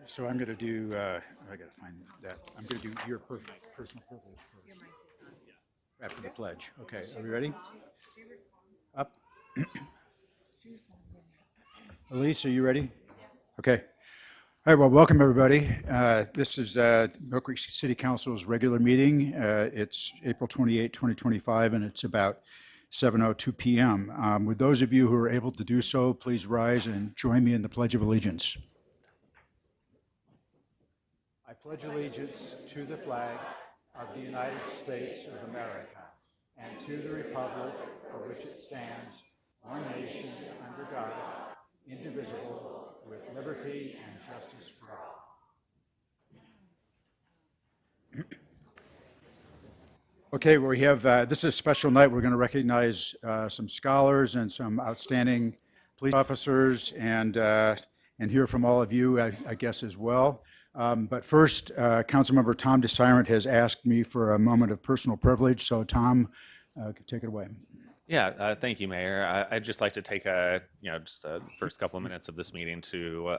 So I'm going to do, I got to find that. I'm going to do your personal privilege first. After the pledge. Okay, are we ready? Up. Elise, are you ready? Okay. All right, well, welcome everybody. This is Millcreek City Council's regular meeting. It's April 28, 2025, and it's about 7:02 p.m. With those of you who are able to do so, please rise and join me in the Pledge of Allegiance. I pledge allegiance to the flag of the United States of America and to the republic for which it stands, one nation, under God, indivisible, with liberty and justice for all. Okay, we have, this is a special night. We're going to recognize some scholars and some outstanding police officers and hear from all of you, I guess, as well. But first, Councilmember Tom DeSirent has asked me for a moment of personal privilege. So Tom, take it away. Yeah, thank you, Mayor. I'd just like to take just the first couple of minutes of this meeting to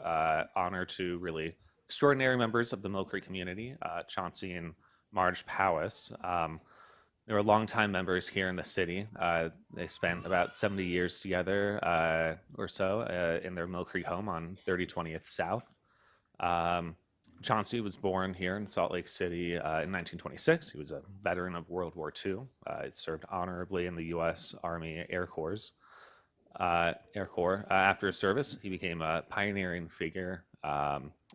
honor two really extraordinary members of the Millcreek community, Chauncey and Marge Powis. They were longtime members here in the city. They spent about 70 years together or so in their Millcreek home on 3020th South. Chauncey was born here in Salt Lake City in 1926. He was a veteran of World War II. He served honorably in the U.S. Army Air Corps. After his service, he became a pioneering figure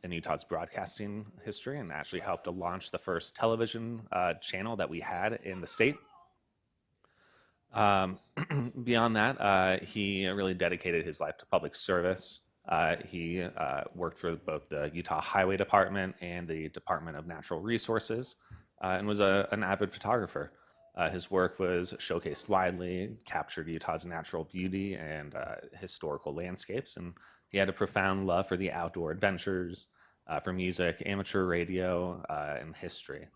in Utah's broadcasting history and actually helped to launch the first television channel that we had in the state. Beyond that, he really dedicated his life to public service. He worked for both the Utah Highway Department and the Department of Natural Resources and was an avid photographer. His work was showcased widely, captured Utah's natural beauty and historical landscapes, and he had a profound love for the outdoor adventures, for music, amateur radio, and history.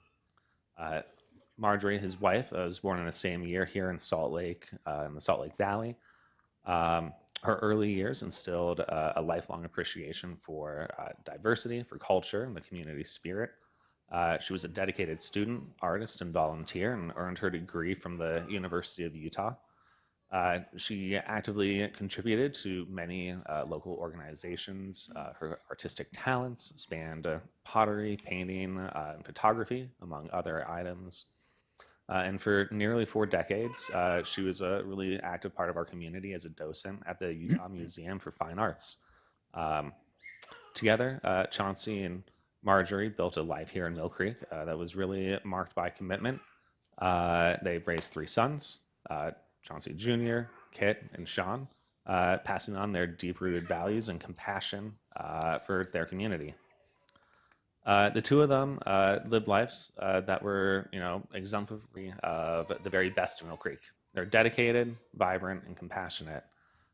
Marjorie, his wife, was born in the same year here in Salt Lake, in the Salt Lake Valley. Her early years instilled a lifelong appreciation for diversity, for culture, and the community spirit. She was a dedicated student, artist, and volunteer, and earned her degree from the University of Utah. She actively contributed to many local organizations. Her artistic talents spanned pottery, painting, and photography, among other items. And for nearly 4 decades, she was a really active part of our community as a docent at the Utah Museum for Fine Arts. Together, Chauncey and Marjorie built a life here in Millcreek that was really marked by commitment. They've raised 3 sons, Chauncey Jr., Kit, and Sean, passing on their deep-rooted values and compassion for their community. The two of them lived lives that were, exemplary of the very best of Millcreek. They're dedicated, vibrant, and compassionate.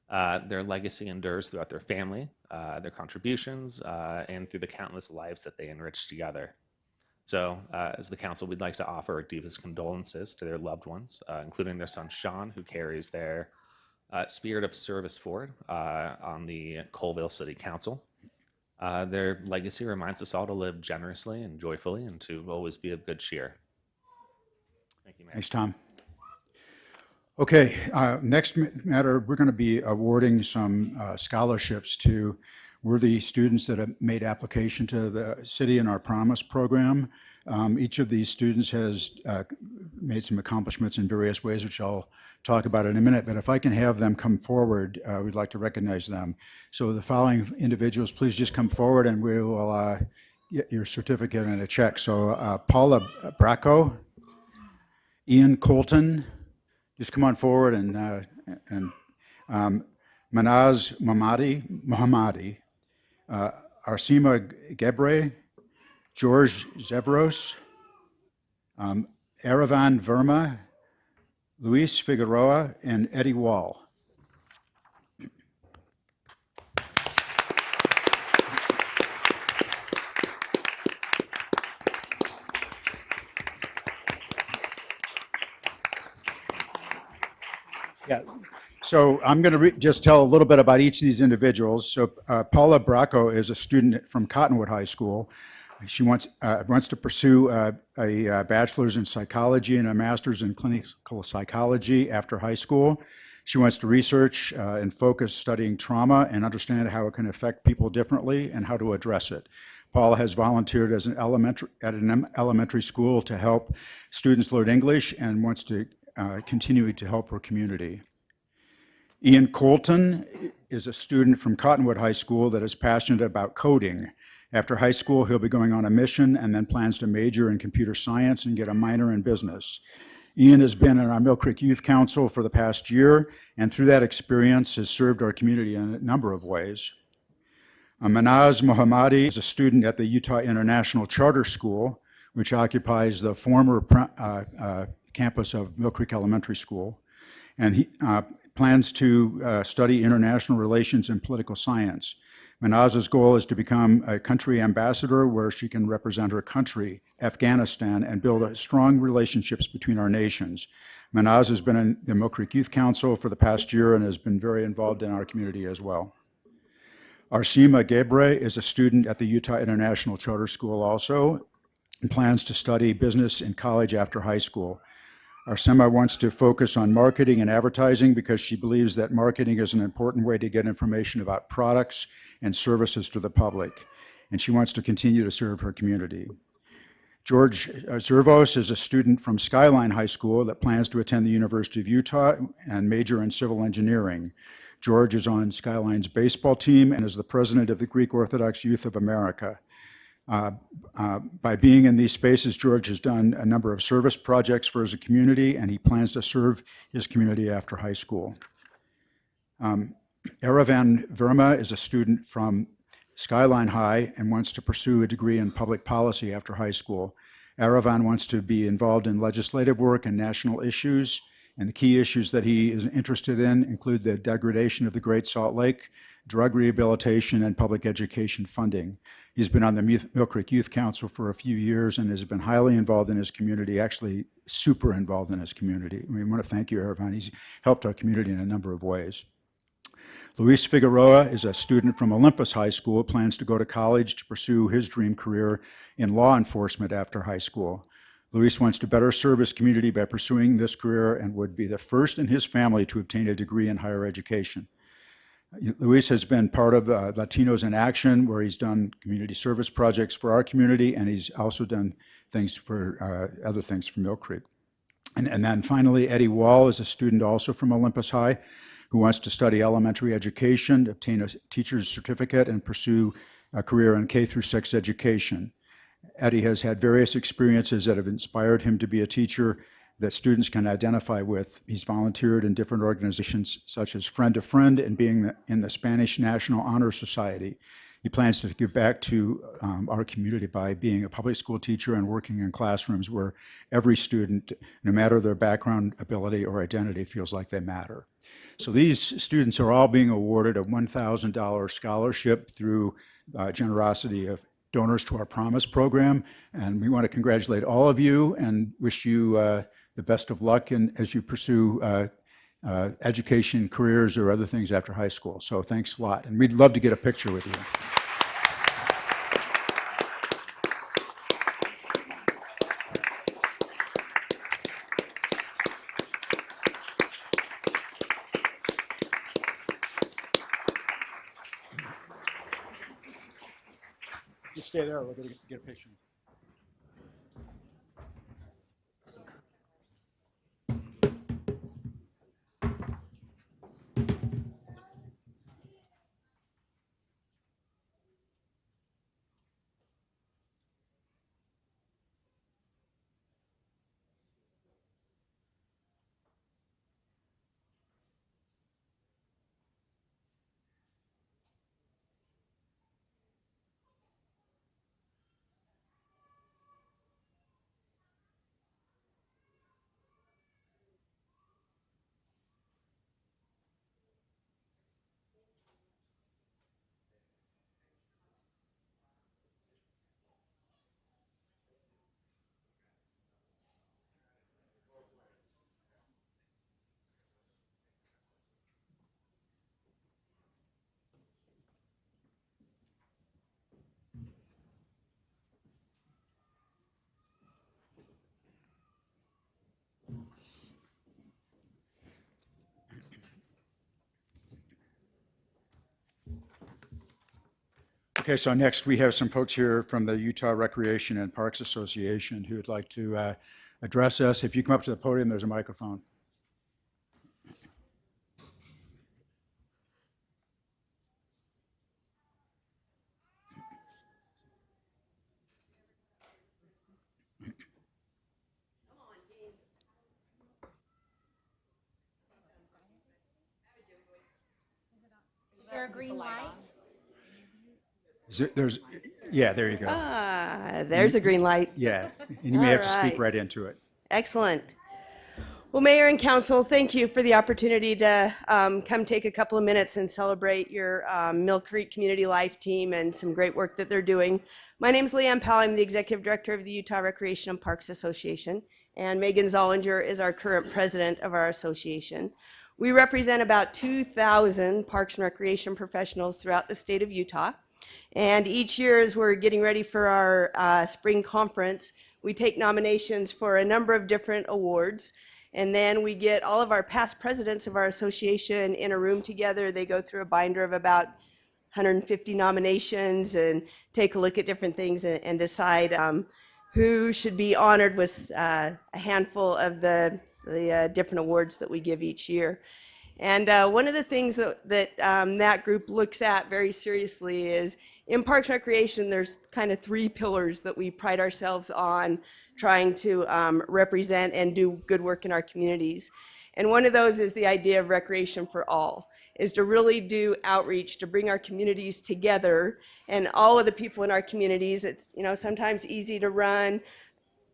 Their legacy endures throughout their family, their contributions, and through the countless lives that they enriched together. So, as the council, we'd like to offer our deepest condolences to their loved ones, including their son Sean, who carries their spirit of service forward on the Colville City Council. Their legacy reminds us all to live generously and joyfully and to always be of good cheer. Thank you, Mayor. Thanks, Tom. Okay, next matter, we're going to be awarding some scholarships to worthy students that have made application to the city in our Promise program. Each of these students has made some accomplishments in various ways, which I'll talk about in a minute, but if I can have them come forward, we'd like to recognize them. So the following individuals, please just come forward and we will get your certificate and a check. So Paula Bracco, Ian Colton, just come on forward, and Manaz Mohammadi, Arsima Gebre, George Zebros, Aravan Verma, Luis Figueroa, and Eddie Wall. Yeah. So I'm going to just tell a little bit about each of these individuals. So Paula Bracco is a student from Cottonwood High School. She wants to pursue a bachelor's in psychology and a master's in clinical psychology after high school. She wants to research and focus studying trauma and understand how it can affect people differently and how to address it. Paula has volunteered at an elementary school to help students learn English and wants to continue to help her community. Ian Colton is a student from Cottonwood High School that is passionate about coding. After high school, he'll be going on a mission and then plans to major in computer science and get a minor in business. Ian has been in our Millcreek Youth Council for the past year, and through that experience has served our community in a number of ways. Manaz Mohammadi is a student at the Utah International Charter School, which occupies the former campus of Millcreek Elementary School. And he plans to study international relations and political science. Manaz's goal is to become a country ambassador where she can represent her country, Afghanistan, and build strong relationships between our nations. Manaz has been in the Millcreek Youth Council for the past year and has been very involved in our community as well. Arsima Gebre is a student at the Utah International Charter School also and plans to study business in college after high school. Arsima wants to focus on marketing and advertising because she believes that marketing is an important way to get information about products and services to the public, and she wants to continue to serve her community. George Zervos is a student from Skyline High School that plans to attend the University of Utah and major in civil engineering. George is on Skyline's baseball team and is the president of the Greek Orthodox Youth of America. By being in these spaces, George has done a number of service projects for his community, and he plans to serve his community after high school. Aravan Verma is a student from Skyline High and wants to pursue a degree in public policy after high school. Aravan wants to be involved in legislative work and national issues, and the key issues that he is interested in include the degradation of the Great Salt Lake, drug rehabilitation, and public education funding. He's been on the Millcreek Youth Council for a few years and has been highly involved in his community, actually super involved in his community. We want to thank you, Aravan. He's helped our community in a number of ways. Luis Figueroa is a student from Olympus High School, plans to go to college to pursue his dream career in law enforcement after high school. Luis wants to better serve his community by pursuing this career and would be the first in his family to obtain a degree in higher education. Luis has been part of Latinos in Action, where he's done community service projects for our community, and he's also done things for other things for Millcreek. And then finally, Eddie Wall is a student also from Olympus High who wants to study elementary education, obtain a teacher's certificate, and pursue a career in K through 6 education. Eddie has had various experiences that have inspired him to be a teacher that students can identify with. He's volunteered in different organizations such as Friend to Friend and being in the Spanish National Honor Society. He plans to give back to our community by being a public school teacher and working in classrooms where every student, no matter their background, ability, or identity, feels like they matter. So these students are all being awarded a $1,000 scholarship through generosity of donors to our Promise program, and we want to congratulate all of you and wish you the best of luck as you pursue education, careers, or other things after high school. So thanks a lot, and we'd love to get a picture with you. Just stay there, we're going to get a picture. Okay, so next we have some folks here from the Utah Recreation and Parks Association who would like to address us. If you come up to the podium, there's a microphone. Is there a green light? Yeah, there you go. There's a green light. Yeah, and you may have to speak right. right into it. Excellent. Well, Mayor and Council, thank you for the opportunity to come take a couple of minutes and celebrate your Mill Creek Community Life team and some great work that they're doing. My name is Leanne Powell. I'm the Executive Director of the Utah Recreation and Parks Association, and Megan Zollinger is our current president of our association. We represent about 2,000 parks and recreation professionals throughout the state of Utah. And each year, as we're getting ready for our spring conference, we take nominations for a number of different awards. And then we get all of our past presidents of our association in a room together. They go through a binder of about 150 nominations and take a look at different things and decide who should be honored with a handful of the different awards that we give each year. And one of the things that group looks at very seriously is in Parks and Recreation, there's kind of three pillars that we pride ourselves on trying to represent and do good work in our communities. And one of those is the idea of recreation for all, is to really do outreach, to bring our communities together and all of the people in our communities. It's, sometimes easy to run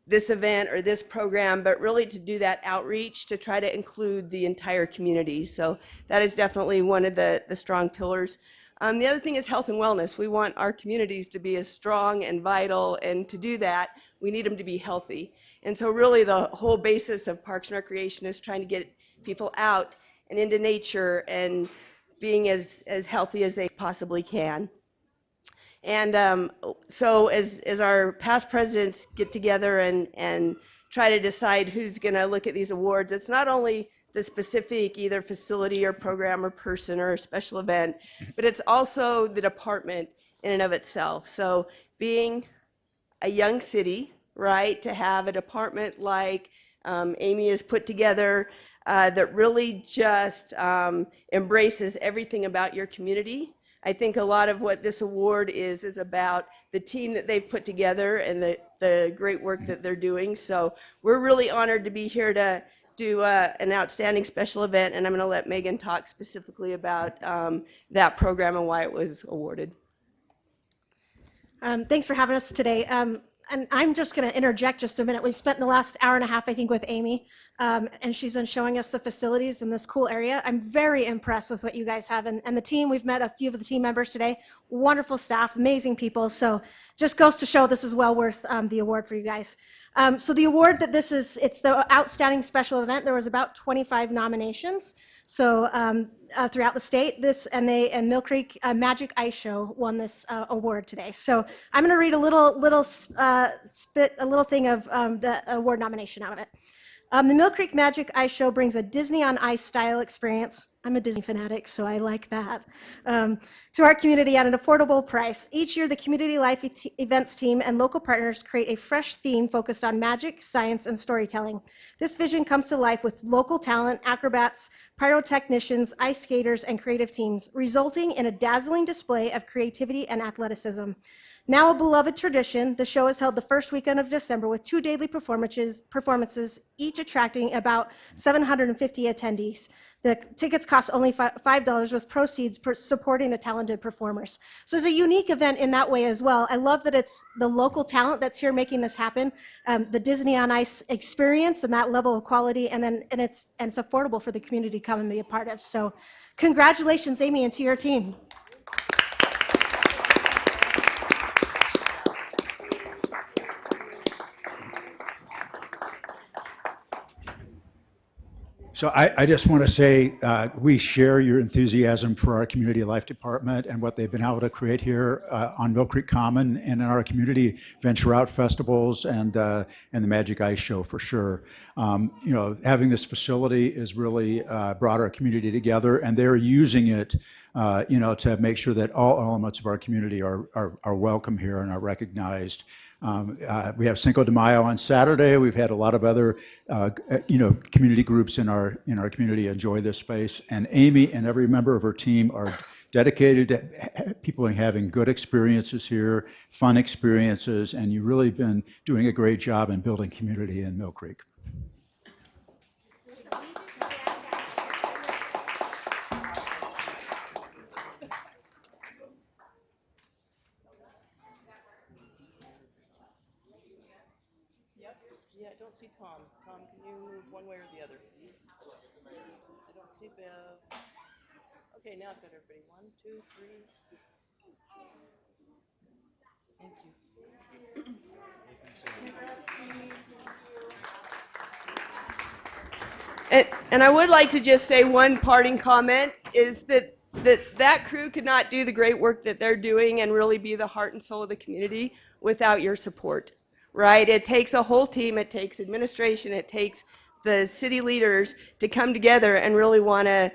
this event or this program, but really to do that outreach to try to include the entire community. So that is definitely one of the strong pillars. The other thing is health and wellness. We want our communities to be as strong and vital, and to do that, we need them to be healthy. And so really the whole basis of Parks and Recreation is trying to get people out and into nature and being as healthy as they possibly can. And so as our past presidents get together and try to decide who's going to look at these awards, it's not only the specific either facility or program or person or special event, but it's also the department in and of itself. So being a young city, right, to have a department like Amy has put together that really just embraces everything about your community. I think a lot of what this award is about the team that they've put together and the great work that they're doing. So we're really honored to be here to do an outstanding special event, and I'm going to let Megan talk specifically about that program and why it was awarded. Thanks for having us today. And I'm just going to interject just a minute. We've spent the last hour and a half, I think, with Amy, and she's been showing us the facilities in this cool area. I'm very impressed with what you guys have. And the team, we've met a few of the team members today. Wonderful staff, amazing people. So just goes to show this is well worth the award for you guys. So the award that this is, it's the Outstanding Special Event. There was about 25 nominations. So throughout the state, and Millcreek Magic Ice Show won this award today. So I'm going to read a little thing of the award nomination out of it. The Millcreek Magic Ice Show brings a Disney on Ice style experience. I'm a Disney fanatic, so I like that. To our community at an affordable price. Each year, the Community Life Events team and local partners create a fresh theme focused on magic, science, and storytelling. This vision comes to life with local talent, acrobats, pyrotechnicians, ice skaters, and creative teams, resulting in a dazzling display of creativity and athleticism. Now a beloved tradition, the show is held the first weekend of December with 2 daily performances, each attracting about 750 attendees. The tickets cost only $5 with proceeds supporting the talented performers. So it's a unique event in that way as well. I love that it's the local talent that's here making this happen, the Disney on Ice experience and that level of quality, and it's affordable for the community to come and be a part of. So congratulations, Amy, and to your team. So I just want to say we share your enthusiasm for our Community Life Department and what they've been able to create here on Millcreek Common and in our community Venture Out festivals and the Magic Ice Show for sure. Having this facility has really brought our community together, and they're using it to make sure that all elements of our community are welcome here and are recognized. We have Cinco de Mayo on Saturday. We've had a lot of other, community groups in our community enjoy this space. And Amy and every member of her team are dedicated to people having good experiences here, fun experiences, and you've really been doing a great job in building community in Millcreek. Yeah, I don't see Tom. Tom, can you move one way or the other? I don't see Bev. Okay, now it's got everybody. 1, 2, 3. Thank you. And I would like to just say one parting comment is that crew could not do the great work that they're doing and really be the heart and soul of the community without your support, right? It takes a whole team. It takes administration. It takes the city leaders to come together and really want to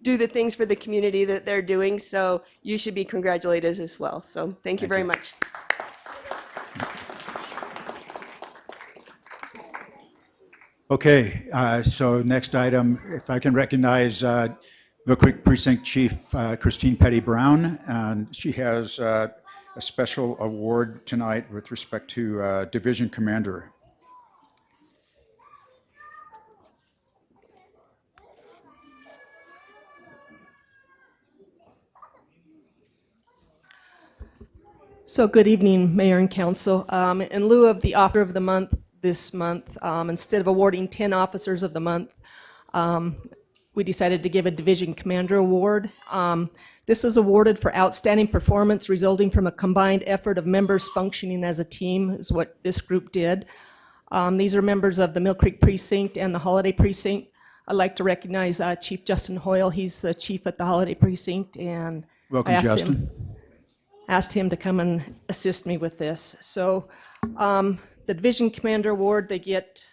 do the things for the community that they're doing. So you should be congratulated as well. So thank you very much. Okay, so next item, if I can recognize Millcreek Precinct Chief Christine Petty Brown, and she has a special award tonight with respect to Division Commander. So good evening, Mayor and Council. In lieu of the Officer of the Month this month, instead of awarding 10 Officers of the Month, we decided to give a Division Commander Award. This is awarded for outstanding performance resulting from a combined effort of members functioning as a team, is what this group did. These are members of the Millcreek Precinct and the Holiday Precinct. I'd like to recognize Chief Justin Hoyle. He's the chief at the Holiday Precinct, and Welcome, I Justin. asked him to come and assist me with this. So the Division Commander Award, they get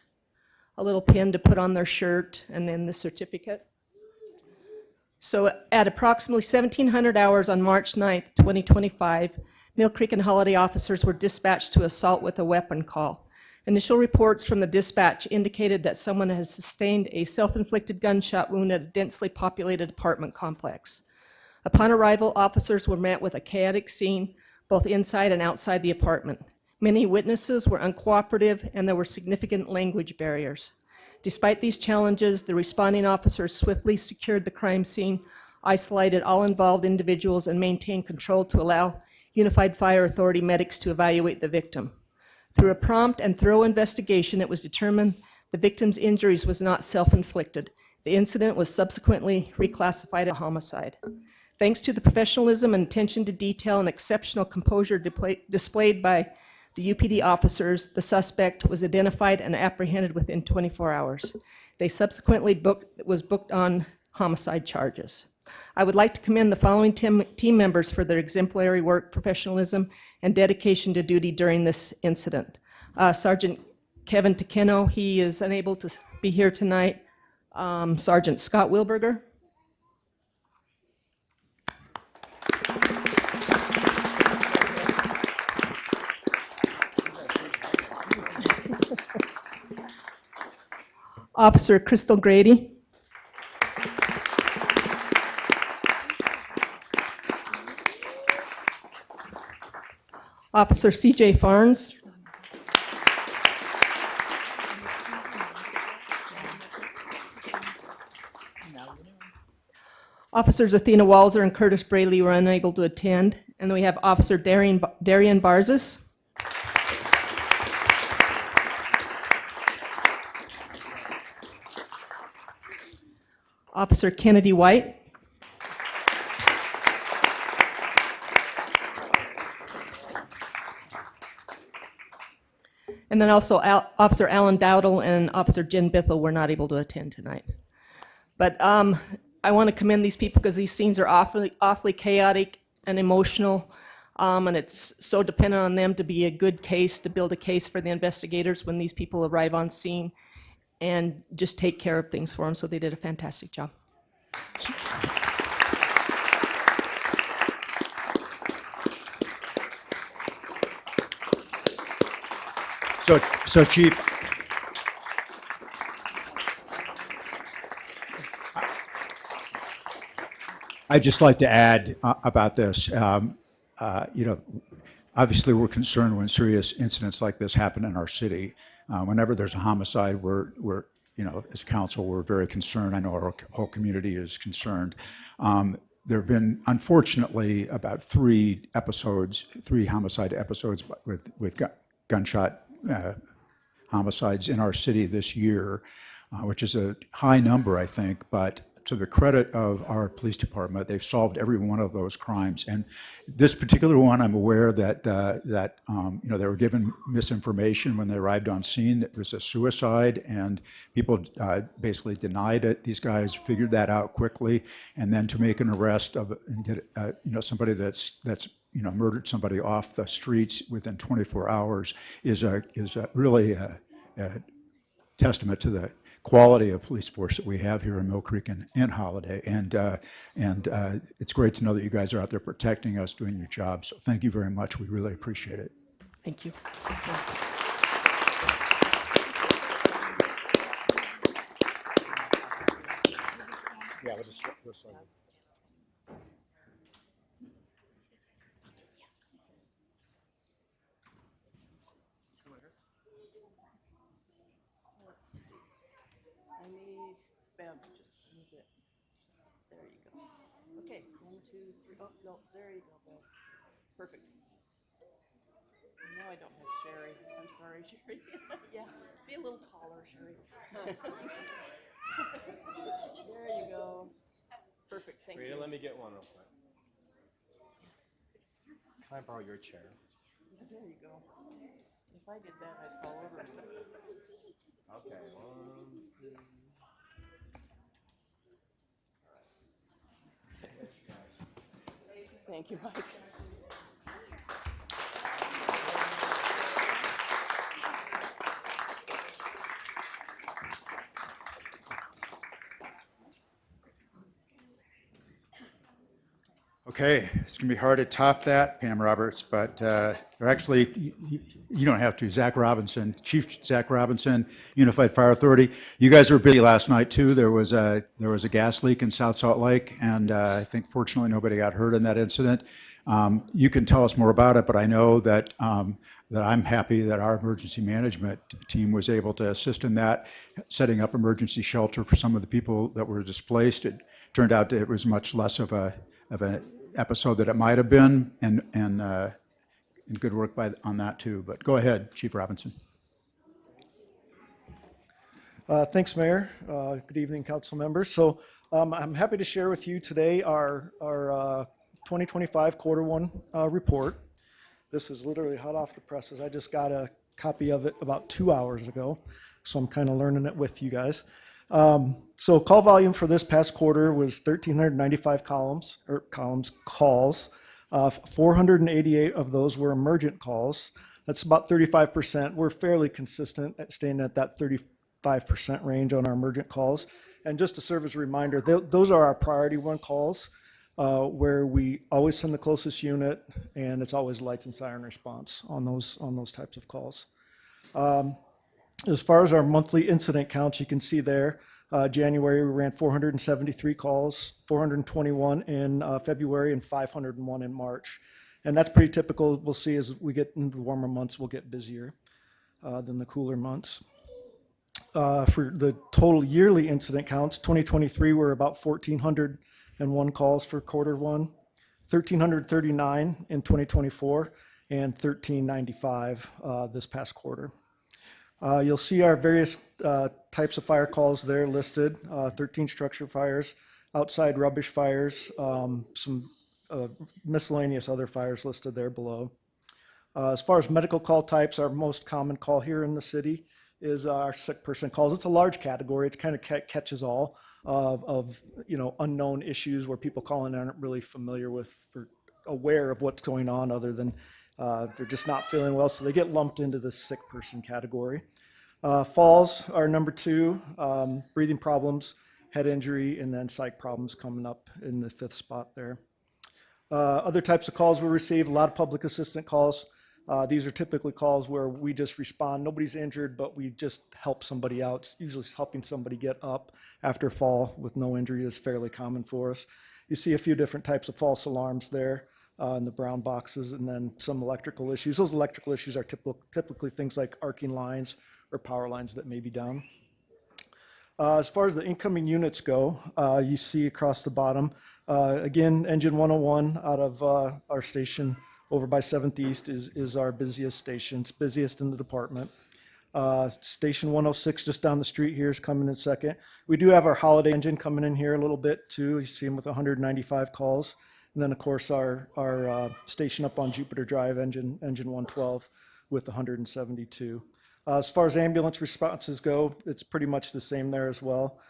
a little pin to put on their shirt and then the certificate. So at approximately 1,700 hours on March 9th, 2025, Millcreek and Holiday officers were dispatched to assault with a weapon call. Initial reports from the dispatch indicated that someone had sustained a self-inflicted gunshot wound at a densely populated apartment complex. Upon arrival, officers were met with a chaotic scene, both inside and outside the apartment. Many witnesses were uncooperative, and there were significant language barriers. Despite these challenges, the responding officers swiftly secured the crime scene, isolated all involved individuals, and maintained control to allow Unified Fire Authority medics to evaluate the victim. Through a prompt and thorough investigation, it was determined the victim's injuries was not self-inflicted. The incident was subsequently reclassified as homicide. Thanks to the professionalism and attention to detail and exceptional composure displayed by the UPD officers, the suspect was identified and apprehended within 24 hours. They subsequently was booked on homicide charges. I would like to commend the following team members for their exemplary work, professionalism, and dedication to duty during this incident. Sergeant Kevin Takeno, he is unable to be here tonight. Sergeant Scott Wilberger. Officer Crystal Grady. Officer C.J. Farnes. Officers Athena Walzer and Curtis Braley were unable to attend. And then we have Officer Darian Barzis. Officer Kennedy White. And then also Officer Alan Dowdle and Officer Jen Bithell were not able to attend tonight. But I want to commend these people because these scenes are awfully chaotic and emotional. And it's so dependent on them to be a good case, to build a case for the investigators when these people arrive on scene and just take care of things for them. So they did a fantastic job. So Chief, I'd just like to add about this. Obviously we're concerned when serious incidents like this happen in our city. Whenever there's a homicide, we're as a council, we're very concerned. I know our whole community is concerned. There have been, unfortunately, about three homicide episodes with gunshot homicides in our city this year, which is a high number, I think, but to the credit of our police department, they've solved every one of those crimes. And this particular one, I'm aware that they were given misinformation when they arrived on scene. It was a suicide, and people basically denied it. These guys figured that out quickly, and then to make an arrest and get somebody that's murdered somebody off the streets within 24 hours is really a testament to the quality of police force that we have here in Millcreek and Holiday. And it's great to know that you guys are out there protecting us, doing your job. So thank you very much. We really appreciate it. Thank you. Yeah, we'll just I need, Bev, just move it. There you go. Okay, 1, 2, 3. Oh, no, there you go, Bev. Perfect. No, I don't have Sherry. I'm sorry, Sherry. Yeah, be a little taller, Sherry. There you go. Perfect, thank you. Let me get one real quick. Can I borrow your chair? Yeah, there you go. If I did that, I'd fall over. Okay, 1, 2. Thank you, Mike. Okay, it's going to be hard to top that, Pam Roberts, but actually, you don't have to. Zach Robinson, Chief Zach Robinson, Unified Fire Authority. You guys were busy last night too. There was a gas leak in South Salt Lake, and I think fortunately nobody got hurt in that incident. You can tell us more about it, but I know that I'm happy that our emergency management team was able to assist in that, setting up emergency shelter for some of the people that were displaced. It turned out that it was much less of an episode that it might have been, and good work on that too. But go ahead, Chief Robinson. Thanks, Mayor. Good evening, council members. So I'm happy to share with you today our 2025 quarter one report. This is literally hot off the presses. I just got a copy of it about 2 hours ago, so I'm kind of learning it with you guys. So call volume for this past quarter was 1,395 calls. 488 of those were emergent calls. That's about 35%. We're fairly consistent at staying at that 35% range on our emergent calls. And just to serve as a reminder, those are our priority one calls, where we always send the closest unit, and it's always lights and siren response on those types of calls. As far as our monthly incident counts, you can see there, January we ran 473 calls, 421 in February, and 501 in March. And that's pretty typical. We'll see as we get into the warmer months, we'll get busier than the cooler months. For the total yearly incident counts, 2023 were about 1,401 calls for quarter one, 1,339 in 2024, and 1,395 this past quarter. You'll see our various types of fire calls there listed, 13 structure fires, outside rubbish fires, some miscellaneous other fires listed there below. As far as medical call types, our most common call here in the city is our sick person calls. It's a large category. It's kind of catches all of unknown issues where people calling aren't really familiar with or aware of what's going on other than they're just not feeling well. So they get lumped into the sick person category. Falls are number 2, breathing problems, head injury, and then psych problems coming up in the 5th spot there. Other types of calls we receive, a lot of public assistant calls. These are typically calls where we just respond. Nobody's injured, but we just help somebody out. Usually helping somebody get up after a fall with no injury is fairly common for us. You see a few different types of false alarms there in the brown boxes, and then some electrical issues. Those electrical issues are typically things like arcing lines or power lines that may be down. As far as the incoming units go, you see across the bottom, again, engine 101 out of our station over by 7th East is our busiest station. It's busiest in the department. Station 106 just down the street here is coming in second. We do have our holiday engine coming in here a little bit too. You see them with 195 calls. And then of course our station up on Jupiter Drive, engine 112 with 172. As far as ambulance responses go, it's pretty much the same there as well.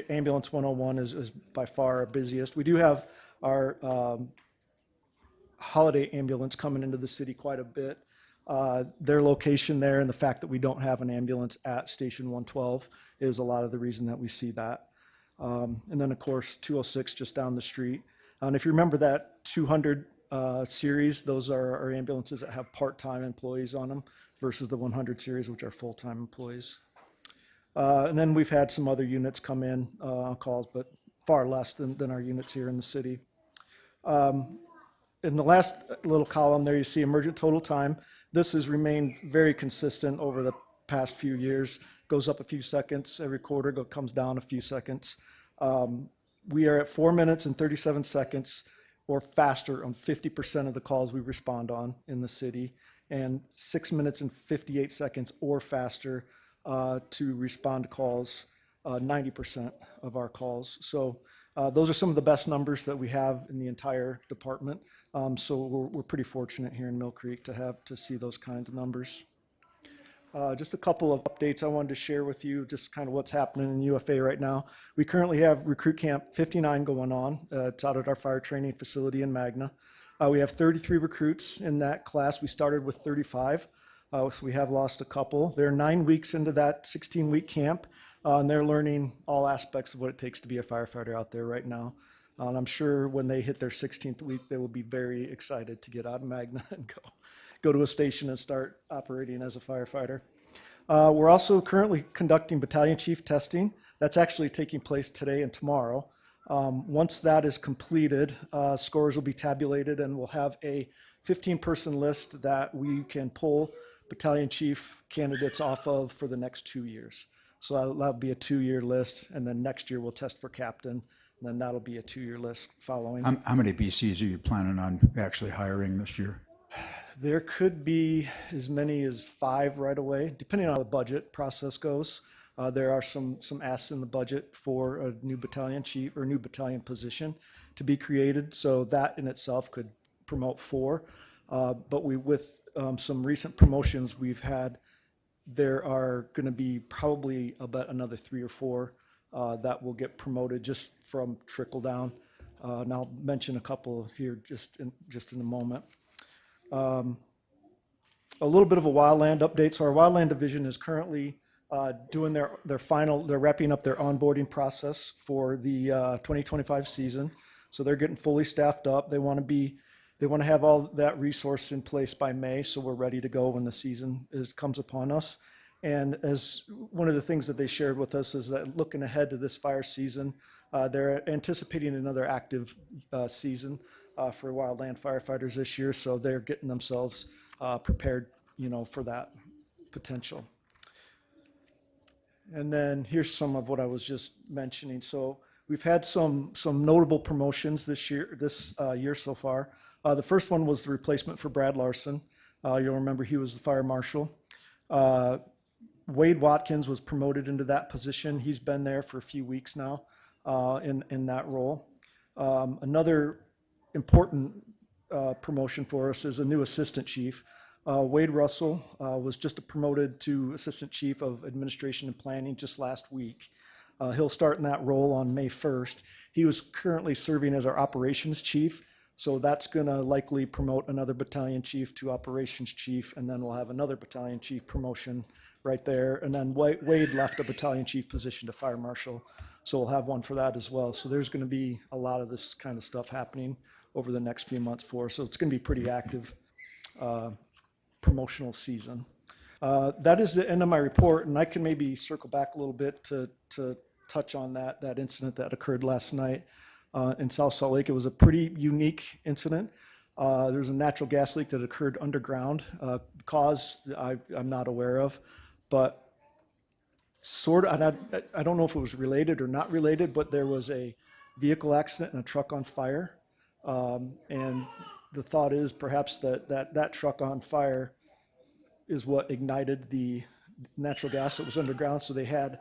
Ambulance 101 is by far our busiest. We do have our holiday ambulance coming into the city quite a bit. Their location there and the fact that we don't have an ambulance at Station 112 is a lot of the reason that we see that. And then of course 206 just down the street. And if you remember that 200 series, those are our ambulances that have part-time employees on them versus the 100 series, which are full-time employees. And then we've had some other units come in on calls, but far less than our units here in the city. In the last little column there, you see emergent total time. This has remained very consistent over the past few years. Goes up a few seconds every quarter, comes down a few seconds. We are at 4 minutes and 37 seconds or faster on 50% of the calls we respond on in the city, and 6 minutes and 58 seconds or faster to respond to calls 90% of our calls. So those are some of the best numbers that we have in the entire department. So we're pretty fortunate here in Millcreek to see those kinds of numbers. Just a couple of updates I wanted to share with you, just kind of what's happening in UFA right now. We currently have Recruit Camp 59 going on. It's out at our fire training facility in Magna. We have 33 recruits in that class. We started with 35, so we have lost a couple. They're 9 weeks into that 16-week camp, and they're learning all aspects of what it takes to be a firefighter out there right now. And I'm sure when they hit their 16th week, they will be very excited to get out of Magna and go to a station and start operating as a firefighter. We're also currently conducting battalion chief testing. That's actually taking place today and tomorrow. Once that is completed, scores will be tabulated and we'll have a 15-person list that we can pull battalion chief candidates off of for the next 2 years. So that'll be a 2-year list, and then next year we'll test for captain, and then that'll be a 2-year list following. How many BCs are you planning on actually hiring this year? There could be as many as 5 right away, depending on how the budget process goes. There are some asks in the budget for a new battalion chief or new battalion position to be created. So that in itself could promote 4. But with some recent promotions we've had, there are going to be probably about another 3 or 4 that will get promoted just from trickle down. And I'll mention a couple here just in a moment. A little bit of a wildland update. So our wildland division is currently doing they're wrapping up their onboarding process for the 2025 season. So they're getting fully staffed up. They want to have all that resource in place by May, so we're ready to go when the season comes upon us. And as one of the things that they shared with us is that looking ahead to this fire season, they're anticipating another active season for wildland firefighters this year, so they're getting themselves prepared, for that potential. And then here's some of what I was just mentioning. So we've had some notable promotions this year so far. The first one was the replacement for Brad Larson. You'll remember he was the fire marshal. Wade Watkins was promoted into that position. He's been there for a few weeks now in that role. Another important promotion for us is a new assistant chief. Wade Russell was just promoted to assistant chief of administration and planning just last week. He'll start in that role on May 1st. He was currently serving as our operations chief, so that's going to likely promote another battalion chief to operations chief, and then we'll have another battalion chief promotion right there. And then Wade left a battalion chief position to fire marshal, so we'll have one for that as well. So there's going to be a lot of this kind of stuff happening over the next few months for us. So it's going to be pretty active promotional season. That is the end of my report, and I can maybe circle back a little bit to touch on that incident that occurred last night in South Salt Lake. It was a pretty unique incident. There was a natural gas leak that occurred underground. Cause I'm not aware of, but sort of, and I don't know if it was related or not related, but there was a vehicle accident and a truck on fire. And the thought is perhaps that truck on fire is what ignited the natural gas that was underground. So they had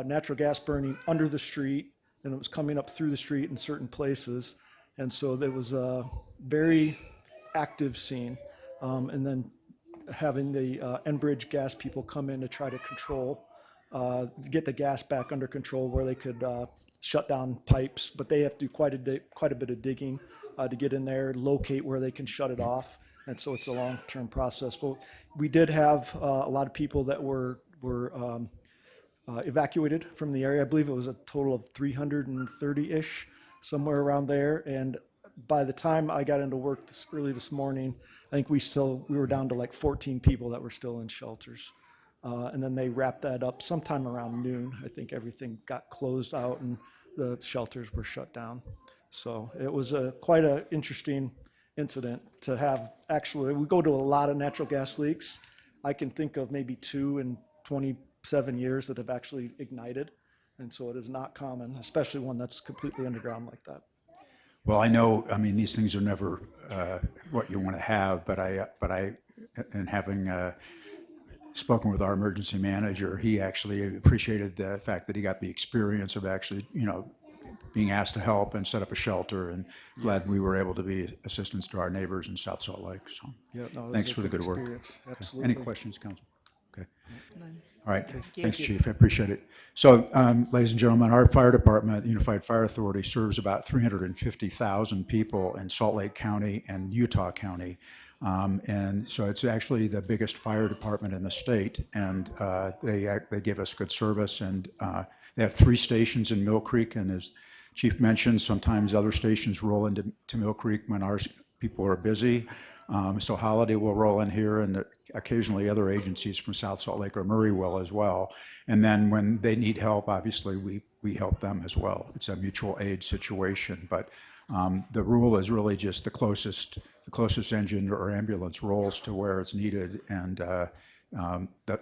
natural gas burning under the street, and it was coming up through the street in certain places. And so there was a very active scene. And then having the Enbridge gas people come in to try to control, get the gas back under control where they could shut down pipes, but they have to do quite a bit of digging to get in there, locate where they can shut it off. And so it's a long-term process. But we did have a lot of people that were evacuated from the area. I believe it was a total of 330-ish, somewhere around there. And by the time I got into work early this morning, I think we were down to like 14 people that were still in shelters. And then they wrapped that up sometime around noon. I think everything got closed out and the shelters were shut down. So it was quite an interesting incident to have. Actually, we go to a lot of natural gas leaks. I can think of maybe 2 in 27 years that have actually ignited. And so it is not common, especially one that's completely underground like that. Well, I know, I mean, these things are never what you want to have, but and having spoken with our emergency manager, he actually appreciated the fact that he got the experience of actually, being asked to help and set up a shelter, and glad we were able to be assistance to our neighbors in South Salt Lake. So Yeah, no, it was thanks a for the good work. experience. Okay. Absolutely. Any questions, Council? Okay. All right. Thanks, Chief. I appreciate it. So, ladies and gentlemen, our fire department, the Unified Fire Authority, serves about 350,000 people in Salt Lake County and Utah County. And so it's actually the biggest fire department in the state, and they give us good service. And they have 3 stations in Millcreek, and as Chief mentioned, sometimes other stations roll into Millcreek when our people are busy. So Holiday will roll in here, and occasionally other agencies from South Salt Lake or Murray will as well. And then when they need help, obviously we help them as well. It's a mutual aid situation, but the rule is really just the closest engine or ambulance rolls to where it's needed, and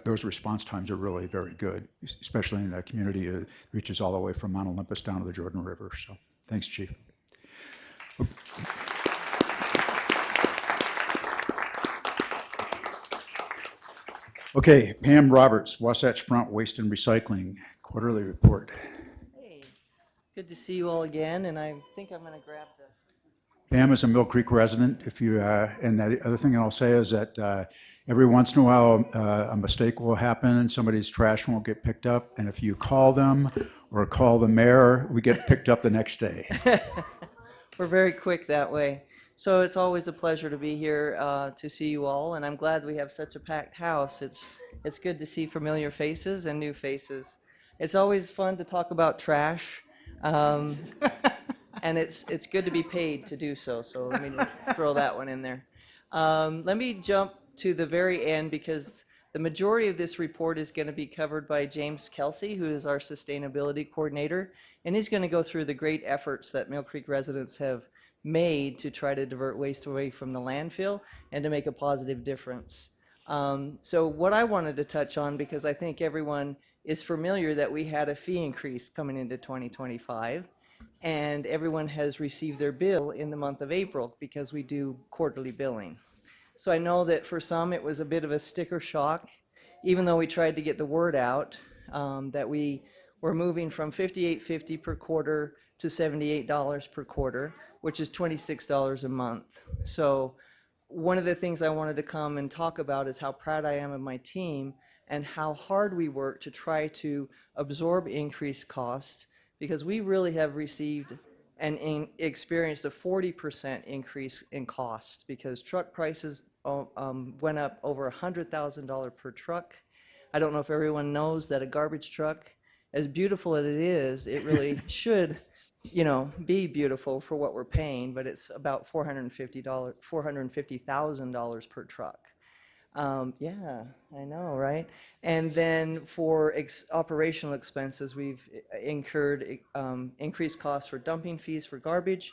those response times are really very good, especially in a community that reaches all the way from Mount Olympus down to the Jordan River. So thanks, Chief. Okay, Pam Roberts, Wasatch Front Waste and Recycling Quarterly Report. Hey, good to see you all again, and I think I'm going to grab the... Pam is a Mill Creek resident. If you and the other thing I'll say is that every once in a while a mistake will happen and somebody's trash won't get picked up, and if you call them or call the mayor, we get picked up the next day. We're very quick that way. So it's always a pleasure to be here to see you all, and I'm glad we have such a packed house. It's good to see familiar faces and new faces. It's always fun to talk about trash, and it's good to be paid to do so. So let me just throw that one in there. Let me jump to the very end because the majority of this report is going to be covered by James Kelsey, who is our sustainability coordinator, and he's going to go through the great efforts that Mill Creek residents have made to try to divert waste away from the landfill and to make a positive difference. So what I wanted to touch on, because I think everyone is familiar that we had a fee increase coming into 2025, and everyone has received their bill in the month of April because we do quarterly billing. So I know that for some it was a bit of a sticker shock, even though we tried to get the word out that we were moving from $58.50 per quarter to $78 per quarter. which is $26 a month. So one of the things I wanted to come and talk about is how proud I am of my team and how hard we work to try to absorb increased costs, because we really have received and experienced a 40% increase in costs because truck prices went up over $100,000 per truck. I don't know if everyone knows that a garbage truck, as beautiful as it is, it really should, be beautiful for what we're paying, but it's about $450,000 per truck. Yeah, I know, right? And then for operational expenses, we've incurred increased costs for dumping fees for garbage.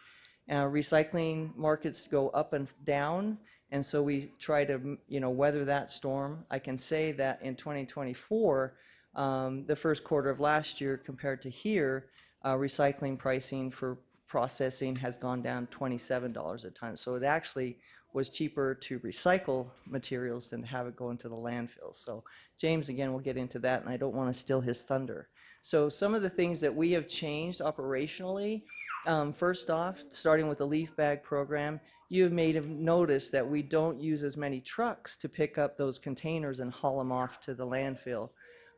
Recycling markets go up and down, and so we try to, weather that storm. I can say that in 2024, the first quarter of last year compared to here, recycling pricing for processing has gone down $27 a ton. So it actually was cheaper to recycle materials than to have it go into the landfill. So James, again, will get into that, and I don't want to steal his thunder. So some of the things that we have changed operationally, first off, starting with the leaf bag program, you have made him notice that we don't use as many trucks to pick up those containers and haul them off to the landfill.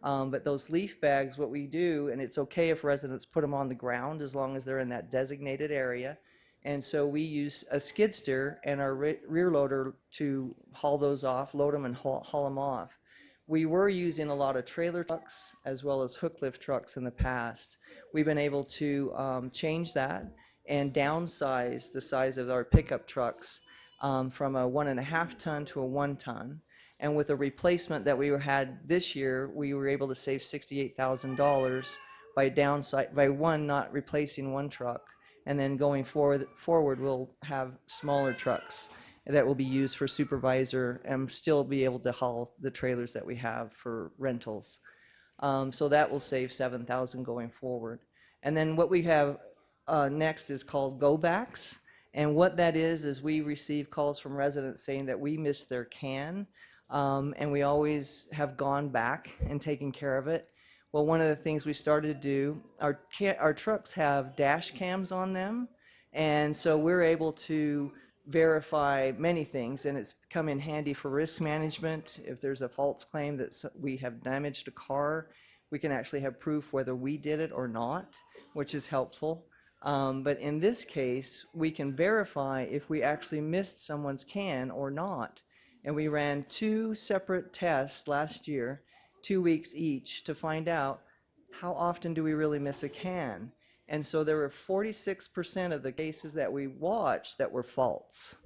But those leaf bags, what we do, and it's okay if residents put them on the ground as long as they're in that designated area. And so we use a skid steer and our rear loader to haul those off, load them and haul them off. We were using a lot of trailer trucks as well as hook lift trucks in the past. We've been able to change that and downsize the size of our pickup trucks from a 1.5 ton to a 1 ton. And with a replacement that we had this year, we were able to save $68,000 by not replacing one truck. And then going forward, we'll have smaller trucks that will be used for supervisor and still be able to haul the trailers that we have for rentals. So that will save $7,000 going forward. And then what we have next is called go backs. And what that is we receive calls from residents saying that we missed their can. And we always have gone back and taken care of it. Well, one of the things we started to do, our trucks have dash cams on them, and so we're able to verify many things, and it's come in handy for risk management. If there's a false claim that we have damaged a car, we can actually have proof whether we did it or not, which is helpful. But in this case, we can verify if we actually missed someone's can or not. And we ran 2 separate tests last year, 2 weeks each, to find out how often do we really miss a can. And so there were 46% of the cases that we watched that were false.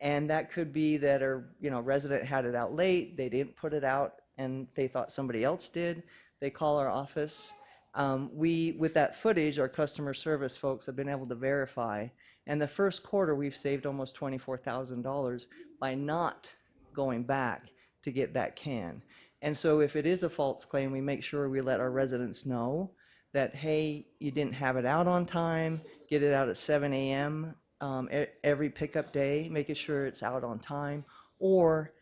And that could be that a resident had it out late, they didn't put it out, and they thought somebody else did. They call our office. With that footage, our customer service folks have been able to verify. And the first quarter, we've saved almost $24,000 by not going back to get that can. And so if it is a false claim, we make sure we let our residents know that, hey, you didn't have it out on time, get it out at 7 a.m. Every pickup day, making sure it's out on time, or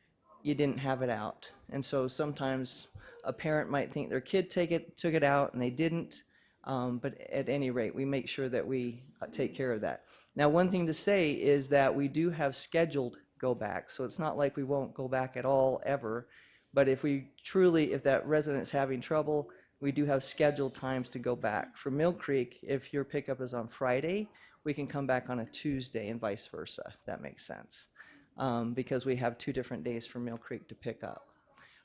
you didn't have it out. And so sometimes a parent might think their kid took it out and they didn't, but at any rate, we make sure that we take care of that. Now, one thing to say is that we do have scheduled go back, so it's not like we won't go back at all ever. But if that resident's having trouble, we do have scheduled times to go back. For Millcreek, if your pickup is on Friday, we can come back on a Tuesday and vice versa, if that makes sense. Because we have 2 different days for Millcreek to pick up.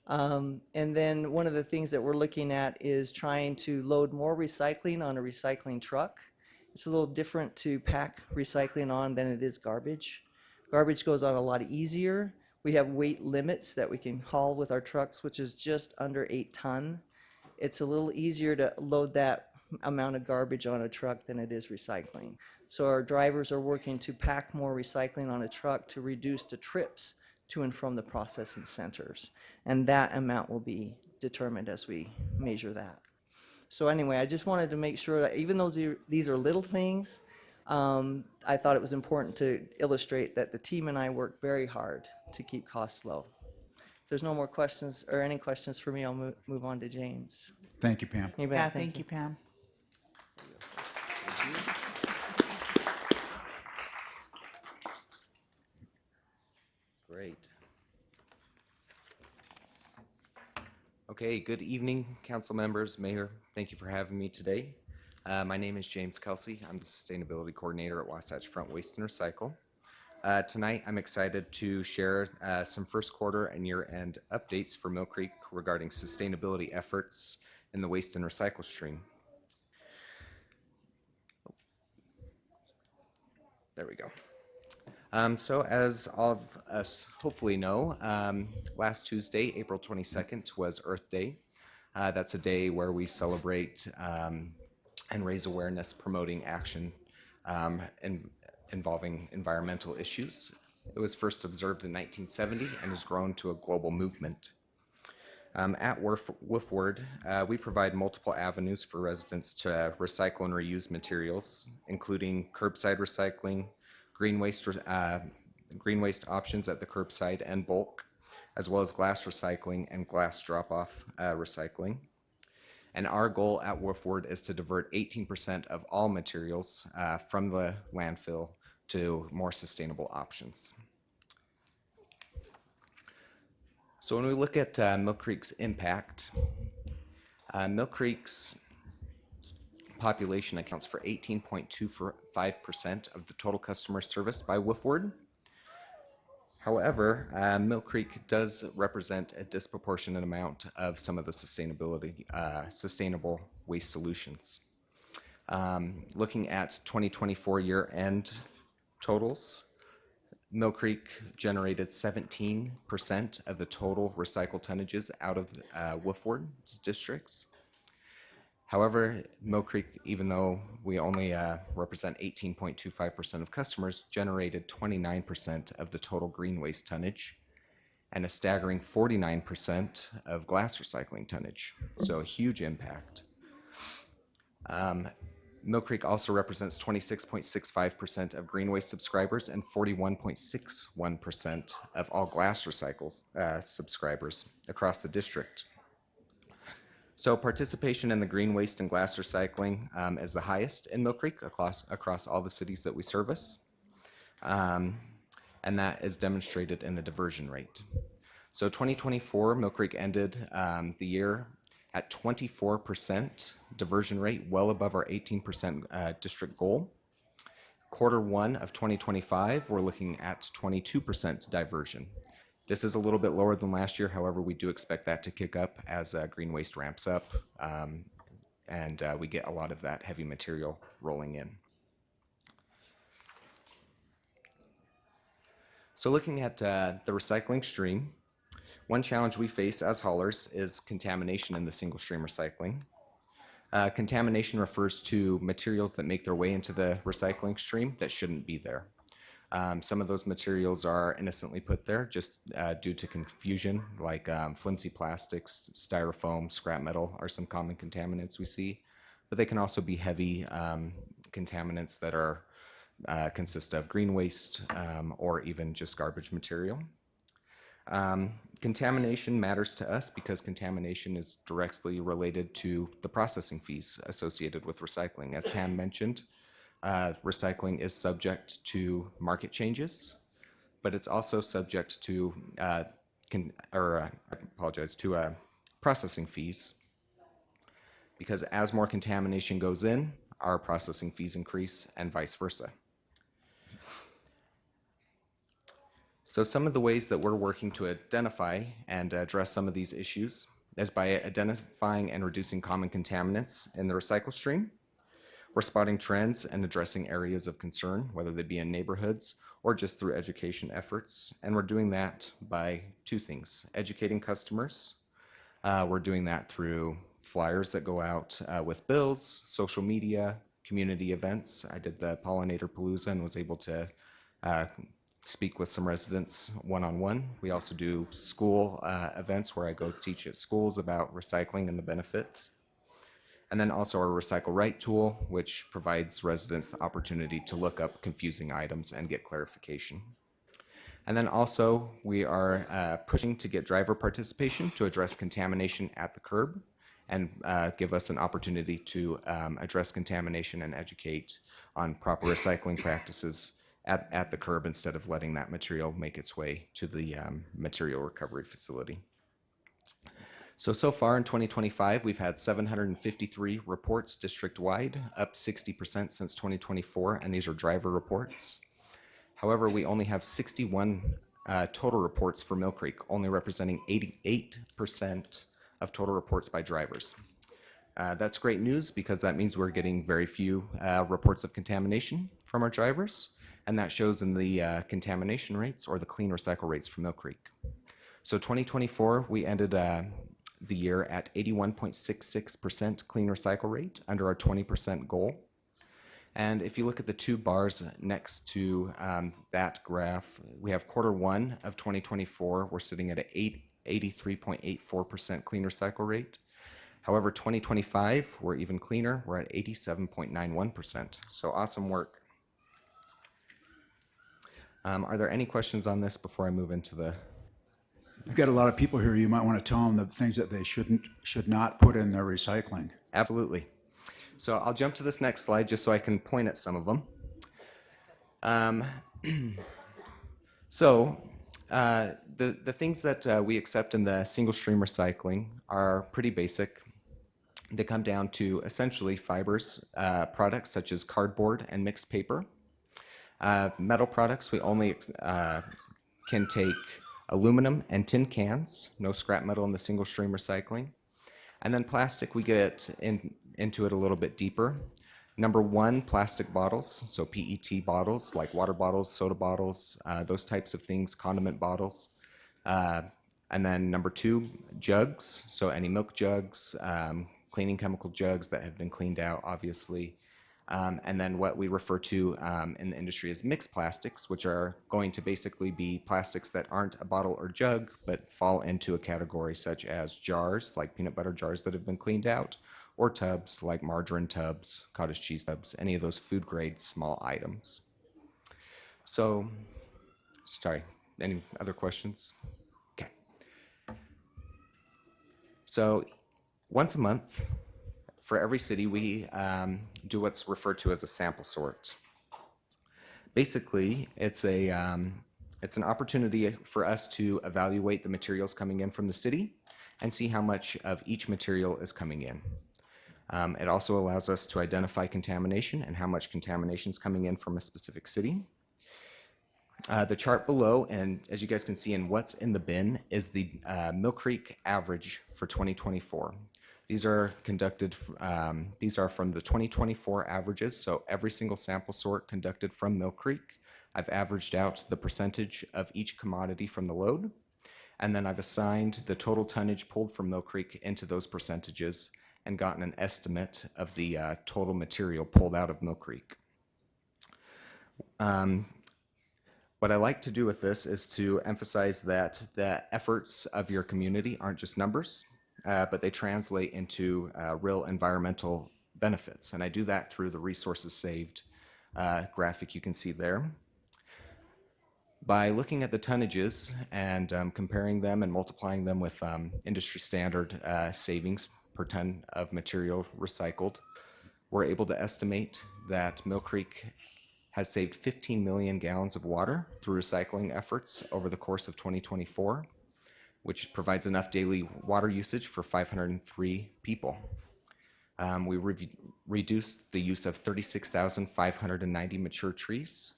And then one of the things that we're looking at is trying to load more recycling on a recycling truck. It's a little different to pack recycling on than it is garbage. Garbage goes on a lot easier. We have weight limits that we can haul with our trucks, which is just under 8 ton. It's a little easier to load that amount of garbage on a truck than it is recycling. So our drivers are working to pack more recycling on a truck to reduce the trips to and from the processing centers. And that amount will be determined as we measure that. So anyway, I just wanted to make sure that even though these are little things, I thought it was important to illustrate that the team and I work very hard to keep costs low. If there's no more questions or any questions for me, I'll move on to James. Thank you, Pam. You bet. Yeah, thank you, Pam. Okay, good evening, council members, mayor. Thank you for having me today. My name is James Kelsey. I'm the sustainability coordinator at Wasatch Front Waste and Recycle. Tonight, I'm excited to share some first quarter and year-end updates for Millcreek regarding sustainability efforts in the waste and recycle stream. There we go. So as all of us hopefully know, last Tuesday, April 22nd, was Earth Day. That's a day where we celebrate and raise awareness promoting action involving environmental issues. It was first observed in 1970 and has grown to a global movement. At Woofward, we provide multiple avenues for residents to recycle and reuse materials, including curbside recycling, green waste options at the curbside and bulk, as well as glass recycling and glass drop-off recycling. And our goal at Woofward is to divert 18% of all materials from the landfill to more sustainable options. So when we look at Millcreek's impact, Millcreek's population accounts for 18.25% of the total customer service by Woofward. However, Millcreek does represent a disproportionate amount of some of the sustainable waste solutions. Looking at 2024 year-end totals, Millcreek generated 17% of the total recycled tonnages out of Woofward's districts. However, Millcreek, even though we only represent 18.25% of customers, generated 29% of the total green waste tonnage and a staggering 49% of glass recycling tonnage. So a huge impact. Millcreek also represents 26.65% of green waste subscribers and 41.61% of all glass recycle subscribers across the district. So participation in the green waste and glass recycling is the highest in Millcreek across all the cities that we service. And that is demonstrated in the diversion rate. So 2024, Millcreek ended the year at 24% diversion rate, well above our 18% district goal. Quarter one of 2025, we're looking at 22% diversion. This is a little bit lower than last year. However, we do expect that to kick up as green waste ramps up and we get a lot of that heavy material rolling in. So looking at the recycling stream, one challenge we face as haulers is contamination in the single stream recycling. Contamination refers to materials that make their way into the recycling stream that shouldn't be there. Some of those materials are innocently put there just due to confusion, like flimsy plastics, styrofoam, scrap metal are some common contaminants we see, but they can also be heavy contaminants that are consist of green waste or even just garbage material. Contamination matters to us because contamination is directly related to the processing fees associated with recycling. As Pam mentioned, recycling is subject to market changes, but it's also subject to processing fees, because as more contamination goes in, our processing fees increase and vice versa. So some of the ways that we're working to identify and address some of these issues is by identifying and reducing common contaminants in the recycle stream. We're spotting trends and addressing areas of concern, whether they be in neighborhoods or just through education efforts. And we're doing that by two things: educating customers. We're doing that through flyers that go out with bills, social media, community events. I did the Pollinator Palooza and was able to speak with some residents one-on-one. We also do school events where I go teach at schools about recycling and the benefits. And then also our Recycle Right tool, which provides residents the opportunity to look up confusing items and get clarification. And then also we are pushing to get driver participation to address contamination at the curb and give us an opportunity to address contamination and educate on proper recycling practices at the curb instead of letting that material make its way to the material recovery facility. So far in 2025, we've had 753 reports district-wide, up 60% since 2024, and these are driver reports. However, we only have 61 total reports for Millcreek, only representing 88% of total reports by drivers. That's great news because that means we're getting very few reports of contamination from our drivers, and that shows in the contamination rates or the clean recycle rates for Millcreek. So 2024, we ended the year at 81.66% clean recycle rate under our 20% goal. And if you look at the two bars next to that graph, we have Q1 of 2024, we're sitting at an 83.84% clean recycle rate. However, 2025, we're even cleaner, we're at 87.91%. So awesome work. Are there any questions on this before I move into the... You've got a lot of people here. You might want to tell them the things that they should not put in their recycling. Absolutely. So I'll jump to this next slide just so I can point at some of them. The things that we accept in the single stream recycling are pretty basic. They come down to essentially fibers, products such as cardboard and mixed paper. Metal products, we only can take aluminum and tin cans, no scrap metal in the single stream recycling. And then plastic, we get into it a little bit deeper. Number one, plastic bottles, so PET bottles like water bottles, soda bottles, those types of things, condiment bottles. And then number two, jugs, so any milk jugs, cleaning chemical jugs that have been cleaned out, obviously. And then what we refer to in the industry as mixed plastics, which are going to basically be plastics that aren't a bottle or jug, but fall into a category such as jars, like peanut butter jars that have been cleaned out, or tubs, like margarine tubs, cottage cheese tubs, any of those food grade small items. So, sorry, any other questions? Okay. So, once a month, for every city, we do what's referred to as a sample sort. Basically, it's an opportunity for us to evaluate the materials coming in from the city and see how much of each material is coming in. It also allows us to identify contamination and how much contamination is coming in from a specific city. The chart below, and as you guys can see in what's in the bin, is the Millcreek average for 2024. These are these are from the 2024 averages, so every single sample sort conducted from Millcreek. I've averaged out the percentage of each commodity from the load, and then I've assigned the total tonnage pulled from Millcreek into those percentages and gotten an estimate of the total material pulled out of Millcreek. What I like to do with this is to emphasize that the efforts of your community aren't just numbers, but they translate into real environmental benefits. And I do that through the resources saved graphic you can see there. By looking at the tonnages and comparing them and multiplying them with industry standard savings per ton of material recycled, we're able to estimate that Millcreek has saved 15 million gallons of water through recycling efforts over the course of 2024, which provides enough daily water usage for 503 people. We reduced the use of 36,590 mature trees,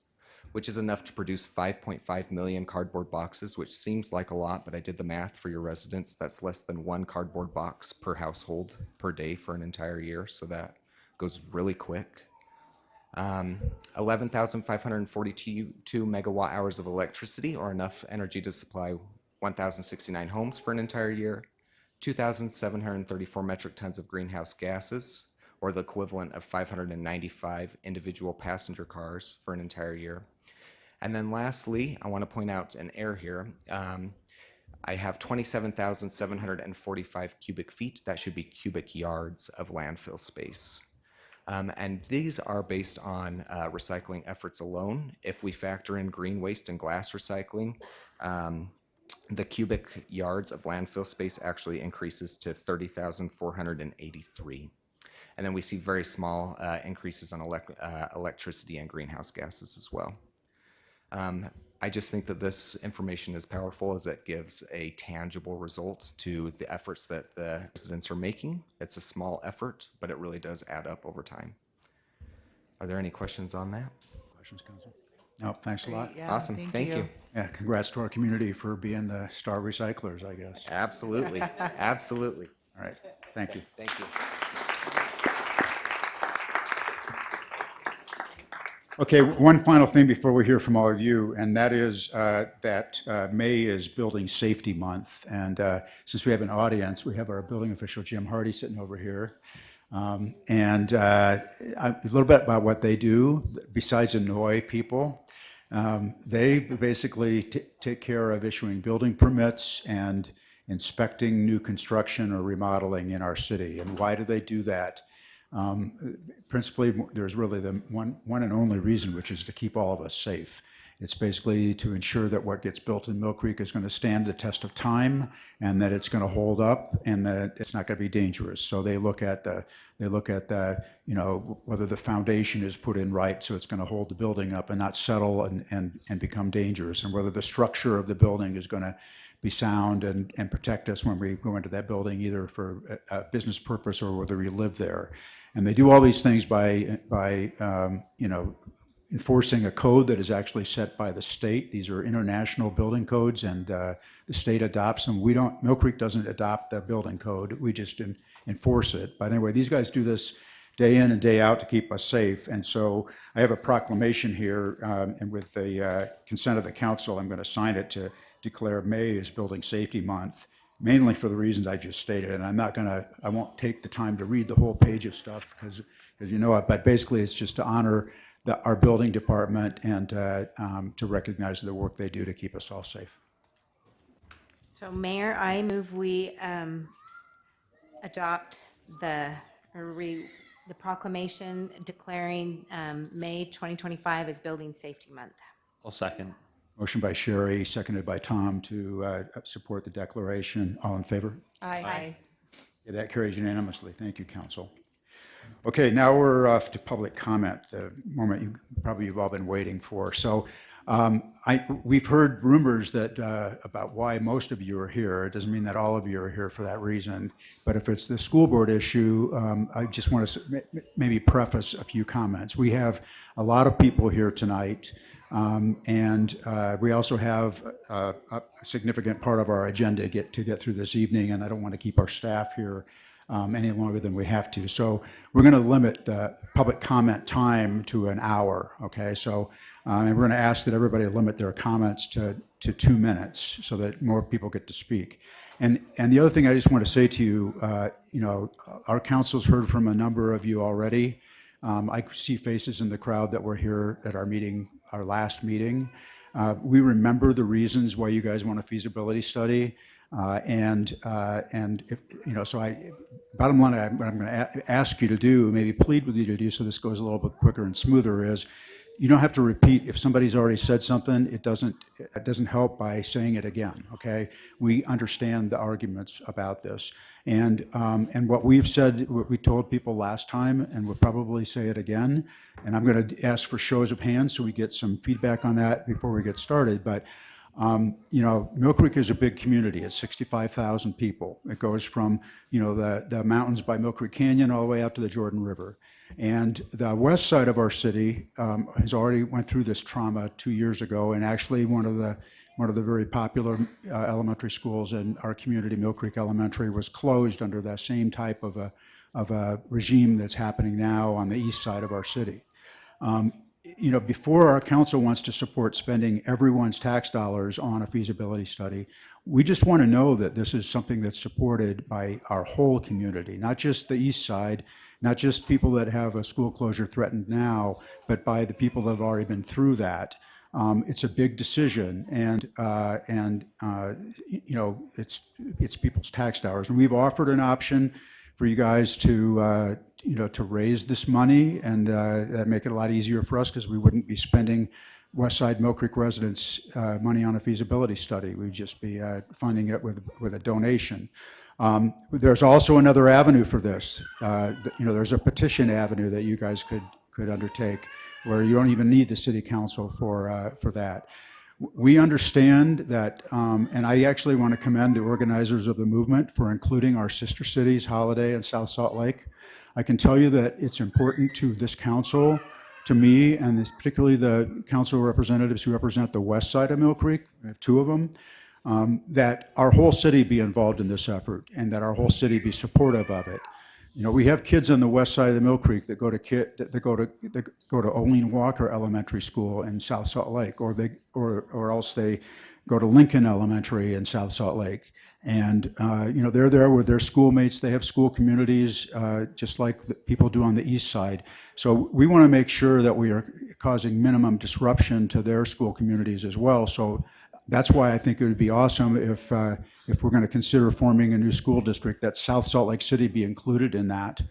which is enough to produce 5.5 million cardboard boxes, which seems like a lot, but I did the math for your residents. That's less than one cardboard box per household per day for an entire year, so that goes really quick. 11,542 megawatt hours of electricity, or enough energy to supply 1,069 homes for an entire year. 2,734 metric tons of greenhouse gases, or the equivalent of 595 individual passenger cars for an entire year. And then lastly, I want to point out an error here. I have 27,745 cubic feet. That should be cubic yards of landfill space. And these are based on recycling efforts alone. If we factor in green waste and glass recycling, the cubic yards of landfill space actually increases to 30,483. And then we see very small increases on electricity and greenhouse gases as well. I just think that this information is powerful as it gives a tangible result to the efforts that the residents are making. It's a small effort, but it really does add up over time. Are there any questions on that? Questions, Council? No, thanks a lot. Yeah, Awesome. Thank you. Yeah, congrats to our community for being the star recyclers, I guess. Absolutely. Absolutely. All right, thank you. Thank you. Okay, one final thing before we hear from all of you, and that is that May is Building Safety Month. And since we have an audience, we have our building official, Jim Hardy, sitting over here. And a little bit about what they do, besides annoy people. They basically take care of issuing building permits and inspecting new construction or remodeling in our city. And why do they do that? Principally, there's really the one and only reason, which is to keep all of us safe. It's basically to ensure that what gets built in Millcreek is going to stand the test of time, and that it's going to hold up, and that it's not going to be dangerous. So they look at the whether the foundation is put in right, so it's going to hold the building up and not settle and become dangerous, and whether the structure of the building is going to be sound and protect us when we go into that building, either for a business purpose or whether we live there. And they do all these things by enforcing a code that is actually set by the state. These are international building codes, and the state adopts them. Millcreek doesn't adopt the building code. We just enforce it. But anyway, these guys do this day in and day out to keep us safe. And so I have a proclamation here, and with the consent of the council, I'm going to sign it to declare May as Building Safety Month, mainly for the reasons I just stated. And I won't take the time to read the whole page of stuff because you know it, but basically it's just to honor our building department and to recognize the work they do to keep us all safe. So Mayor, I move we adopt the proclamation declaring May 2025 as Building Safety Month. I'll second. Motion by Sherry, seconded by Tom to support the declaration. All in favor? Aye. Yeah, that carries unanimously. Thank you, Council. Okay, now we're off to public comment, the moment you've all been waiting for. So we've heard rumors that about why most of you are here. It doesn't mean that all of you are here for that reason. But if it's the school board issue, I just want to maybe preface a few comments. We have a lot of people here tonight. And we also have a significant part of our agenda to get through this evening, and I don't want to keep our staff here any longer than we have to. So we're going to limit the public comment time to an hour, okay? So and we're going to ask that everybody limit their comments to 2 minutes so that more people get to speak. And the other thing I just want to say to you, our council's heard from a number of you already. I see faces in the crowd that were here at our meeting, our last meeting. We remember the reasons why you guys want a feasibility study. And if, so bottom line, what I'm going to ask you to do, maybe plead with you to do so this goes a little bit quicker and smoother, is you don't have to repeat. If somebody's already said something, it doesn't help by saying it again, okay? We understand the arguments about this. And what we've said, what we told people last time, and we'll probably say it again, and I'm going to ask for shows of hands so we get some feedback on that before we get started. But Millcreek is a big community. It's 65,000 people. It goes from, the mountains by Millcreek Canyon all the way out to the Jordan River. And the west side of our city has already went through this trauma 2 years ago, and actually one of the very popular elementary schools in our community, Millcreek Elementary, was closed under that same type of a regime that's happening now on the east side of our city. Before our council wants to support spending everyone's tax dollars on a feasibility study, we just want to know that this is something that's supported by our whole community, not just the east side, not just people that have a school closure threatened now, but by the people that have already been through that. It's a big decision, and it's people's tax dollars. And we've offered an option for you guys to raise this money, and that'd make it a lot easier for us because we wouldn't be spending Westside Millcreek residents' money on a feasibility study. We'd just be funding it with a donation. There's also another avenue for this. There's a petition avenue that you guys could undertake, where you don't even need the city council for that. We understand that, and I actually want to commend the organizers of the movement for including our sister cities, Holiday and South Salt Lake. I can tell you that it's important to this council, to me, and particularly the council representatives who represent the west side of Mill Creek, we have 2 of them, that our whole city be involved in this effort and that our whole city be supportive of it. You know, we have kids on the west side of the Mill Creek that go to Olin Walker Elementary School in South Salt Lake, or else they go to Lincoln Elementary in South Salt Lake. And you know, they're there with their schoolmates. They have school communities, just like the people do on the east side. So we want to make sure that we are causing minimum disruption to their school communities as well. So that's why I think it would be awesome if we're going to consider forming a new school district, that South Salt Lake City be included in that,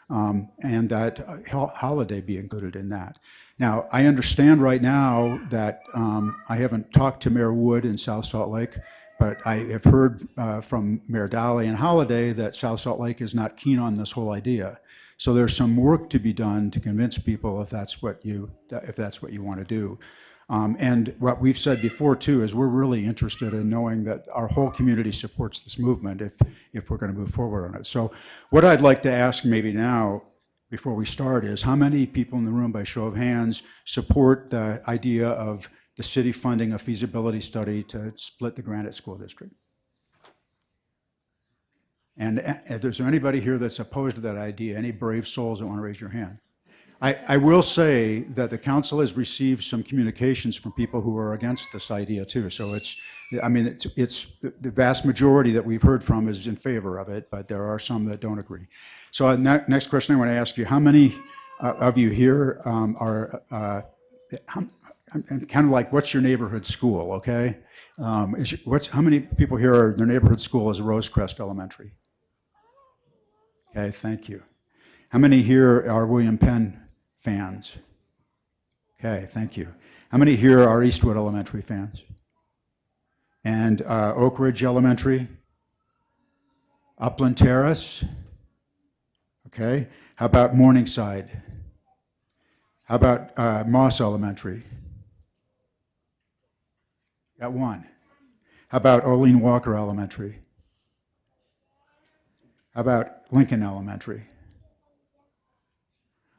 and that Holiday be included in that. Now, I understand right now that I haven't talked to Mayor Wood in South Salt Lake, but I have heard from Mayor Dolly and Holiday that South Salt Lake is not keen on this whole idea. So there's some work to be done to convince people if that's what you want to do. And what we've said before too is we're really interested in knowing that our whole community supports this movement if we're going to move forward on it. So what I'd like to ask maybe now before we start is how many people in the room, by show of hands, support the idea of the city funding a feasibility study to split the Granite School District? And is there anybody here that's opposed to that idea? Any brave souls that want to raise your hand? I will say that the council has received some communications from people who are against this idea too. So it's the vast majority that we've heard from is in favor of it, but there are some that don't agree. So next question I want to ask you, how many of you here are, I'm kind of like, what's your neighborhood school, okay? How many people here are, their neighborhood school is Rosecrest Elementary? Okay, thank you. How many here are William Penn fans? Okay, thank you. How many here are Eastwood Elementary fans? And Oak Ridge Elementary? Upland Terrace? Okay. How about Morningside? How about Moss Elementary? Got one. How about Olin Walker Elementary? How about Lincoln Elementary?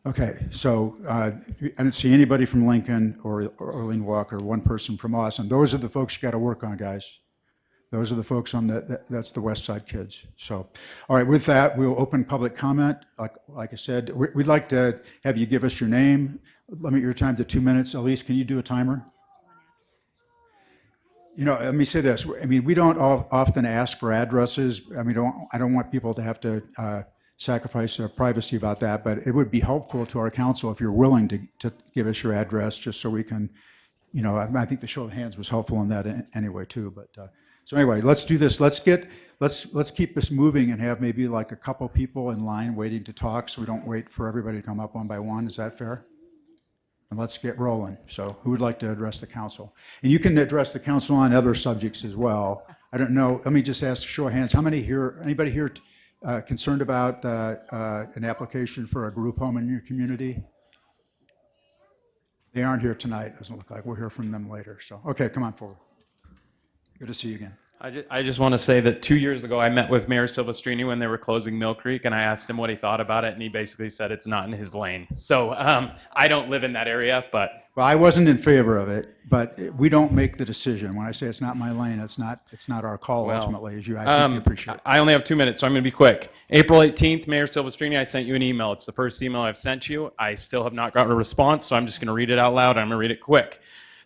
Okay, so I didn't see anybody from Lincoln or Olin Walker, one person from Austin. Those are the folks you got to work on, guys. Those are the folks on that's the West Side kids. So, all right, with that, we'll open public comment. Like I said, we'd like to have you give us your name, limit your time to 2 minutes. Elise, can you do a timer? You know, let me say this. I mean, we don't often ask for addresses. I mean, I don't want people to have to sacrifice their privacy about that, but it would be helpful to our council if you're willing to give us your address, just so we can, you know, I think the show of hands was helpful in that anyway too. But so anyway, let's do this. Let's keep this moving and have maybe like a couple people in line waiting to talk, so we don't wait for everybody to come up one by one. Is that fair? And let's get rolling. So who would like to address the council? And you can address the council on other subjects as well. I don't know. Let me just ask a show of hands. How many here? Anybody here concerned about an application for a group home in your community? They aren't here tonight. Doesn't look like. We'll hear from them later. So okay, come on forward. Good to see you again. I just want to say that 2 years ago I met with Mayor Silvestrini when they were closing Mill Creek, and I asked him what he thought about it, and he basically said it's not in his lane. So I don't live in that area, but Well, I wasn't in favor of it, but we don't make the decision. When I say it's not my lane, it's not our call ultimately, as I think you appreciate. I only have 2 minutes, so I'm going to be quick. April 18th, Mayor Silvestrini, I sent you an email. It's the first email I've sent you. I still have not gotten a response, so I'm just going to read it out loud. I'm going to read it quick.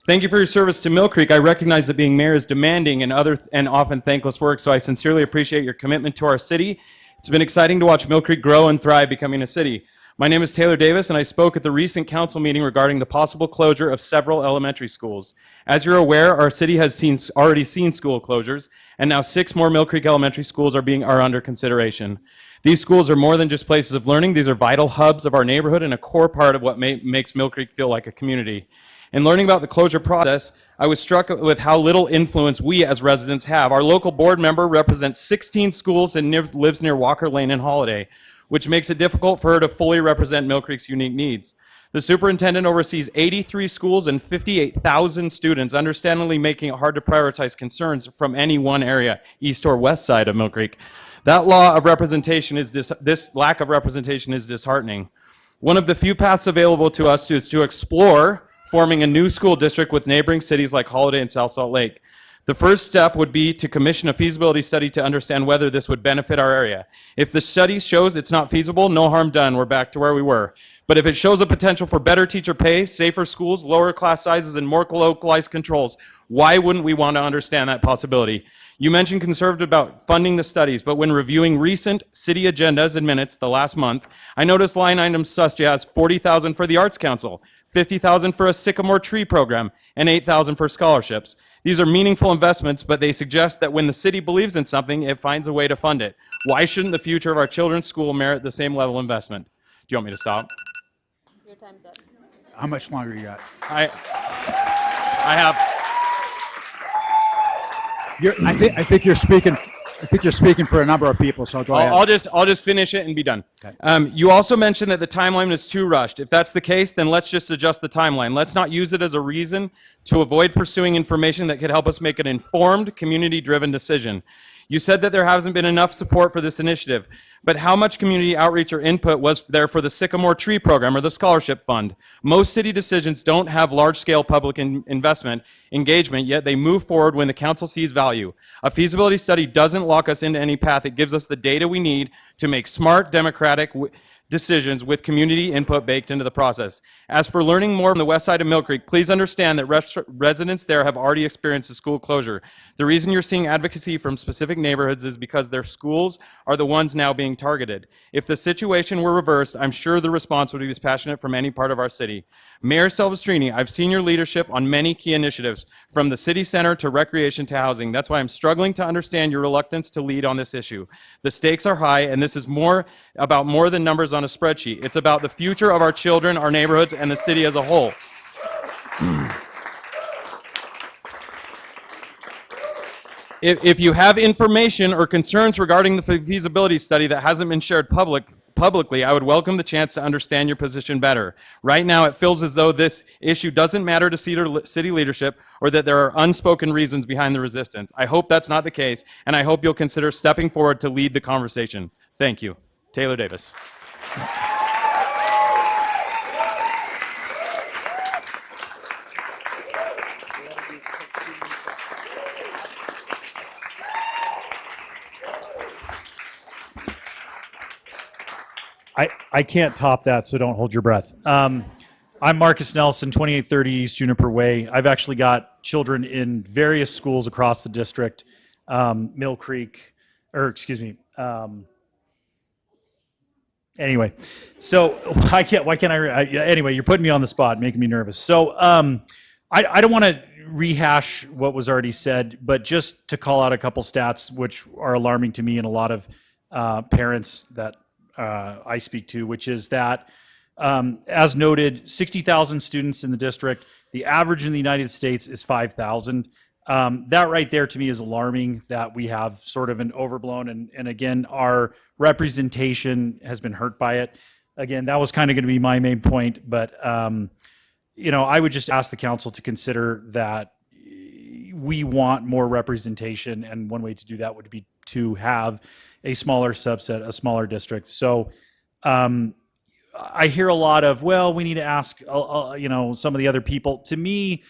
Thank you for your service to Mill Creek. I recognize that being mayor is demanding and often thankless work, so I sincerely appreciate your commitment to our city. It's been exciting to watch Mill Creek grow and thrive, becoming a city. My name is Taylor Davis, and I spoke at the recent council meeting regarding the possible closure of several elementary schools. As you're aware, our city has already seen school closures, and now 6 more Mill Creek elementary schools are under consideration. These schools are more than just places of learning. These are vital hubs of our neighborhood and a core part of what makes Mill Creek feel like a community. In learning about the closure process, I was struck with how little influence we as residents have. Our local board member represents 16 schools and lives near Walker Lane and Holiday, which makes it difficult for her to fully represent Mill Creek's unique needs. The superintendent oversees 83 schools and 58,000 students, understandably making it hard to prioritize concerns from any one area, east or west side of Mill Creek. That law of representation is this lack of representation is disheartening. One of the few paths available to us is to explore forming a new school district with neighboring cities like Holiday and South Salt Lake. The first step would be to commission a feasibility study to understand whether this would benefit our area. If the study shows it's not feasible, no harm done, we're back to where we were. But if it shows a potential for better teacher pay, safer schools, lower class sizes, and more localized controls, why wouldn't we want to understand that possibility? You mentioned conservative about funding the studies, but when reviewing recent city agendas and minutes the last month, I noticed line items such as $40,000 for the Arts Council, $50,000 for a sycamore tree program, and $8,000 for scholarships. These are meaningful investments, but they suggest that when the city believes in something, it finds a way to fund it. Why shouldn't the future of our children's school merit the same level of investment? Do you want me to stop? Your time's up. How much longer you got? I have. I think you're speaking. I think you're speaking for a number of people. So go ahead. I'll just finish it and be done. Okay. You also mentioned that the timeline is too rushed. If that's the case, then let's just adjust the timeline. Let's not use it as a reason to avoid pursuing information that could help us make an informed, community-driven decision. You said that there hasn't been enough support for this initiative, but how much community outreach or input was there for the Sycamore Tree Program or the Scholarship Fund? Most city decisions don't have large-scale public investment engagement, yet they move forward when the council sees value. A feasibility study doesn't lock us into any path. It gives us the data we need to make smart, democratic decisions with community input baked into the process. As for learning more from the west side of Mill Creek, please understand that residents there have already experienced a school closure. The reason you're seeing advocacy from specific neighborhoods is because their schools are the ones now being targeted. If the situation were reversed, I'm sure the response would be as passionate from any part of our city. Mayor Silvestrini, I've seen your leadership on many key initiatives, from the city center to recreation to housing. That's why I'm struggling to understand your reluctance to lead on this issue. The stakes are high, and this is more than numbers on a spreadsheet. It's about the future of our children, our neighborhoods, and the city as a whole. If you have information or concerns regarding the feasibility study that hasn't been shared publicly, I would welcome the chance to understand your position better. Right now, it feels as though this issue doesn't matter to city leadership, or that there are unspoken reasons behind the resistance. I hope that's not the case, and I hope you'll consider stepping forward to lead the conversation. Thank you. Taylor Davis. I can't top that, so don't hold your breath. I'm Marcus Nelson, 2830 East Juniper Way. I've actually got children in various schools across the district. Mill Creek, anyway, so anyway, you're putting me on the spot, making me nervous. So I don't want to rehash what was already said, but just to call out a couple stats which are alarming to me and a lot of parents that I speak to, which is that, as noted, 60,000 students in the district. The average in the United States is 5,000. That right there to me is alarming, that we have sort of an overblown, and again, our representation has been hurt by it. Again, that was kind of going to be my main point, but I would just ask the council to consider that we want more representation, and one way to do that would be to have a smaller subset, a smaller district. So I hear a lot of, well, we need to ask, some of the other people. To me,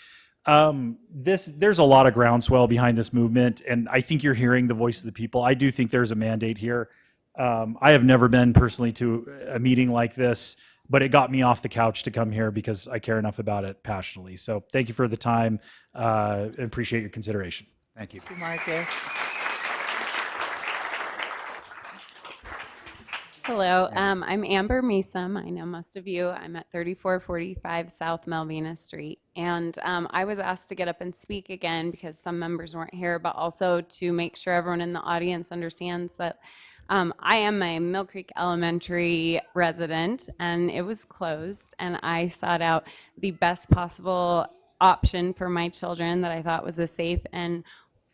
there's a lot of groundswell behind this movement, and I think you're hearing the voice of the people. I do think there's a mandate here. I have never been personally to a meeting like this, but it got me off the couch to come here because I care enough about it passionately. So thank you for the time. Appreciate your consideration. Thank you. Thank you, Marcus. Hello, I'm Amber Meesum. I know most of you. I'm at 3445 South Melvina Street. And I was asked to get up and speak again because some members weren't here, but also to make sure everyone in the audience understands that I am a Mill Creek Elementary resident, and it was closed, and I sought out the best possible option for my children that I thought was a safe and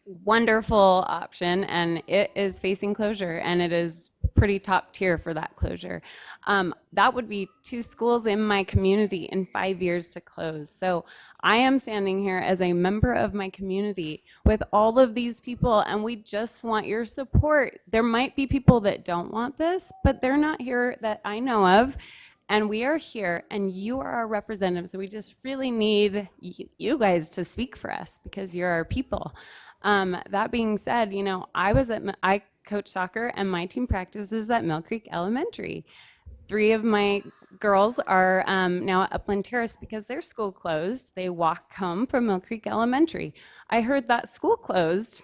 wonderful option, and it is facing closure, and it is pretty top tier for that closure. That would be 2 schools in my community in 5 years to close. So I am standing here as a member of my community with all of these people, and we just want your support. There might be people that don't want this, but they're not here that I know of. And we are here, and you are our representatives. So we just really need you guys to speak for us because you're our people. That being said, you know, I coach soccer, and my team practices at Millcreek Elementary. 3 of my girls are now at Upland Terrace because their school closed. They walk home from Millcreek Elementary. I heard that school closed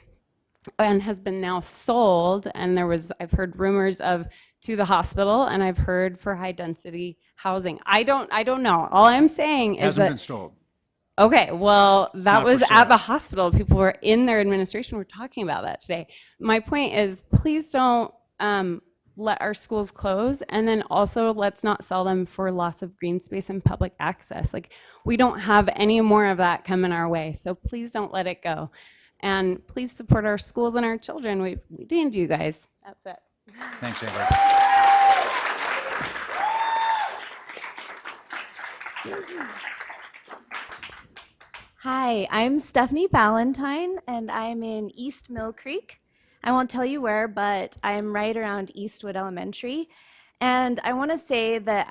and has been now sold, and I've heard rumors of to the hospital, and I've heard for high density housing. I don't know. All I'm saying is Hasn't that been sold. okay, well, that not was for at sale. the hospital. People were in their administration were talking about that today. My point is, please don't let our schools close, and then also let's not sell them for loss of green space and public access. Like, we don't have any more of that coming our way, so please don't let it go. And please support our schools and our children. We need you guys. That's it. Thanks, Amber. Hi, I'm Stephanie Ballantyne, and I'm in East Millcreek. I won't tell you where, but I'm right around Eastwood Elementary. And I want to say that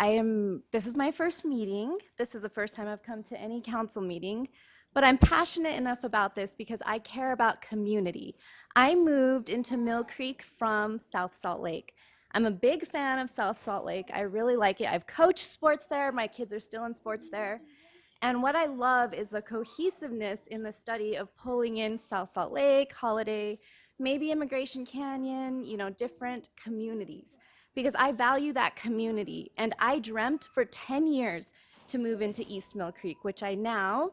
this is my first meeting. This is the first time I've come to any council meeting, but I'm passionate enough about this because I care about community. I moved into Millcreek from South Salt Lake. I'm a big fan of South Salt Lake. I really like it. I've coached sports there. My kids are still in sports there. And what I love is the cohesiveness in the study of pulling in South Salt Lake, Holiday, maybe Immigration Canyon, different communities, because I value that community. And I dreamt for 10 years to move into East Millcreek, which I now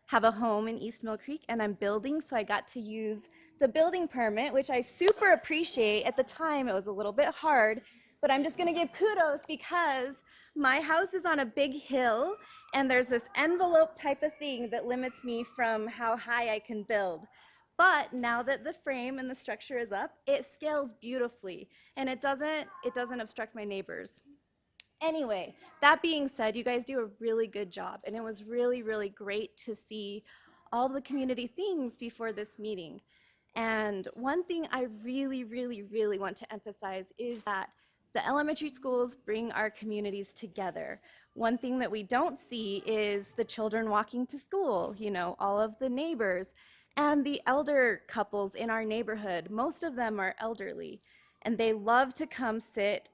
have a home in East Millcreek, and I'm building, so I got to use the building permit, which I super appreciate. At the time, it was a little bit hard, but I'm just gonna give kudos because my house is on a big hill, and there's this envelope type of thing that limits me from how high I can build. But now that the frame and the structure is up, it scales beautifully, and it doesn't obstruct my neighbors. Anyway, that being said, you guys do a really good job, and it was really, really great to see all the community things before this meeting. And one thing I really, really, really want to emphasize is that the elementary schools bring our communities together. One thing that we don't see is the children walking to school, all of the neighbors, and the elder couples in our neighborhood. Most of them are elderly, and they love to come sit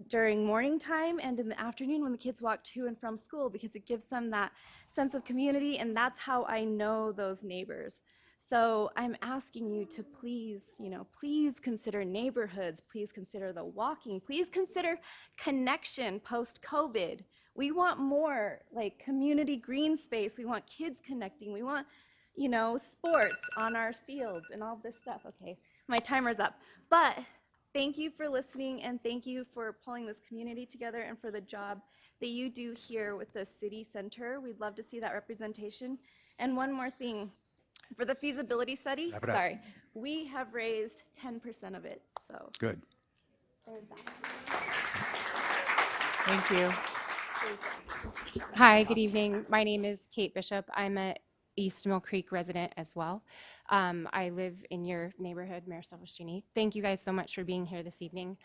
during morning time and in the afternoon when the kids walk to and from school, because it gives them that sense of community, and that's how I know those neighbors. So I'm asking you to please, please consider neighborhoods, please consider the walking, please consider connection post-COVID. We want more like community green space. We want kids connecting. We want, sports on our fields and all this stuff. Okay, my timer's up. But thank you for listening, and thank you for pulling this community together and for the job that you do here with the city center. We'd love to see that representation. And one more thing, for the feasibility study, Wrap it up. sorry, we have raised 10% of it, so Good. there's that. Thank you. Hi, good evening. My name is Kate Bishop. I'm a East Mill Creek resident as well. I live in your neighborhood, Mayor Silvestrini. Thank you guys so much for being here this evening.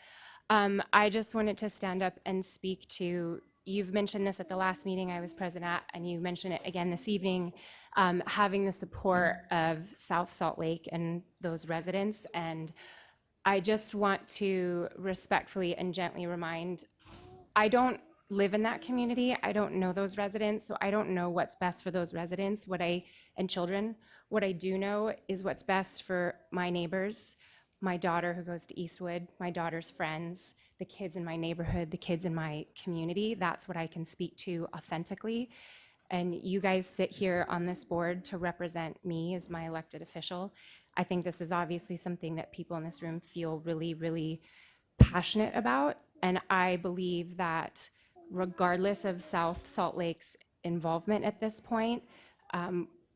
I just wanted to stand up and speak to, you've mentioned this at the last meeting I was present at, and you mentioned it again this evening, having the support of South Salt Lake and those residents. And I just want to respectfully and gently remind, I don't live in that community. I don't know those residents, so I don't know what's best for those residents and children. What I do know is what's best for my neighbors, my daughter who goes to Eastwood, my daughter's friends, the kids in my neighborhood, the kids in my community. That's what I can speak to authentically. And you guys sit here on this board to represent me as my elected official. I think this is obviously something that people in this room feel really, really passionate about. And I believe that regardless of South Salt Lake's involvement at this point,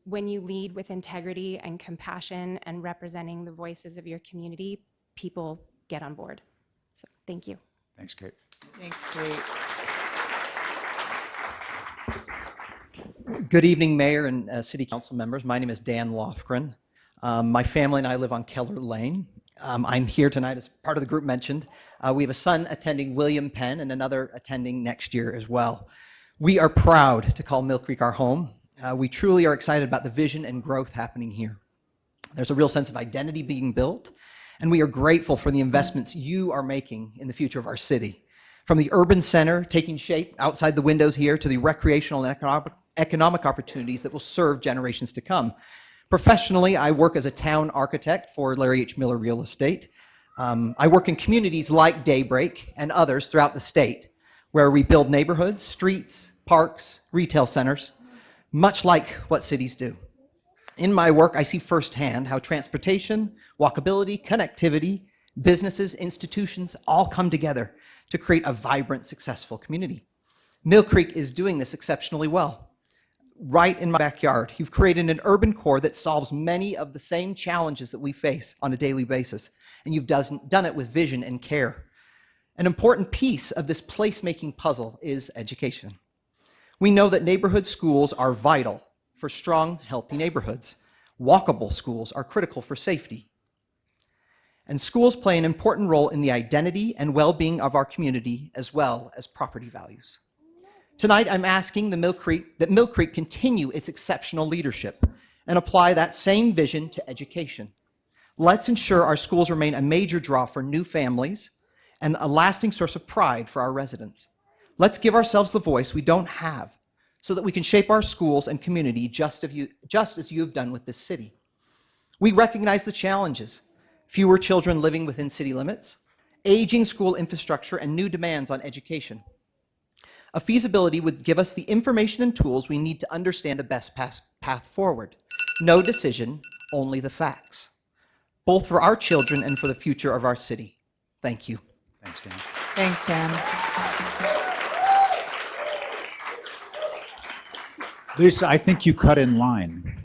when you lead with integrity and compassion and representing the voices of your community, people get on board. So thank you. Thanks, Kate. Thanks, Kate. Good evening, Mayor and City Council members. My name is Dan Lofgren. My family and I live on Keller Lane. I'm here tonight as part of the group mentioned. We have a son attending William Penn and another attending next year as well. We are proud to call Millcreek our home. We truly are excited about the vision and growth happening here. There's a real sense of identity being built, and we are grateful for the investments you are making in the future of our city. From the urban center taking shape outside the windows here to the recreational and economic opportunities that will serve generations to come. Professionally, I work as a town architect for Larry H. Miller Real Estate. I work in communities like Daybreak and others throughout the state, where we build neighborhoods, streets, parks, retail centers, much like what cities do. In my work, I see firsthand how transportation, walkability, connectivity, businesses, institutions all come together to create a vibrant, successful community. Millcreek is doing this exceptionally well. Right in my backyard, you've created an urban core that solves many of the same challenges that we face on a daily basis, and you've done it with vision and care. An important piece of this placemaking puzzle is education. We know that neighborhood schools are vital for strong, healthy neighborhoods. Walkable schools are critical for safety. And schools play an important role in the identity and well-being of our community, as well as property values. Tonight, I'm asking that Millcreek continue its exceptional leadership and apply that same vision to education. Let's ensure our schools remain a major draw for new families and a lasting source of pride for our residents. Let's give ourselves the voice we don't have so that we can shape our schools and community just as you have done with this city. We recognize the challenges: fewer children living within city limits, aging school infrastructure, and new demands on education. A feasibility would give us the information and tools we need to understand the best path forward. No decision, only the facts, both for our children and for the future of our city. Thank you. Thanks, Dan. Thanks, Dan. Lisa, I think you cut in line.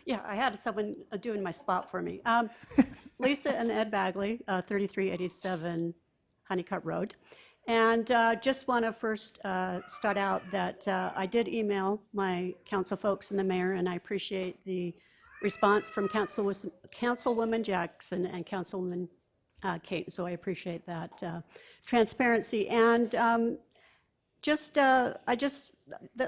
Yeah, I had someone doing my spot for me. Lisa and Ed Bagley, 3387 Honeycutt Road. And just want to first start out that I did email my council folks and the mayor, and I appreciate the response from Councilwoman Jackson and Councilwoman Kate. So I appreciate that transparency. And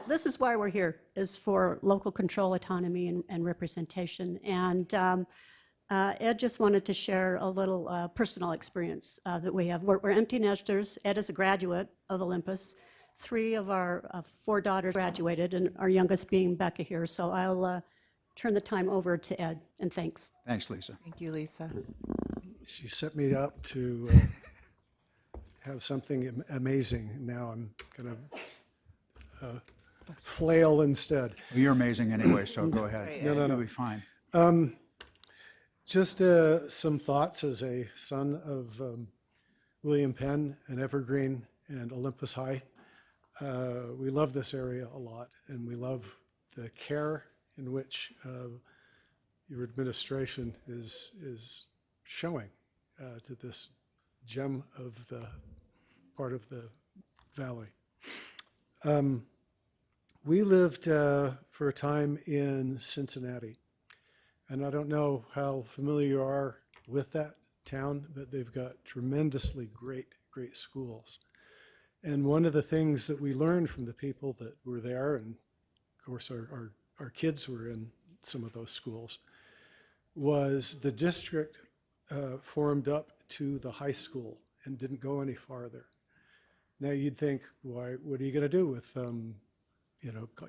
this is why we're here, is for local control, autonomy, and representation. And Ed just wanted to share a little personal experience that we have. We're empty nesters. Ed is a graduate of Olympus. 3 of our 4 daughters graduated, and our youngest being Becca here. So I'll turn the time over to Ed, and thanks. Thanks, Lisa. Thank you, Lisa. She set me up to have something amazing. Now I'm going to flail instead. Well, you're amazing anyway, so go ahead. No. You'll be fine. Just some thoughts as a son of William Penn and Evergreen and Olympus High. We love this area a lot, and we love the care in which your administration is showing to this gem of the part of the valley. We lived for a time in Cincinnati. And I don't know how familiar you are with that town, but they've got tremendously great schools. And one of the things that we learned from the people that were there, and of course our kids were in some of those schools, was the district formed up to the high school and didn't go any farther. Now you'd think, why? What are you going to do with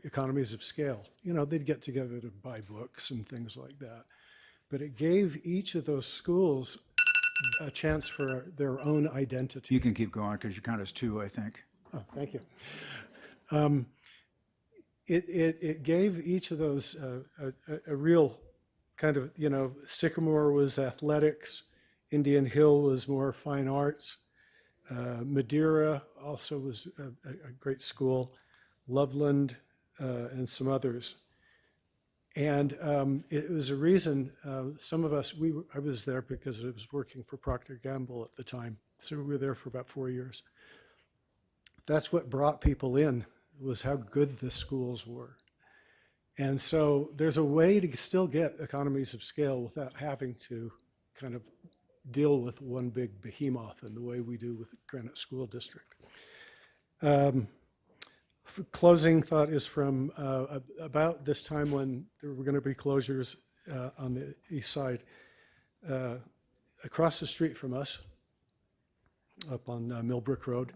economies of scale? They'd get together to buy books and things like that. But it gave each of those schools a chance for their own identity. You can keep going because you count as 2, I think. Oh, thank you. It gave each of those a real kind of, Sycamore was athletics, Indian Hill was more fine arts, Madeira also was a great school, Loveland, and some others. And it was a reason some of us, I was there because I was working for Procter & Gamble at the time, So we were there for about 4 years. That's what brought people in, was how good the schools were. And so there's a way to still get economies of scale without having to kind of deal with one big behemoth in the way we do with Granite School District. Closing thought is from about this time when there were going to be closures on the east side. Across the street from us, up on Millbrook Road,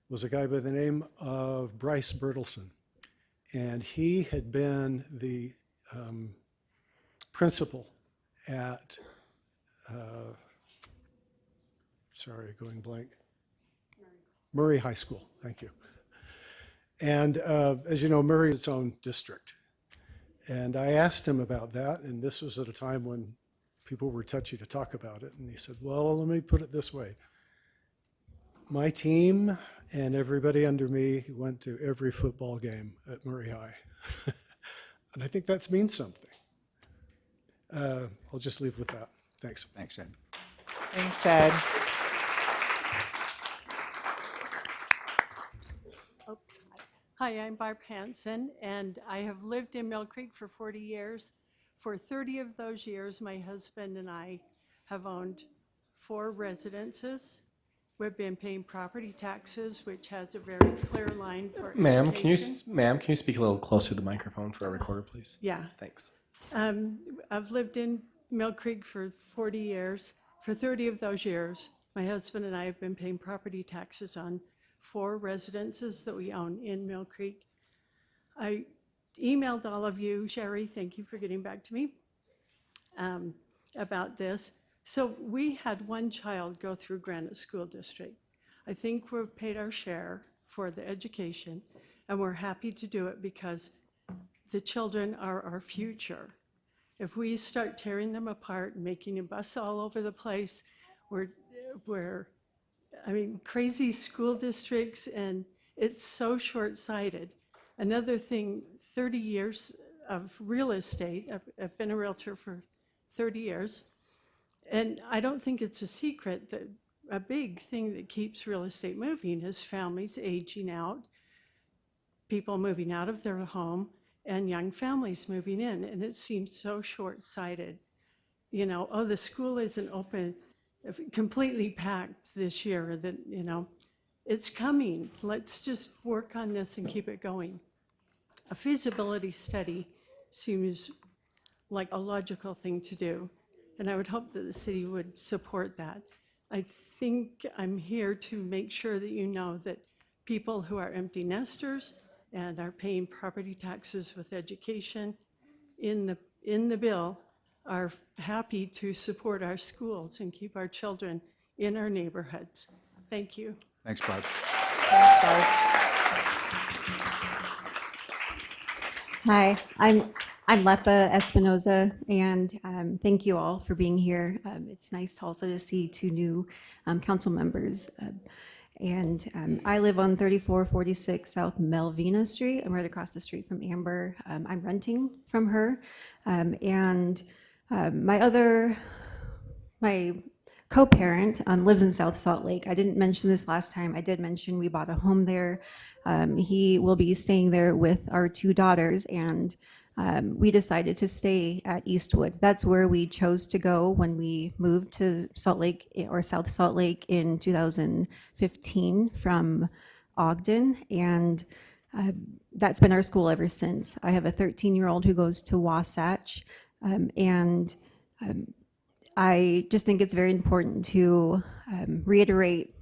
was a guy by the name of Bryce Bertelson. And he had been the principal at, sorry, going blank, Murray High School, thank you. And as you know, Murray is its own district. And I asked him about that, and this was at a time when people were touchy to talk about it. And he said, well, let me put it this way. My team and everybody under me went to every football game at Murray High. And I think that means something. I'll just leave with that. Thanks. Thanks, Ed. Thanks, Ed. Oops. Hi, I'm Barb Hansen, and I have lived in Millcreek for 40 years. For 30 of those years, my husband and I have owned 4 residences. We've been paying property taxes, which has a very clear line for Ma'am, education. can you speak a little closer to the microphone for our recorder, please? Yeah. Thanks. I've lived in Millcreek for 40 years. For 30 of those years, my husband and I have been paying property taxes on 4 residences that we own in Millcreek. I emailed all of you, Sherry, thank you for getting back to me about this. So we had 1 child go through Granite School District. I think we've paid our share for the education, and we're happy to do it because the children are our future. If we start tearing them apart, making a bus all over the place, crazy school districts, and it's so short-sighted. Another thing, 30 years of real estate, I've been a realtor for 30 years, and I don't think it's a secret that a big thing that keeps real estate moving is families aging out, people moving out of their home, and young families moving in, and it seems so short-sighted. You know, oh, the school isn't open, completely packed this year, that, you know, it's coming. Let's just work on this and keep it going. A feasibility study seems like a logical thing to do, and I would hope that the city would support that. I think I'm here to make sure that you know that people who are empty nesters and are paying property taxes with education in the bill are happy to support our schools and keep our children in our neighborhoods. Thank you. Thanks, Barb. Thanks, Barb. Hi, I'm Lepa Espinoza, and thank you all for being here. It's nice to also to see 2 new council members. I live on 3446 South Melvina Street. I'm right across the street from Amber. I'm renting from her. My co-parent lives in South Salt Lake. I didn't mention this last time. I did mention we bought a home there. He will be staying there with our 2 daughters, and we decided to stay at Eastwood. That's where we chose to go when we moved to Salt Lake or South Salt Lake in 2015 from Ogden, and that's been our school ever since. I have a 13-year-old who goes to Wasatch, and I just think it's very important to reiterate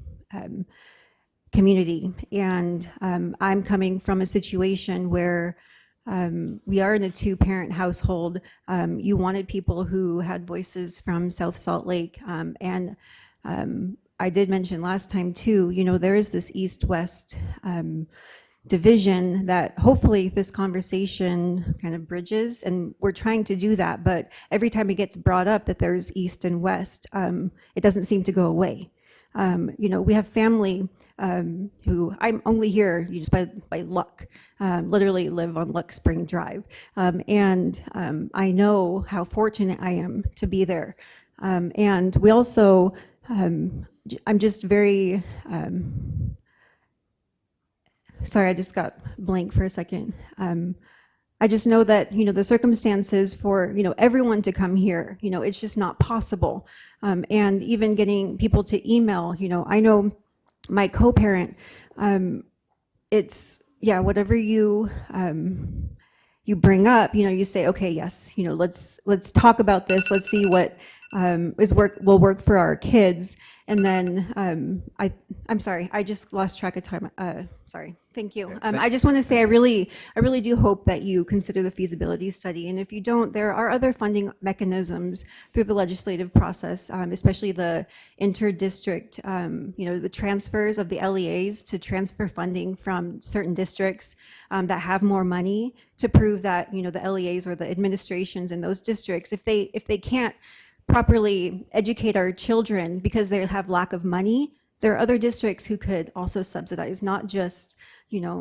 community. And I'm coming from a situation where we are in a 2-parent household. You wanted people who had voices from South Salt Lake. And I did mention last time too, you know, there is this east-west division that hopefully this conversation kind of bridges, and we're trying to do that. But every time it gets brought up that there's east and west, it doesn't seem to go away. You know, we have family who, I'm only here just by luck, literally live on Luck Spring Drive. I know how fortunate I am to be there. And we also I'm just very, sorry, I just got blank for a second. I just know that, the circumstances for, everyone to come here, it's just not possible. And even getting people to email, I know my co-parent, it's, yeah, whatever you bring up, you say, okay, yes, let's talk about this. Let's see what will work for our kids. And then I'm sorry, I just lost track of time. Sorry. Thank you. I just want to say I really do hope that you consider the feasibility study. And if you don't, there are other funding mechanisms through the legislative process, especially the inter-district, the transfers of the LEAs to transfer funding from certain districts that have more money to prove that, the LEAs or the administrations in those districts, if they can't properly educate our children because they have lack of money, there are other districts who could also subsidize, not just,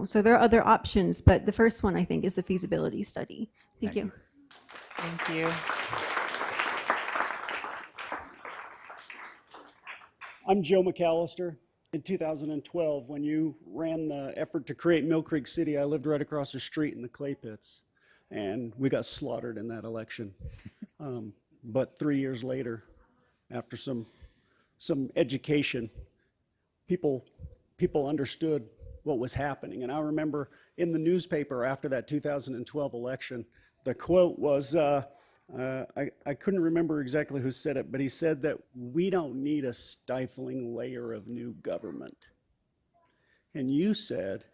so there are other options, but the first one I think is the feasibility study. Thank you. Thank you. I'm Joe McAllister. In 2012, when you ran the effort to create Millcreek City, I lived right across the street in the clay pits, and we got slaughtered in that election. But 3 years later, after some education, people understood what was happening. And I remember in the newspaper after that 2012 election, the quote was, I couldn't remember exactly who said it, but he said that we don't need a stifling layer of new government. And you said,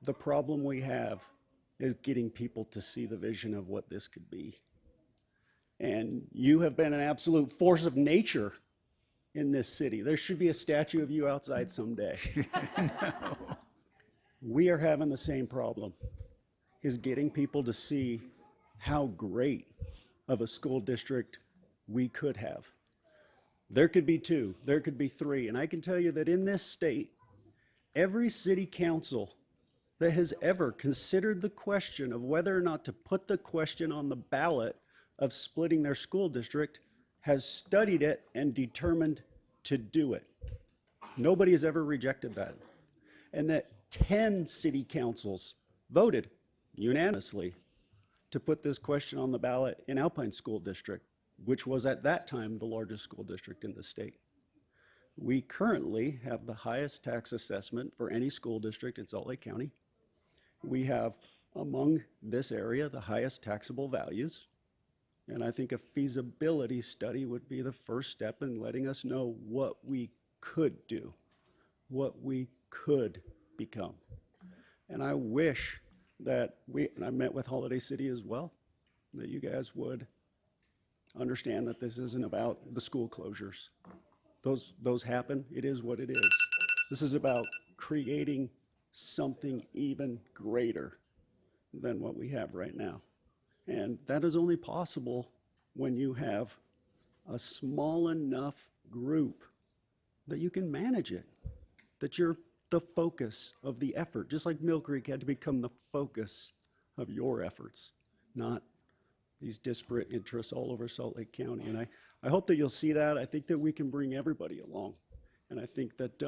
the problem we have is getting people to see the vision of what this could be. And you have been an absolute force of nature in this city. There should be a statue of you outside someday. No. We are having the same problem, is getting people to see how great of a school district we could have. There could be 2, there could be 3, and I can tell you that in this state, every city council that has ever considered the question of whether or not to put the question on the ballot of splitting their school district has studied it and determined to do it. Nobody has ever rejected that. And that 10 city councils voted unanimously to put this question on the ballot in Alpine School District, which was at that time the largest school district in the state. We currently have the highest tax assessment for any school district in Salt Lake County. We have, among this area, the highest taxable values. And I think a feasibility study would be the first step in letting us know what we could do, what we could become. And I wish that and I met with Holiday City as well, that you guys would understand that this isn't about the school closures. Those happen, it is what it is. This is about creating something even greater than what we have right now. And that is only possible when you have a small enough group that you can manage it, that you're the focus of the effort, just like Millcreek had to become the focus of your efforts, not these disparate interests all over Salt Lake County. And I hope that you'll see that. I think that we can bring everybody along. And I think that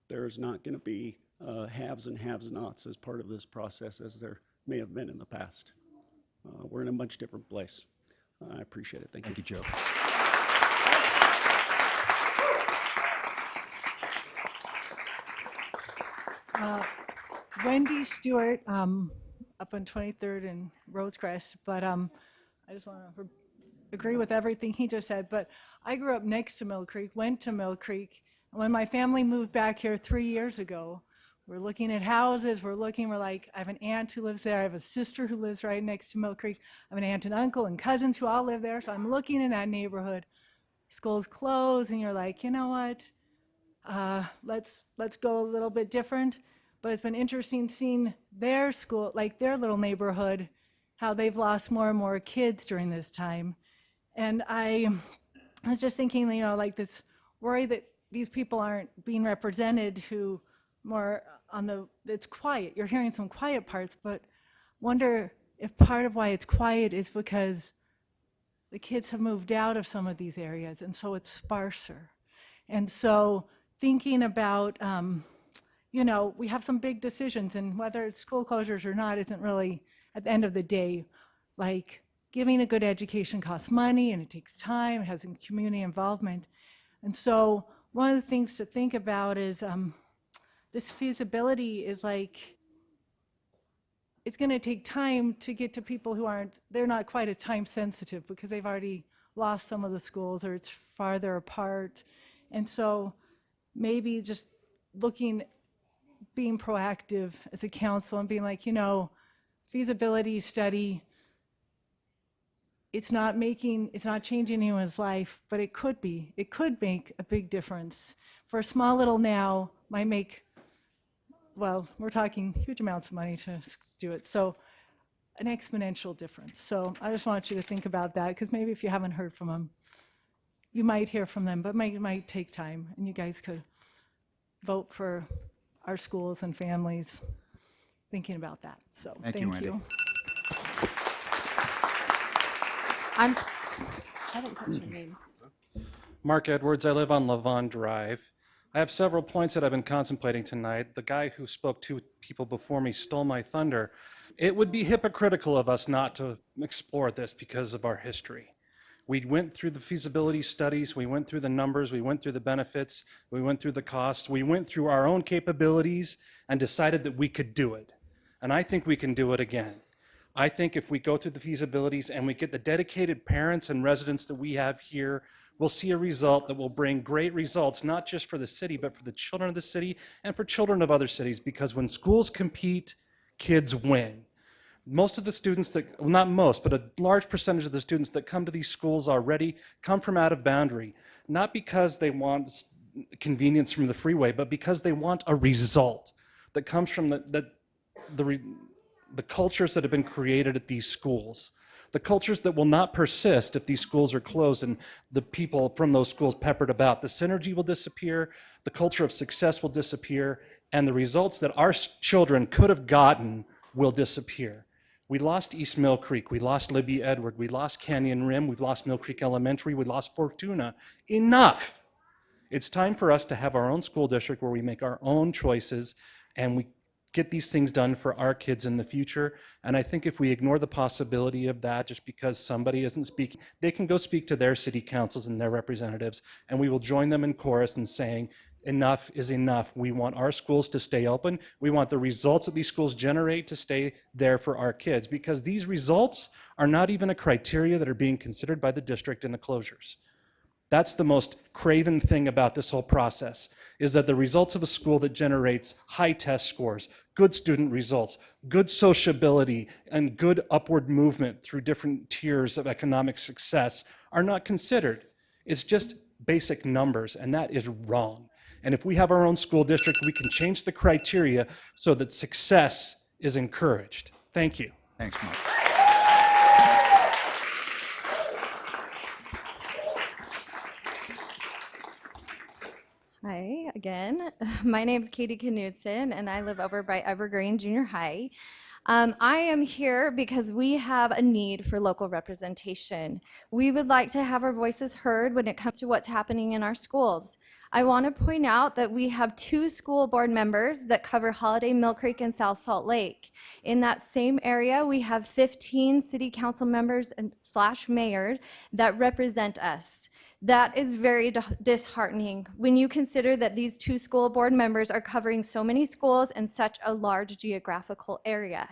there's not going to be haves and have-nots as part of this process as there may have been in the past. We're in a much different place. I appreciate it. Thank you, Joe. Wendy Stewart, up on 23rd and Rose Crest, but I just want to agree with everything he just said. But I grew up next to Mill Creek, went to Mill Creek. When my family moved back here 3 years ago, we're looking at houses, we're like, I have an aunt who lives there, I have a sister who lives right next to Mill Creek, I have an aunt and uncle and cousins who all live there, so I'm looking in that neighborhood. School's closed, and you're like, you know what, let's go a little bit different. But it's been interesting seeing their school, like their little neighborhood, how they've lost more and more kids during this time. And I was just thinking, like this worry that these people aren't being represented who more on it's quiet. You're hearing some quiet parts, but wonder if part of why it's quiet is because the kids have moved out of some of these areas, and so it's sparser. And so thinking about, you know, we have some big decisions, and whether it's school closures or not isn't really, at the end of the day, like giving a good education costs money and it takes time, it has community involvement. And so one of the things to think about is this feasibility is like, it's going to take time to get to people who aren't, they're not quite as time sensitive because they've already lost some of the schools or it's farther apart. And so maybe just looking, being proactive as a council and being like, you know, feasibility study, it's not changing anyone's life, but it could make a big difference. For a small little now, might make, well, we're talking huge amounts of money to do it. So an exponential difference. So I just want you to think about that, because maybe if you haven't heard from them, you might hear from them, but it might take time, and you guys could vote for our schools and families thinking about that. So thank you, Wendy. you. I didn't catch your name. Mark Edwards, I live on Lavon Drive. I have several points that I've been contemplating tonight. The guy who spoke to people before me stole my thunder. It would be hypocritical of us not to explore this because of our history. We went through the feasibility studies, we went through the numbers, we went through the benefits, we went through the costs, we went through our own capabilities and decided that we could do it. And I think we can do it again. I think if we go through the feasibilities and we get the dedicated parents and residents that we have here, we'll see a result that will bring great results, not just for the city, but for the children of the city and for children of other cities, because when schools compete, kids win. Most of the students that, well, not most, but a large percentage of the students that come to these schools already come from out of boundary, not because they want convenience from the freeway, but because they want a result that comes from the cultures that have been created at these schools, the cultures that will not persist if these schools are closed and the people from those schools peppered about. The synergy will disappear, the culture of success will disappear, and the results that our children could have gotten will disappear. We lost East Millcreek, we lost Libby Edward, we lost Canyon Rim, we've lost Millcreek Elementary, we lost Fortuna. Enough! It's time for us to have our own school district where we make our own choices and we get these things done for our kids in the future. And I think if we ignore the possibility of that just because somebody isn't speaking, they can go speak to their city councils and their representatives, and we will join them in chorus in saying, enough is enough. We want our schools to stay open. We want the results that these schools generate to stay there for our kids, because these results are not even a criteria that are being considered by the district in the closures. That's the most craven thing about this whole process, is that the results of a school that generates high test scores, good student results, good sociability, and good upward movement through different tiers of economic success are not considered. It's just basic numbers, and that is wrong. And if we have our own school district, we can change the criteria so that success is encouraged. Thank you. Thanks, Mark. Hi again. My name's Katie Knudsen, and I live over by Evergreen Junior High. I am here because we have a need for local representation. We would like to have our voices heard when it comes to what's happening in our schools. I want to point out that we have 2 school board members that cover Holiday, Millcreek, and South Salt Lake. In that same area, we have 15 city council members and / mayor that represent us. That is very disheartening when you consider that these 2 school board members are covering so many schools in such a large geographical area.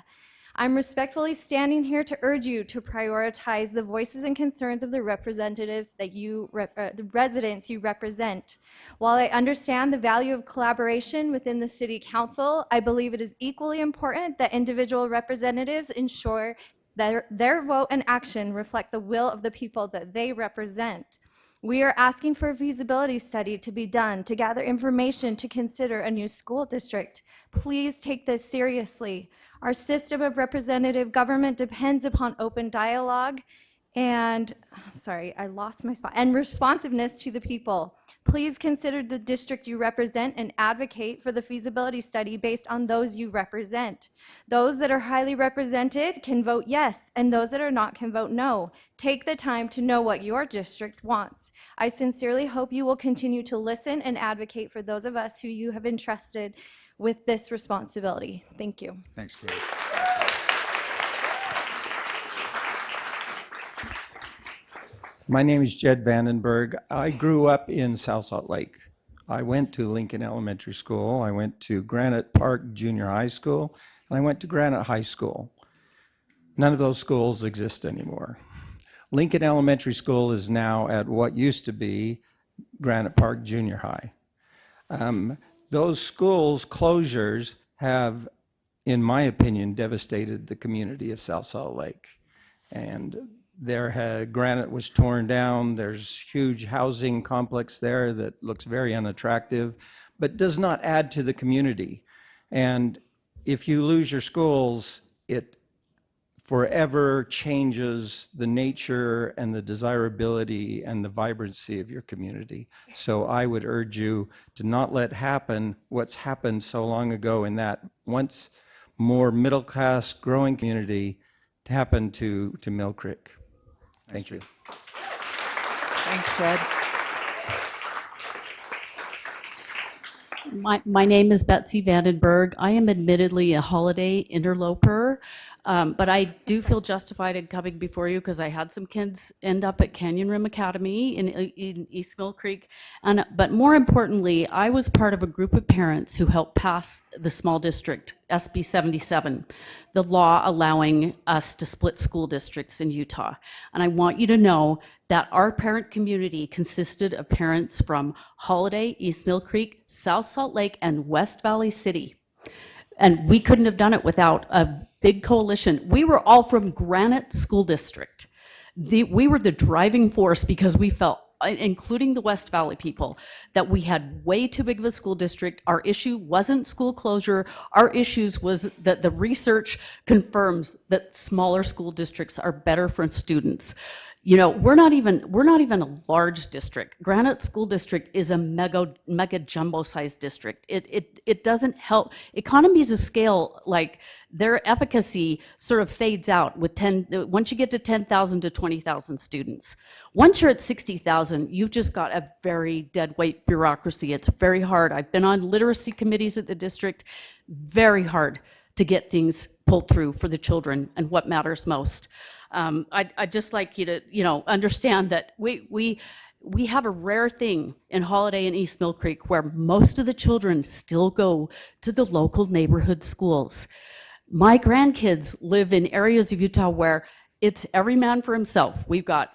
I'm respectfully standing here to urge you to prioritize the voices and concerns of the representatives that the residents you represent. While I understand the value of collaboration within the city council, I believe it is equally important that individual representatives ensure that their vote and action reflect the will of the people that they represent. We are asking for a feasibility study to be done to gather information to consider a new school district. Please take this seriously. Our system of representative government depends upon open dialogue and sorry, I lost my spot, and responsiveness to the people. Please consider the district you represent and advocate for the feasibility study based on those you represent. Those that are highly represented can vote yes, and those that are not can vote no. Take the time to know what your district wants. I sincerely hope you will continue to listen and advocate for those of us who you have entrusted with this responsibility. Thank you. Thanks, Katie. My name is Jed Vandenberg. I grew up in South Salt Lake. I went to Lincoln Elementary School, I went to Granite Park Junior High School, and I went to Granite High School. None of those schools exist anymore. Lincoln Elementary School is now at what used to be Granite Park Junior High. Those schools' closures have, in my opinion, devastated the community of South Salt Lake. And Granite was torn down. There's huge housing complex there that looks very unattractive, but does not add to the community. And if you lose your schools, it forever changes the nature and the desirability and the vibrancy of your community. So I would urge you to not let happen what's happened so long ago in that once more middle-class growing community to happen to Millcreek. Thank you. Thanks, Fred. My name is Betsy Vandenberg. I am admittedly a holiday interloper, but I do feel justified in coming before you because I had some kids end up at Canyon Rim Academy in East Millcreek. But more importantly, I was part of a group of parents who helped pass the small district, SB 77, the law allowing us to split school districts in Utah. And I want you to know that our parent community consisted of parents from Holiday, East Millcreek, South Salt Lake, and West Valley City. And we couldn't have done it without a big coalition. We were all from Granite School District. We were the driving force because we felt, including the West Valley people, that we had way too big of a school district. Our issue wasn't school closure. Our issues was that the research confirms that smaller school districts are better for students. You know, we're not even a large district. Granite School District is a mega jumbo-sized district. It doesn't help. Economies of scale, like their efficacy sort of fades out with once you get to 10,000 to 20,000 students. Once you're at 60,000, you've just got a very dead weight bureaucracy. It's very hard. I've been on literacy committees at the district. Very hard to get things pulled through for the children and what matters most. I'd just like you to, understand that we have a rare thing in Holiday and East Millcreek where most of the children still go to the local neighborhood schools. My grandkids live in areas of Utah where it's every man for himself. We've got,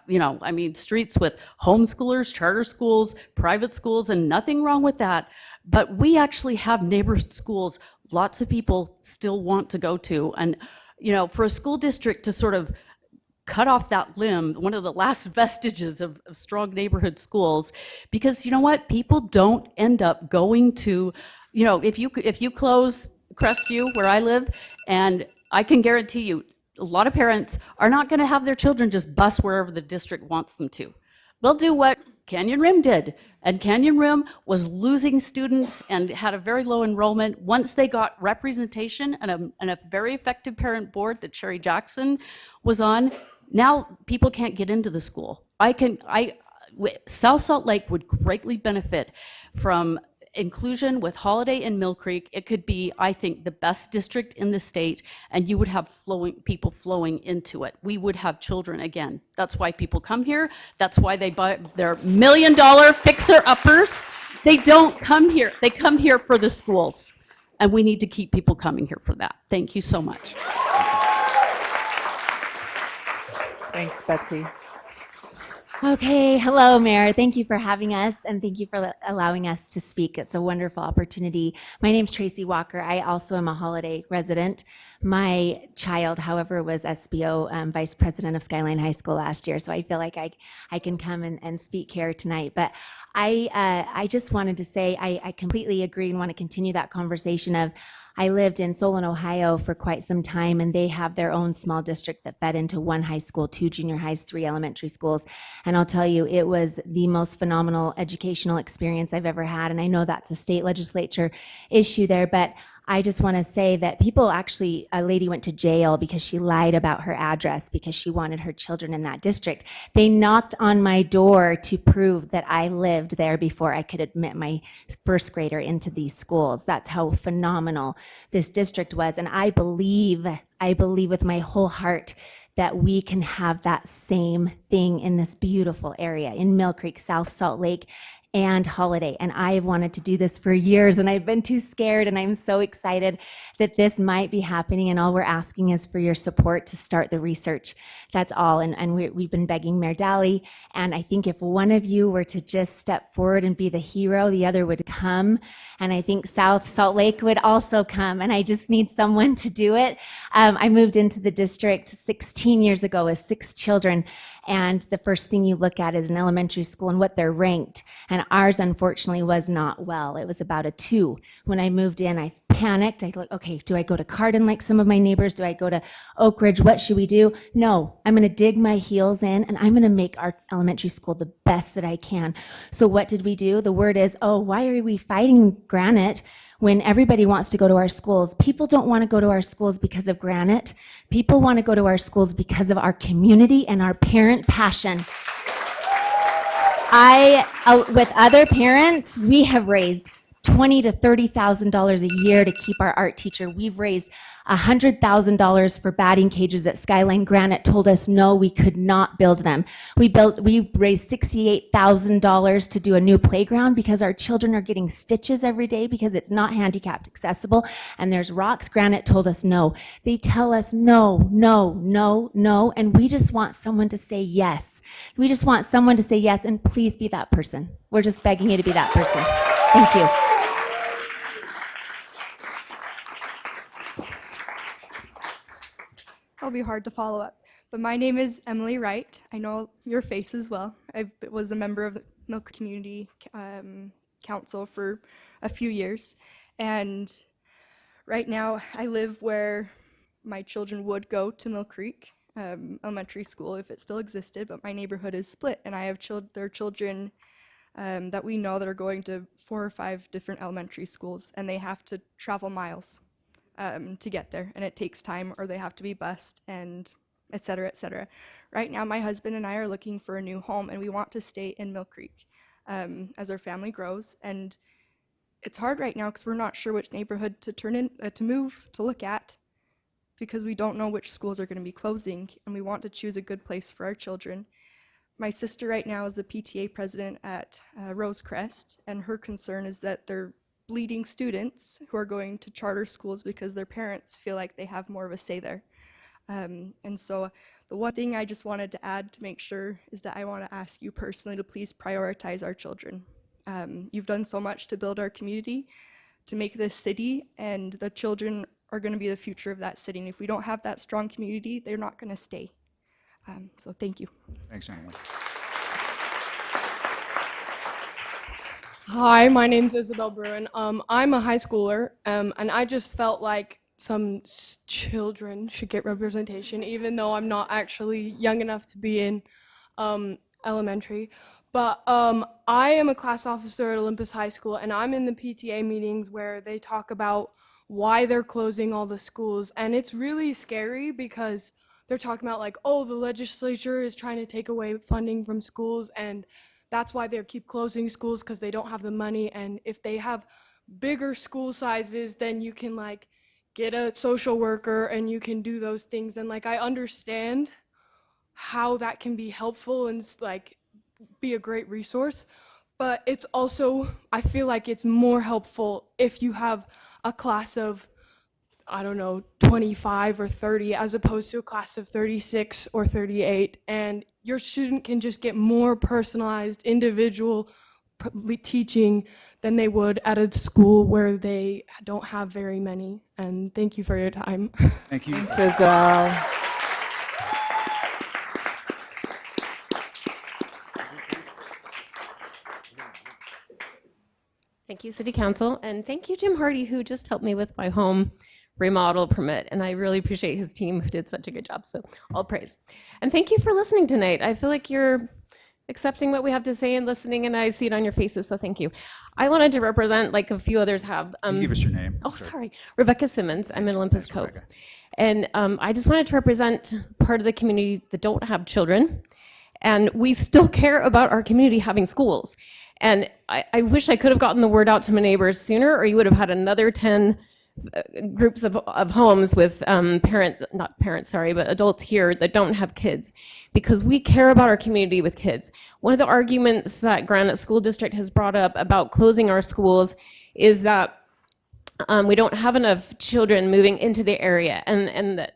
streets with homeschoolers, charter schools, private schools, and nothing wrong with that. But we actually have neighborhood schools lots of people still want to go to. And, for a school district to sort of cut off that limb, one of the last vestiges of strong neighborhood schools, because you know what? People don't end up going to, if you close Crestview, where I live, and I can guarantee you, a lot of parents are not going to have their children just bus wherever the district wants them to. They'll do what Canyon Rim did, and Canyon Rim was losing students and had a very low enrollment. Once they got representation and a very effective parent board that Sherry Jackson was on, now people can't get into the school. South Salt Lake would greatly benefit from inclusion with Holiday and Millcreek. It could be, I think, the best district in the state, and you would have people flowing into it. We would have children again. That's why people come here. That's why they buy their $1 million fixer-uppers. They don't come here. They come here for the schools, and we need to keep people coming here for that. Thank you so much. Thanks, Betsy. Okay, hello, Mayor. Thank you for having us, and thank you for allowing us to speak. It's a wonderful opportunity. My name's Tracy Walker. I also am a Holiday resident. My child, however, was SBO Vice President of Skyline High School last year, so I feel like I can come and speak here tonight. But I just wanted to say I completely agree and want to continue that conversation of I lived in Solon, Ohio for quite some time, and they have their own small district that fed into 1 high school, 2 junior highs, 3 elementary schools. And I'll tell you, it was the most phenomenal educational experience I've ever had. And I know that's a state legislature issue there, but I just want to say that people actually, a lady went to jail because she lied about her address because she wanted her children in that district. They knocked on my door to prove that I lived there before I could admit my first grader into these schools. That's how phenomenal this district was. And I believe with my whole heart that we can have that same thing in this beautiful area in Millcreek, South Salt Lake, and Holiday. And I have wanted to do this for years, and I've been too scared, and I'm so excited that this might be happening. And all we're asking is for your support to start the research. That's all. And we've been begging Mayor Daly, and I think if one of you were to just step forward and be the hero, the other would come. And I think South Salt Lake would also come, and I just need someone to do it. I moved into the district 16 years ago with 6 children, and the first thing you look at is an elementary school and what they're ranked. And ours, unfortunately, was not well. It was about a 2. When I moved in, I panicked. I thought, okay, do I go to Cardin like some of my neighbors? Do I go to Oak Ridge? What should we do? No, I'm going to dig my heels in, and I'm going to make our elementary school the best that I can. So what did we do? The word is, oh, why are we fighting Granite when everybody wants to go to our schools? People don't want to go to our schools because of Granite. People want to go to our schools because of our community and our parent passion. With other parents, we have raised $20,000 to $30,000 a year to keep our art teacher. We've raised $100,000 for batting cages at Skyline. Granite told us no, we could not build them. We raised $68,000 to do a new playground because our children are getting stitches every day because it's not handicapped accessible. And there's rocks. Granite told us no. They tell us no, no, no, no. And we just want someone to say yes. We just want someone to say yes, and please be that person. We're just begging you to be that person. Thank you. I'll be hard to follow up. But my name is Emily Wright. I know your face as well. I was a member of the Millcreek Community Council for a few years. And right now I live where my children would go to Millcreek Elementary School if it still existed, but my neighborhood is split, and I have their children that we know that are going to 4 or 5 different elementary schools, and they have to travel miles to get there, and it takes time, or they have to be bused, and et cetera, et cetera. Right now, my husband and I are looking for a new home, and we want to stay in Millcreek as our family grows. And it's hard right now because we're not sure which neighborhood to move to look at, because we don't know which schools are going to be closing, and we want to choose a good place for our children. My sister right now is the PTA president at Rosecrest, and her concern is that they're bleeding students who are going to charter schools because their parents feel like they have more of a say there. And so the one thing I just wanted to add to make sure is that I want to ask you personally to please prioritize our children. You've done so much to build our community, to make this city, and the children are going to be the future of that city. And if we don't have that strong community, they're not going to stay. So thank you. Thanks, Emily. Hi, my name's Isabel Bruin. I'm a high schooler, and I just felt like some children should get representation, even though I'm not actually young enough to be in elementary. But I am a class officer at Olympus High School, and I'm in the PTA meetings where they talk about why they're closing all the schools. And it's really scary because they're talking about like, oh, the legislature is trying to take away funding from schools, and that's why they keep closing schools, because they don't have the money. And if they have bigger school sizes, then you can like get a social worker and you can do those things. And like, I understand how that can be helpful and like be a great resource, but it's also, I feel like it's more helpful if you have a class of, I don't know, 25 or 30 as opposed to a class of 36 or 38, and your student can just get more personalized individual teaching than they would at a school where they don't have very many. And thank you for your time. Thank you. Thanks, Isabel. Thank Thank you, City Council, and thank you, Jim Hardy, who just helped me with my home remodel permit, and I really appreciate his team who did such a good job, so all praise. And thank you for listening tonight. I feel like you're accepting what we have to say and listening, and I see it on your faces, so thank you. I wanted to represent, like a few others have. Can you give us your name? Oh, sorry. Rebecca Simmons. I'm in Olympus Cove. And I just wanted to represent part of the community that don't have children, and we still care about our community having schools. And I wish I could have gotten the word out to my neighbors sooner, or you would have had another 10 groups of homes with adults here that don't have kids, because we care about our community with kids. One of the arguments that Granite School District has brought up about closing our schools is that we don't have enough children moving into the area, and that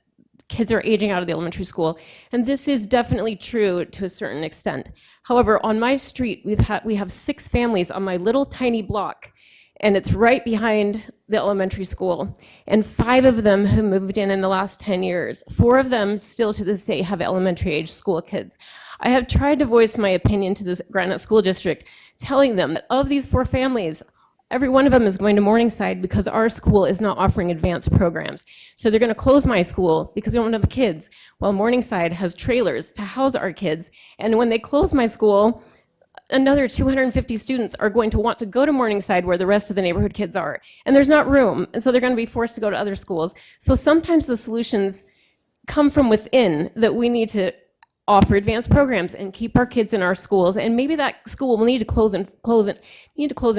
kids are aging out of the elementary school. And this is definitely true to a certain extent. However, on my street, we have 6 families on my little tiny block, and it's right behind the elementary school. And 5 of them have moved in the last 10 years. 4 of them still to this day have elementary age school kids. I have tried to voice my opinion to the Granite School District, telling them that of these 4 families, every one of them is going to Morningside because our school is not offering advanced programs. So they're going to close my school because we don't have kids, while Morningside has trailers to house our kids. And when they close my school, another 250 students are going to want to go to Morningside where the rest of the neighborhood kids are. And there's not room. And so they're going to be forced to go to other schools. So sometimes the solutions come from within, that we need to offer advanced programs and keep our kids in our schools. And maybe that school will need to close in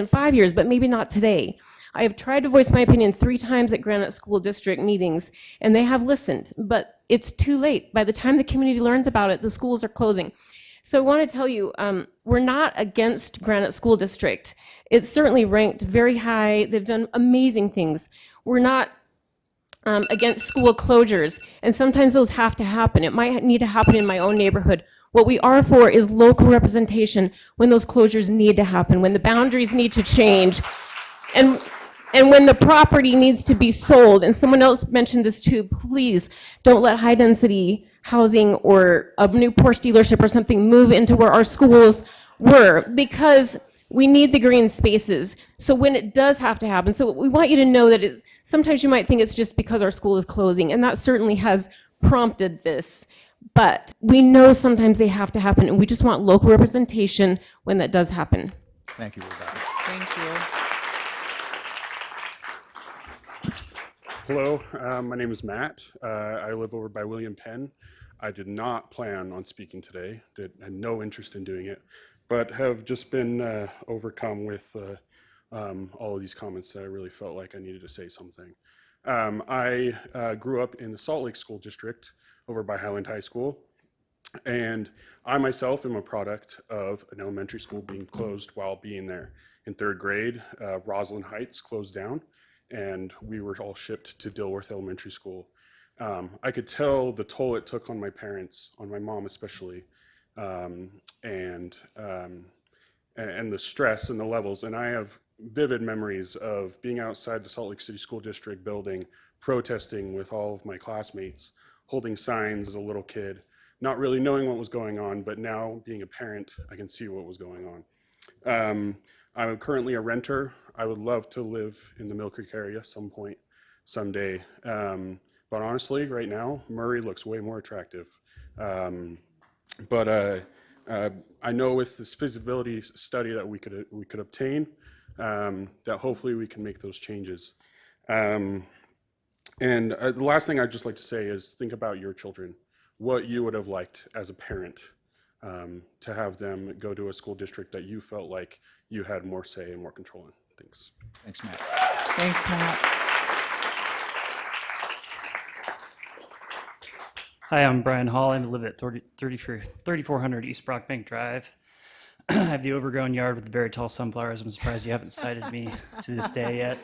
5 years, but maybe not today. I have tried to voice my opinion 3 times at Granite School District meetings, and they have listened, but it's too late. By the time the community learns about it, the schools are closing. So I want to tell you, we're not against Granite School District. It's certainly ranked very high. They've done amazing things. We're not against school closures, and sometimes those have to happen. It might need to happen in my own neighborhood. What we are for is local representation when those closures need to happen, when the boundaries need to change, and when the property needs to be sold. And someone else mentioned this too. Please don't let high density housing or a new Porsche dealership or something move into where our schools were, because we need the green spaces. So when it does have to happen, so we want you to know that sometimes you might think it's just because our school is closing, and that certainly has prompted this. But we know sometimes they have to happen, and we just want local representation when that does happen. Thank you, Rebecca. Thank you. Hello, my name is Matt. I live over by William Penn. I did not plan on speaking today, had no interest in doing it, but have just been overcome with all of these comments that I really felt like I needed to say something. I grew up in the Salt Lake School District over by Highland High School, and I myself am a product of an elementary school being closed while being there. In 3rd grade, Roslyn Heights closed down, and we were all shipped to Dilworth Elementary School. I could tell the toll it took on my parents, on my mom especially, and the stress and the levels. And I have vivid memories of being outside the Salt Lake City School District building, protesting with all of my classmates, holding signs as a little kid, not really knowing what was going on, but now being a parent, I can see what was going on. I'm currently a renter. I would love to live in the Millcreek area someday. But honestly, right now, Murray looks way more attractive. But I know with this feasibility study that we could obtain, that hopefully we can make those changes. And the last thing I'd just like to say is think about your children, what you would have liked as a parent to have them go to a school district that you felt like you had more say and more control in. Thanks. Thanks, Matt. Thanks, Matt. Hi, I'm Brian Hall. I live at 3400 East Brockbank Drive. I have the overgrown yard with the very tall sunflowers. I'm surprised you haven't cited me to this day yet.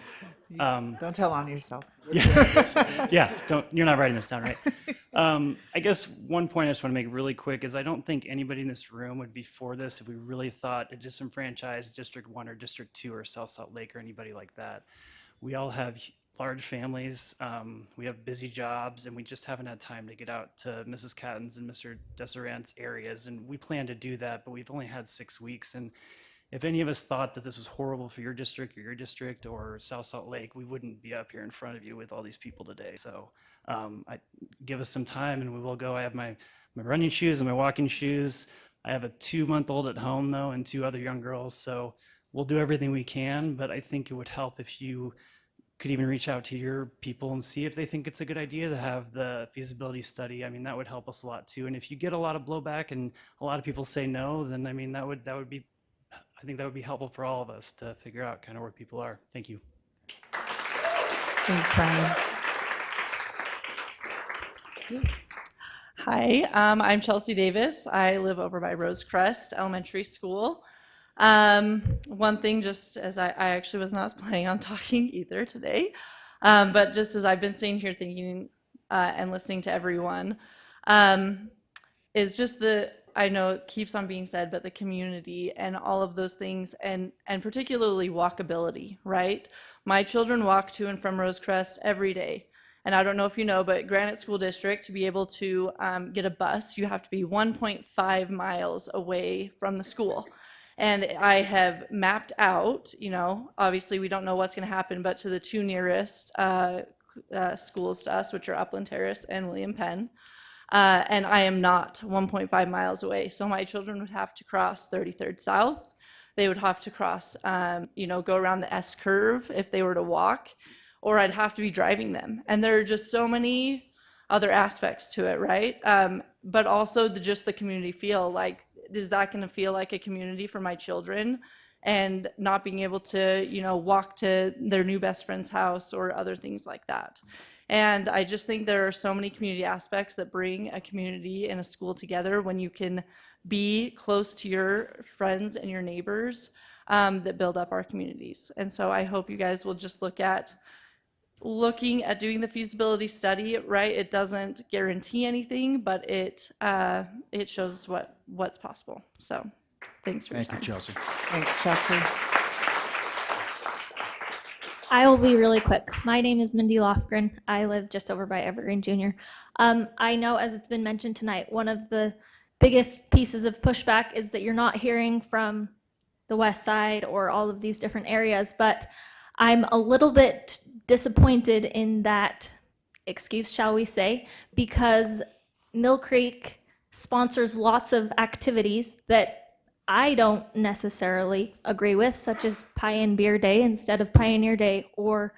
Don't tell on yourself. Yeah, you're not writing this down, right? I guess one point I just want to make really quick is I don't think anybody in this room would be for this if we really thought a disenfranchised District 1 or District 2 or South Salt Lake or anybody like that. We all have large families, we have busy jobs, and we just haven't had time to get out to Mrs. Catton's and Mr. Desirant's areas, and we plan to do that, but we've only had 6 weeks, and if any of us thought that this was horrible for your district or South Salt Lake, we wouldn't be up here in front of you with all these people today. So give us some time and we will go. I have my running shoes and my walking shoes. I have a 2-month-old at home though, and 2 other young girls. So we'll do everything we can, but I think it would help if you could even reach out to your people and see if they think it's a good idea to have the feasibility study. I mean, that would help us a lot too. And if you get a lot of blowback and a lot of people say no, then I mean, that would be, I think that would be helpful for all of us to figure out kind of where people are. Thank you. Thanks, Brian. Hi, I'm Chelsea Davis. I live over by Rosecrest Elementary School. One thing, just as I actually was not planning on talking either today, but just as I've been sitting here thinking and listening to everyone, is just I know it keeps on being said, but the community and all of those things, and particularly walkability, right? My children walk to and from Rosecrest every day. And I don't know if you know, but Granite School District, to be able to get a bus, you have to be 1.5 miles away from the school. And I have mapped out, you know, obviously we don't know what's going to happen, but to the 2 nearest schools to us, which are Upland Terrace and William Penn. And I am not 1.5 miles away. So my children would have to cross 33rd South. They would have to cross, you know, go around the S curve if they were to walk, or I'd have to be driving them. And there are just so many other aspects to it, right? But also just the community feel, like, is that going to feel like a community for my children, and not being able to, you know, walk to their new best friend's house or other things like that. And I just think there are so many community aspects that bring a community and a school together when you can be close to your friends and your neighbors, that build up our communities. And so I hope you guys will just looking at doing the feasibility study, right? It doesn't guarantee anything, but it shows us what's possible. So thanks for your time. Thank you, Chelsea. Thanks, Chelsea. I will be really quick. My name is Mindy Lofgren. I live just over by Evergreen Junior. I know, as it's been mentioned tonight, one of the biggest pieces of pushback is that you're not hearing from the West Side or all of these different areas, but I'm a little bit disappointed in that excuse, shall we say, because Millcreek sponsors lots of activities that I don't necessarily agree with, such as Pioneer Day instead of Pioneer Day, or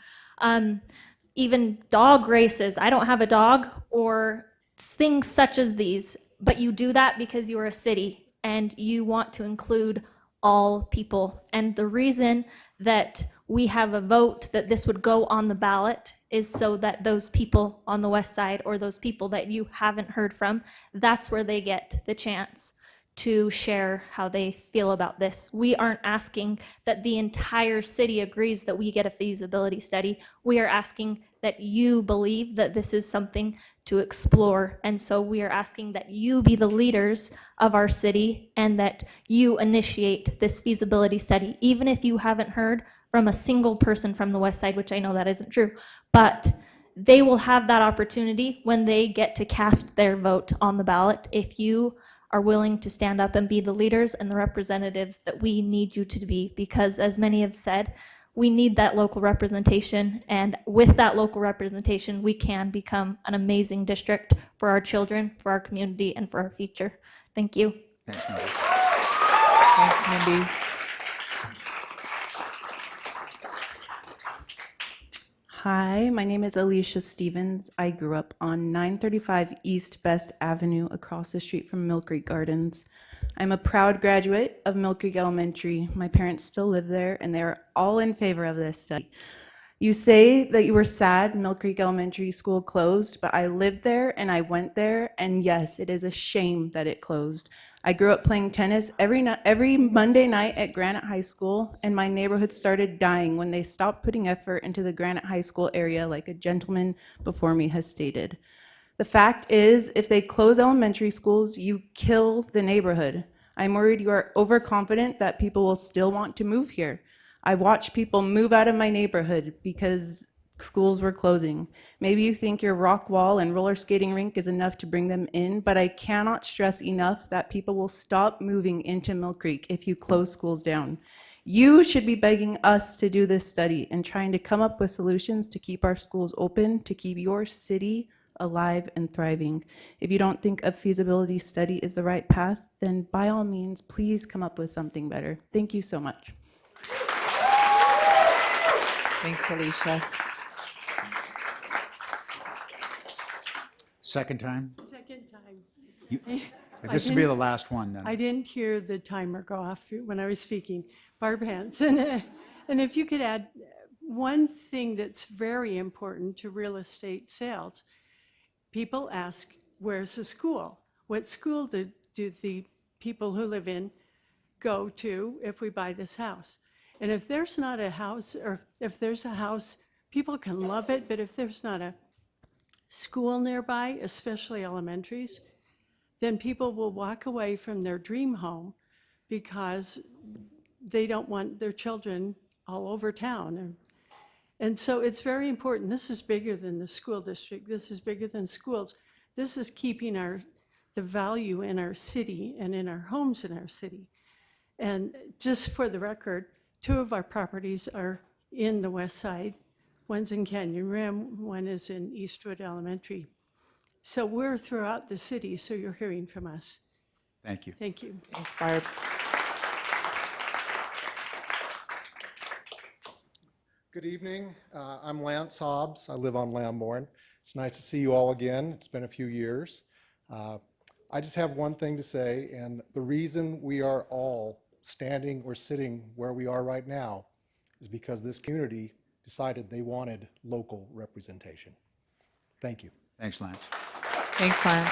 even dog races. I don't have a dog, or things such as these, but you do that because you're a city and you want to include all people. And the reason that we have a vote that this would go on the ballot is so that those people on the West Side, or those people that you haven't heard from, that's where they get the chance to share how they feel about this. We aren't asking that the entire city agrees that we get a feasibility study. We are asking that you believe that this is something to explore. And so we are asking that you be the leaders of our city and that you initiate this feasibility study, even if you haven't heard from a single person from the West Side, which I know that isn't true, but they will have that opportunity when they get to cast their vote on the ballot. If you are willing to stand up and be the leaders and the representatives that we need you to be, because as many have said, we need that local representation, and with that local representation, we can become an amazing district for our children, for our community, and for our future. Thank you. Thanks, Mindy. Thanks, Mindy. Hi, my name is Alicia Stevens. I grew up on 935 East Best Avenue across the street from Millcreek Gardens. I'm a proud graduate of Millcreek Elementary. My parents still live there, and they're all in favor of this study. You say that you were sad Millcreek Elementary School closed, but I lived there and I went there, and yes, it is a shame that it closed. I grew up playing tennis every Monday night at Granite High School, and my neighborhood started dying when they stopped putting effort into the Granite High School area, like a gentleman before me has stated. The fact is, if they close elementary schools, you kill the neighborhood. I'm worried you are overconfident that people will still want to move here. I watch people move out of my neighborhood because schools were closing. Maybe you think your rock wall and roller skating rink is enough to bring them in, but I cannot stress enough that people will stop moving into Mill Creek if you close schools down. You should be begging us to do this study and trying to come up with solutions to keep our schools open, to keep your city alive and thriving. If you don't think a feasibility study is the right path, then by all means, please come up with something better. Thank you so much. Thanks, Alicia. Second time? Second time. You- I This will be the didn't- last one then. I didn't hear the timer go off when I was speaking. Barb Hanson. And if you could add one thing that's very important to real estate sales, people ask, where's the school? What school do the people who live in go to if we buy this house? And if there's not a house, or if there's a house, people can love it, but if there's not a school nearby, especially elementaries, then people will walk away from their dream home because they don't want their children all over town. And so it's very important. This is bigger than the school district. This is bigger than schools. This is keeping the value in our city and in our homes in our city. And just for the record, 2 of our properties are in the west side. One's in Canyon Rim, one is in Eastwood Elementary. So we're throughout the city, so you're hearing from us. Thank you. Thank you. Thanks, Barb. Good evening. I'm Lance Hobbs. I live on Lambourne. It's nice to see you all again. It's been a few years. I just have one thing to say, and the reason we are all standing or sitting where we are right now is because this community decided they wanted local representation. Thank you. Thanks, Lance. Thanks, Lance.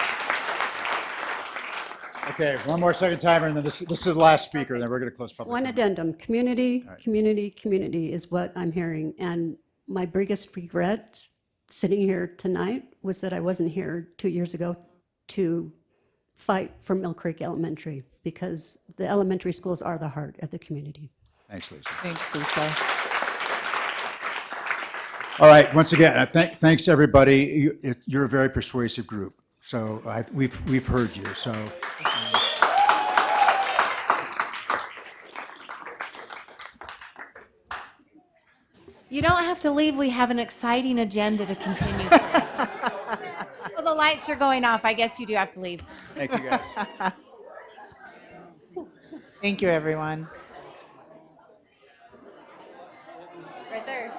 Okay, one more second timer, and then this is the last speaker, then we're going to close public One comment. addendum, community, All right. community, community is what I'm hearing. And my biggest regret sitting here tonight was that I wasn't here 2 years ago to fight for Millcreek Elementary, because the elementary schools are the heart of the community. Thanks, Lisa. Thanks, Lisa. All right, once again, thanks everybody. You're a very persuasive group, so we've heard you. So. You don't have to leave. We have an exciting agenda to continue. Well, the lights are going off. I guess you do have to leave. Thank you, guys. Thank you, everyone. Right there.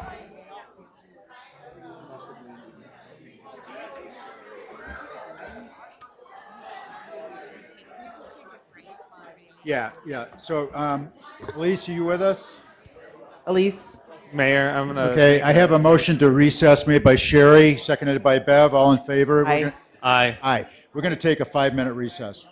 Yeah. So, Elise, are you with us? Elise? Mayor, I'm gonna. Okay, I have a motion to recess made by Sherry, seconded by Bev. All in favor? Aye. Aye. Aye. We're going to take a 5-minute recess.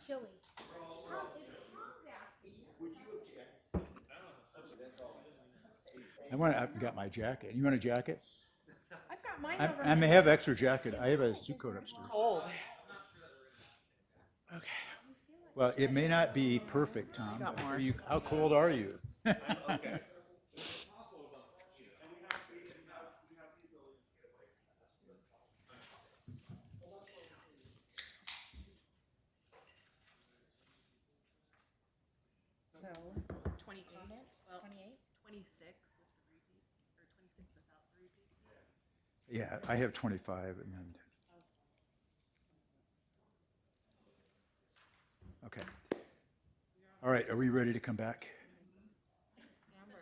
Chili. I've got my jacket. You want a jacket? I've got mine over I may have extra jacket. I have a suit coat upstairs. Cold. Okay. Well, it may not be perfect, Tom. got but more. How cold are you? So 28, 28, 26 with the repeats, or 26 without the repeats. Yeah, I have 25 and then. Okay. All right, are we ready to come back? Amber.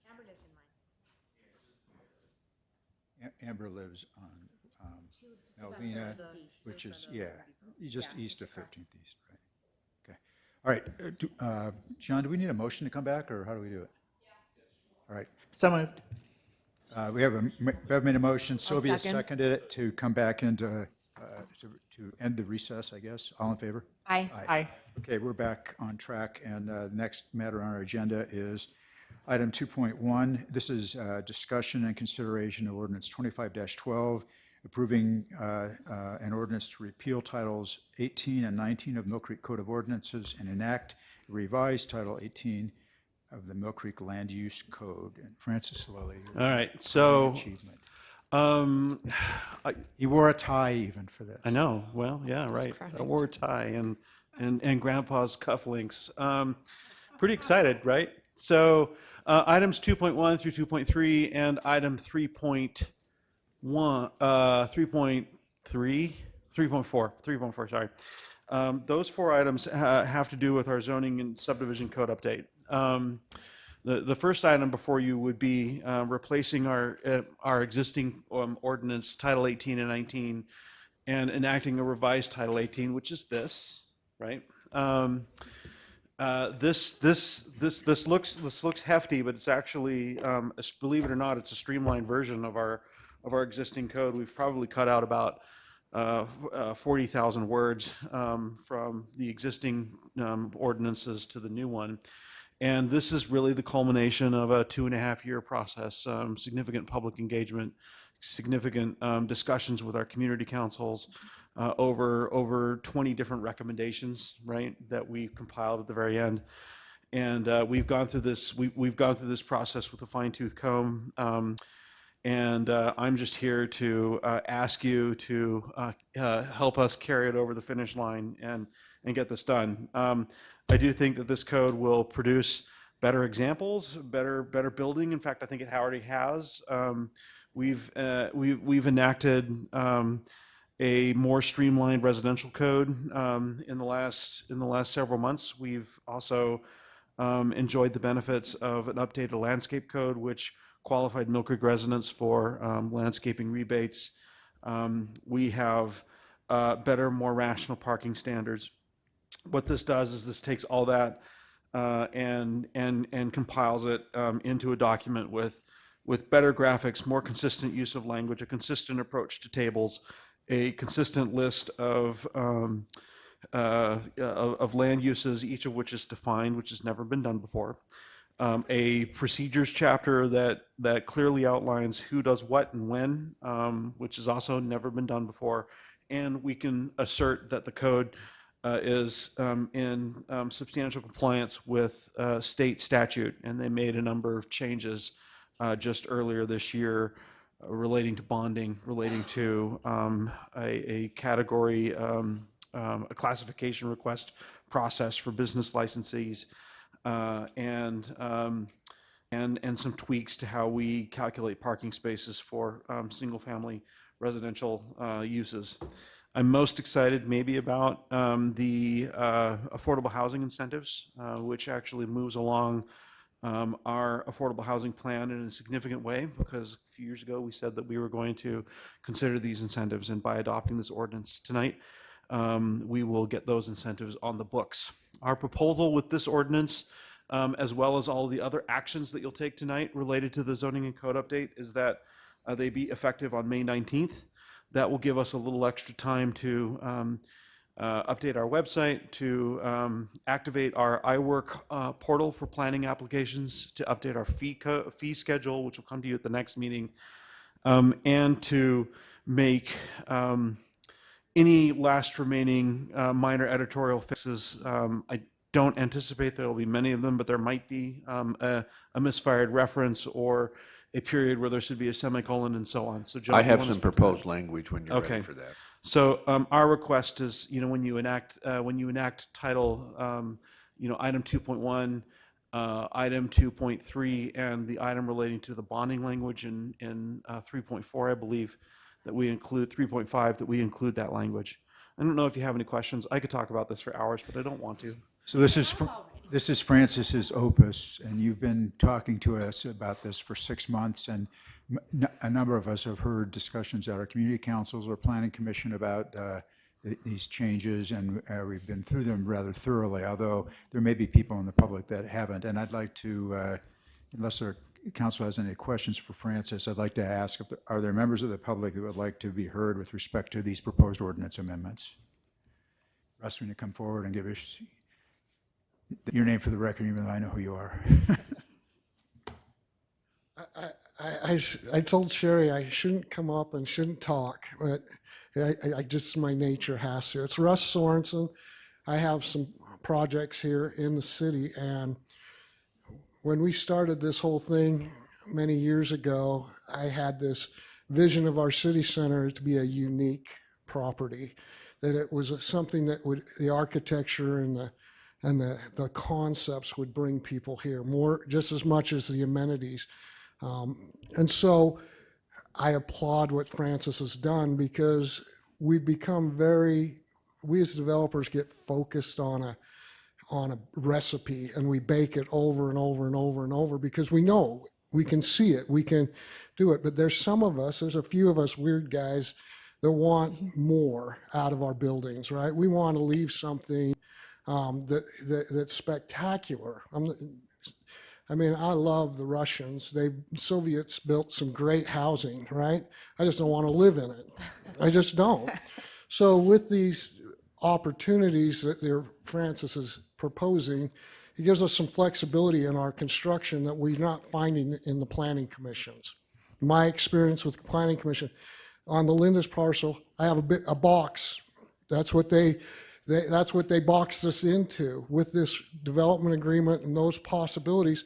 Amber lives in mine. Amber lives on She lives just above Alvina, the east. which is, just east of 13th East, right? Okay. All right, John, do we need a motion to come back, or how do we do it? All right. So moved. We have made a motion, Sylvia second. seconded it to come back into, to end the recess, I guess. All in favor? Aye. Aye. Okay, we're back on track, and the next matter on our agenda is item 2.1. This is discussion and consideration of ordinance 25-12, approving an ordinance to repeal titles 18 and 19 of Millcreek Code of Ordinances and enact a revised Title 18 of the Millcreek Land Use Code. And Francis Lilly. All right, so Achievement. I, He wore a tie even for this. I know. Well, yeah, right. A war tie and Grandpa's cufflinks. Pretty excited, right? So items 2.1 through 2.3 and item 3.1, 3.4, sorry. Those four items have to do with our zoning and subdivision code update. The first item before you would be replacing our existing ordinance, Title 18 and 19, and enacting a revised Title 18, which is this, right? This looks hefty, but it's actually, believe it or not, it's a streamlined version of our existing code. We've probably cut out about 40,000 words from the existing ordinances to the new one. And this is really the culmination of a 2.5-year process, significant public engagement, significant discussions with our community councils, over 20 different recommendations, right, that we compiled at the very end. And we've gone through this. We've gone through this process with a fine-tooth comb. And I'm just here to ask you to help us carry it over the finish line and get this done. I do think that this code will produce better examples, better building. In fact, I think it already has. We've enacted a more streamlined residential code in the last several months. We've also enjoyed the benefits of an updated landscape code, which qualified Millcreek residents for landscaping rebates. We have better, more rational parking standards. What this does is this takes all that and compiles it into a document with better graphics, more consistent use of language, a consistent approach to tables, a consistent list of land uses, each of which is defined, which has never been done before. A procedures chapter that clearly outlines who does what and when, which has also never been done before. And we can assert that the code is in substantial compliance with state statute. And they made a number of changes just earlier this year relating to bonding, relating to a category, a classification request process for business licensees, and some tweaks to how we calculate parking spaces for single-family residential uses. I'm most excited maybe about the affordable housing incentives, which actually moves along our affordable housing plan in a significant way, because a few years ago we said that we were going to consider these incentives, and by adopting this ordinance tonight, we will get those incentives on the books. Our proposal with this ordinance, as well as all the other actions that you'll take tonight related to the zoning and code update, is that they be effective on May 19th. That will give us a little extra time to update our website, to activate our iWork portal for planning applications, to update our fee schedule, which will come to you at the next meeting, and to make any last remaining minor editorial fixes. I don't anticipate there will be many of them, but there might be a misfired reference or a period where there should be a semicolon and so on. So John, I you have wanna some speak to that? proposed language when you're ready for that. So our request is, when you enact title, item 2.1, item 2.3, and the item relating to the bonding language in 3.4, I believe, that we include 3.5, that we include that language. I don't know if you have any questions. I could talk about this for hours, but I don't want to. So this is Francis's opus, and you've been talking to us about this for 6 months, and a number of us have heard discussions at our community councils or planning commission about these changes, and we've been through them rather thoroughly, although there may be people in the public that haven't. And I'd like to, unless our council has any questions for Francis, I'd like to ask, are there members of the public that would like to be heard with respect to these proposed ordinance amendments? Russ, when you come forward and give us your name for the record, even though I know who you are. I told Sherry I shouldn't come up and shouldn't talk, but I just, my nature has to. It's Russ Sorensen. I have some projects here in the city, and when we started this whole thing many years ago, I had this vision of our city center to be a unique property, that it was something that would, the architecture and the concepts would bring people here more, just as much as the amenities. And so I applaud what Francis has done, because we've become we as developers get focused on a recipe, and we bake it over and over and over and over because we know we can see it, we can do it. But there's a few of us weird guys that want more out of our buildings, right? We want to leave something that's spectacular. I mean, I love the Russians. Soviets built some great housing, right? I just don't want to live in it. I just don't. So with these opportunities that Francis is proposing, he gives us some flexibility in our construction that we're not finding in the planning commissions. My experience with the planning commission, on the Linda's parcel, I have a box. That's what they boxed us into. With this development agreement and those possibilities,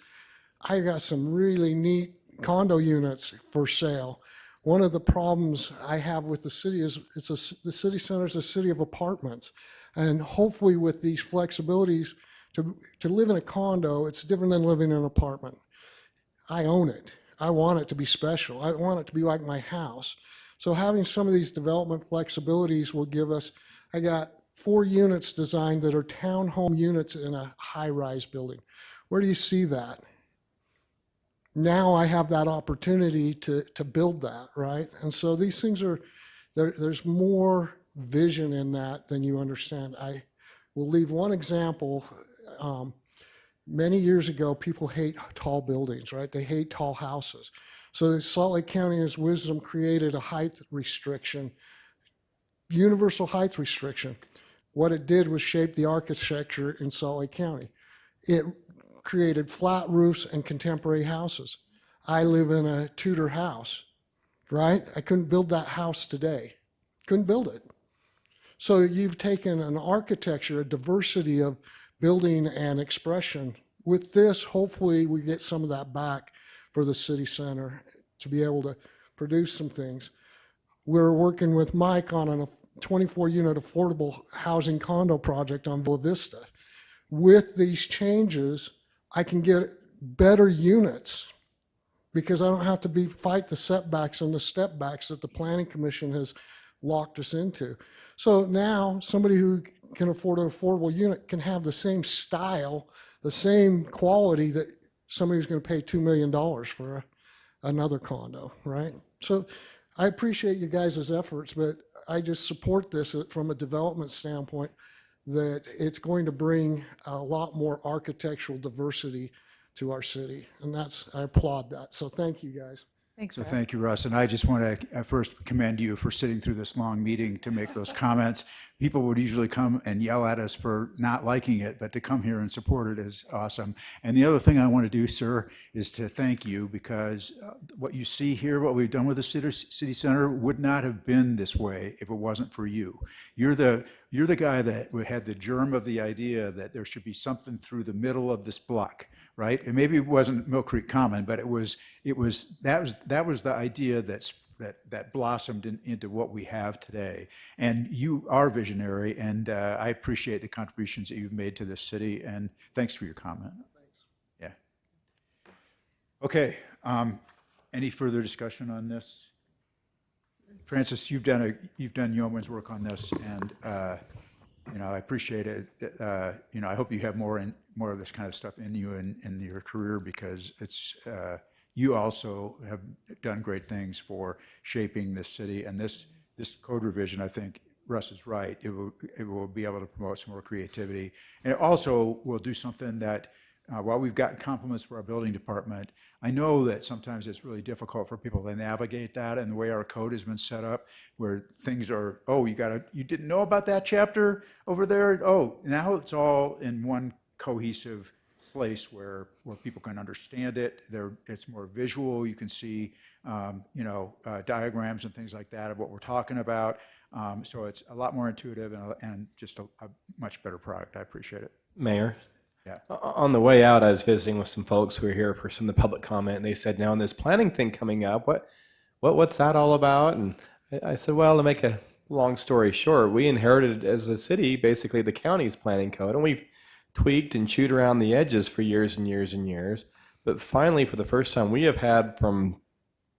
I got some really neat condo units for sale. One of the problems I have with the city is the city center is a city of apartments. And hopefully with these flexibilities, to live in a condo, it's different than living in an apartment. I own it. I want it to be special. I want it to be like my house. So having some of these development flexibilities will give us, I got 4 units designed that are townhome units in a high-rise building. Where do you see that? Now I have that opportunity to build that, right? And so these things there's more vision in that than you understand. I will leave one example. Many years ago, people hate tall buildings, right? They hate tall houses. So Salt Lake County, in its wisdom, created a height restriction, universal height restriction. What it did was shape the architecture in Salt Lake County. It created flat roofs and contemporary houses. I live in a Tudor house, right? I couldn't build that house today. Couldn't build it. So you've taken an architecture, a diversity of building and expression. With this, hopefully we get some of that back for the city center to be able to produce some things. We're working with Mike on a 24-unit affordable housing condo project on Boa Vista. With these changes, I can get better units because I don't have to fight the setbacks and the step backs that the Planning Commission has locked us into. So now somebody who can afford an affordable unit can have the same style, the same quality that somebody who's going to pay $2 million for another condo, right? So I appreciate you guys' efforts, but I just support this from a development standpoint, that it's going to bring a lot more architectural diversity to our city. And I applaud that. So thank you guys. Thanks, So Russ. thank you, Russ. And I just want to first commend you for sitting through this long meeting to make those comments. People would usually come and yell at us for not liking it, but to come here and support it is awesome. And the other thing I want to do, sir, is to thank you, because what you see here, what we've done with the city center would not have been this way if it wasn't for you. You're the guy that had the germ of the idea that there should be something through the middle of this block, right? And maybe it wasn't Millcreek Common, but that was the idea that blossomed into what we have today. And you are visionary, and I appreciate the contributions that you've made to this city. And thanks for your comment. Thanks. Yeah. Okay. Any further discussion on this? Francis, you've done yeoman's work on this, and I appreciate it. I hope you have more of this kind of stuff in you in your career, because it's you also have done great things for shaping this city. And this code revision, I think Russ is right. It will be able to promote some more creativity, and it also will do something that. While we've gotten compliments for our building department, I know that sometimes it's really difficult for people to navigate that, and the way our code has been set up, where things are, oh, you didn't know about that chapter over there? Oh, now it's all in one cohesive place where people can understand it. It's more visual. You can see, diagrams and things like that of what we're talking about. So it's a lot more intuitive and just a much better product. I appreciate it. Mayor? Yeah. On the way out, I was visiting with some folks who were here for some of the public comment, and they said, now in this planning thing coming up, what's that all about? And I said, well, to make a long story short, we inherited as a city, basically the county's planning code, and we've tweaked and chewed around the edges for years and years and years. But finally, for the first time, we have had from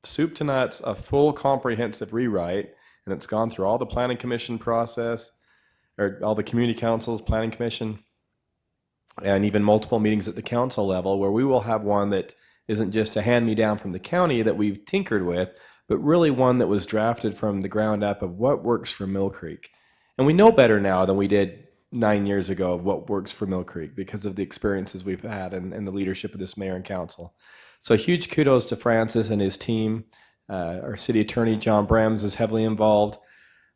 soup to nuts a full comprehensive rewrite, and it's gone through all the planning commission process, or all the community councils, planning commission, and even multiple meetings at the council level, where we will have one that isn't just a hand-me-down from the county that we've tinkered with, but really one that was drafted from the ground up of what works for Millcreek. And we know better now than we did 9 years ago of what works for Millcreek because of the experiences we've had and the leadership of this mayor and council. So huge kudos to Francis and his team. Our city attorney, John Brams, is heavily involved.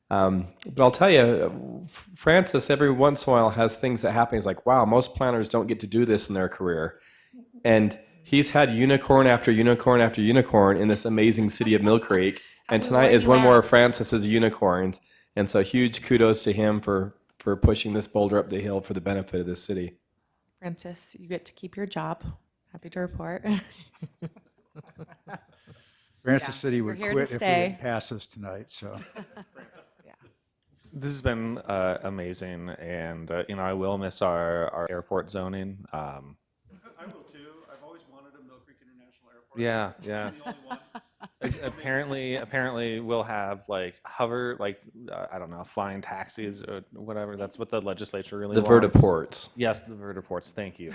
But I'll tell you, Francis every once in a while has things that happen. He's like, wow, most planners don't get to do this in their career. And he's had unicorn after unicorn after unicorn in this amazing city of Millcreek. And tonight is one more of Francis's unicorns. And so huge kudos to him for pushing this boulder up the hill for the benefit of this city. Francis, you get to keep your job. Happy to report. Francis said he would We're here quit to if we stay. didn't pass this tonight, so. This has been amazing, and I will miss our airport zoning. I will too. I've always wanted a Millcreek International Airport. Yeah. I'm the only one. Apparently we'll have hover, I don't know, flying taxis or whatever. That's what the legislature really The wants. vertiports. Yes, the vertiports. Thank you.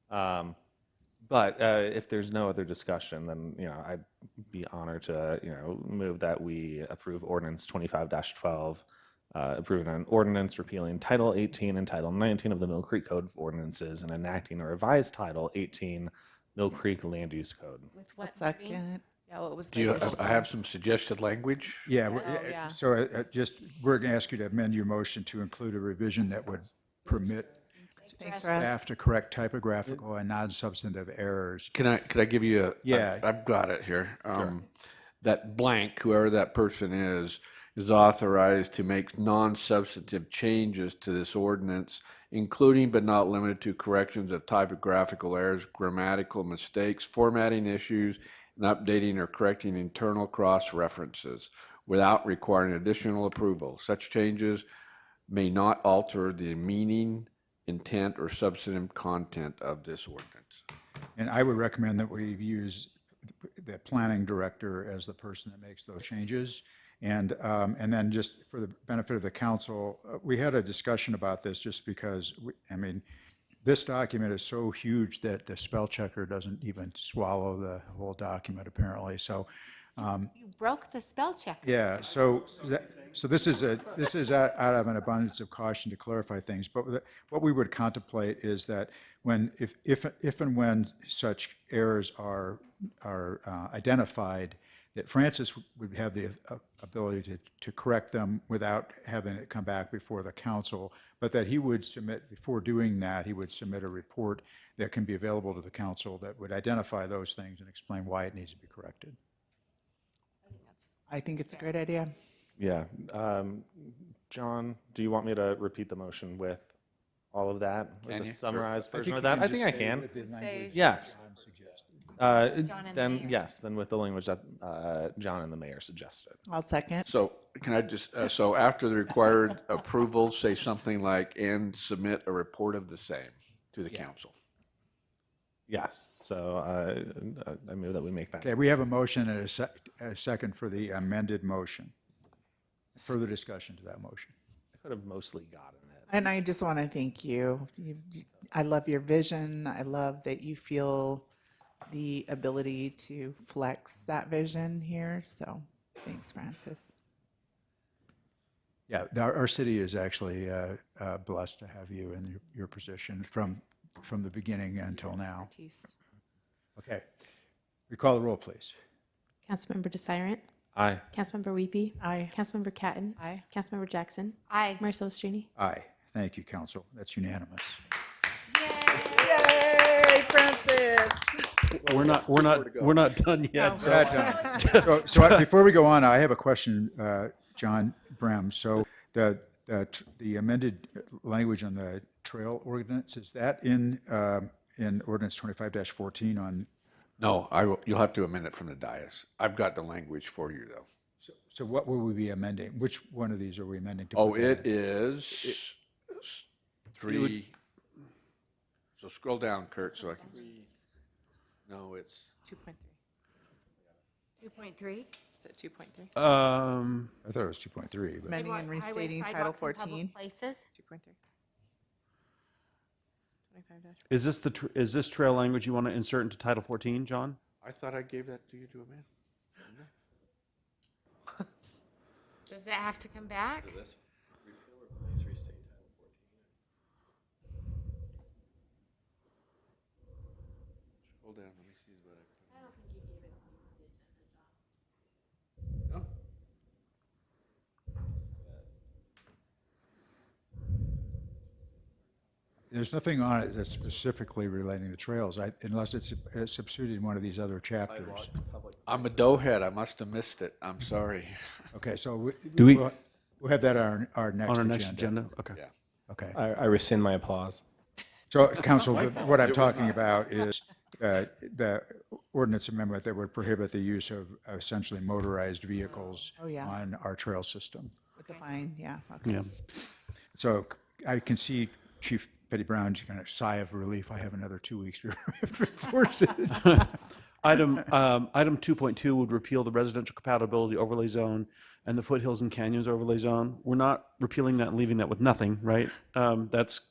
But if there's no other discussion, then I'd be honored to move that we approve Ordinance 25-12. Approving an ordinance repealing Title 18 and Title 19 of the Millcreek Code of Ordinances and enacting a revised Title 18 Millcreek Land Use Code. With what? Second. Yeah, what was Do you, I have some suggested language? Yeah, yeah. so we're going to ask you to amend your motion to include a revision that would permit Thanks, Russ. staff to correct typographical and non-substantive errors. Could I give you a? Yeah. I've got it here. That blank, whoever that person is authorized to make non-substantive changes to this ordinance, including but not limited to corrections of typographical errors, grammatical mistakes, formatting issues, and updating or correcting internal cross-references without requiring additional approval. Such changes may not alter the meaning, intent, or substantive content of this ordinance. And I would recommend that we use the planning director as the person that makes those changes. And then just for the benefit of the council, we had a discussion about this just because, this document is so huge that the spell checker doesn't even swallow the whole document apparently. So You broke the spell check. Yeah, so this is out of an abundance of caution to clarify things, but what we would contemplate is that if and when such errors are identified, that Francis would have the ability to correct them without having it come back before the council, but that he would submit, before doing that, he would submit a report that can be available to the council that would identify those things and explain why it needs to be corrected. I think it's a great idea. Yeah. John, do you want me to repeat the motion with all of that? With a summarized version of that? I think I can. Yes. Then with the language that John and the mayor suggested. I'll second. So can I just, so after the required approval, say something like, and submit a report of the same to the council? Yes. So I move that we make that. Okay, we have a motion and a second for the amended motion. Further discussion to that motion. I could have mostly gotten it. And I just want to thank you. I love your vision. I love that you feel the ability to flex that vision here. So thanks, Francis. Yeah, our city is actually blessed to have you in your position from the beginning until now. Okay, we call the roll, please. Councilmember DeSirant. Aye. Councilmember Weepy. Aye. Councilmember Catton. Aye. Councilmember Jackson. Aye. Mayor Silvestrini. Aye. Thank you, council. That's unanimous. Yay, Francis. We're not done yet. Not done. So before we go on, I have a question, John Brem. So the amended language on the trail ordinance, is that in ordinance 25-14 on? No, you'll have to amend it from the dais. I've got the language for you, though. So what will we be amending? Which one of these are we amending to? Oh, put that it in? is three. So scroll down, Kurt, so I can. No, it's 2.3. 2.3? Is it 2.3? I thought it was 2.3. But Amending and restating Title 14. Places? 2.3. Is this trail language you want to insert into Title 14, John? I thought I gave that to you to amend. Does that have to come back? Scroll down, let me see what I don't think you gave it to me. No? There's nothing on it that's specifically relating to trails, unless it's subsumed in one of these other chapters. I'm a doughhead. I must have missed it. I'm sorry. Okay, so Do we'll have that on our next agenda. On our next agenda? Okay. Yeah. Okay. I rescind my applause. So, council, what I'm talking about is the ordinance amendment that would prohibit the use of essentially motorized vehicles Oh, yeah. on our trail system. With the fine, yeah. Okay. Yeah. So I can see Chief Petty Brown's kind of sigh of relief. I have another 2 weeks before it. Item 2.2 would repeal the residential compatibility overlay zone and the foothills and canyons overlay zone. We're not repealing that and leaving that with nothing, right? That's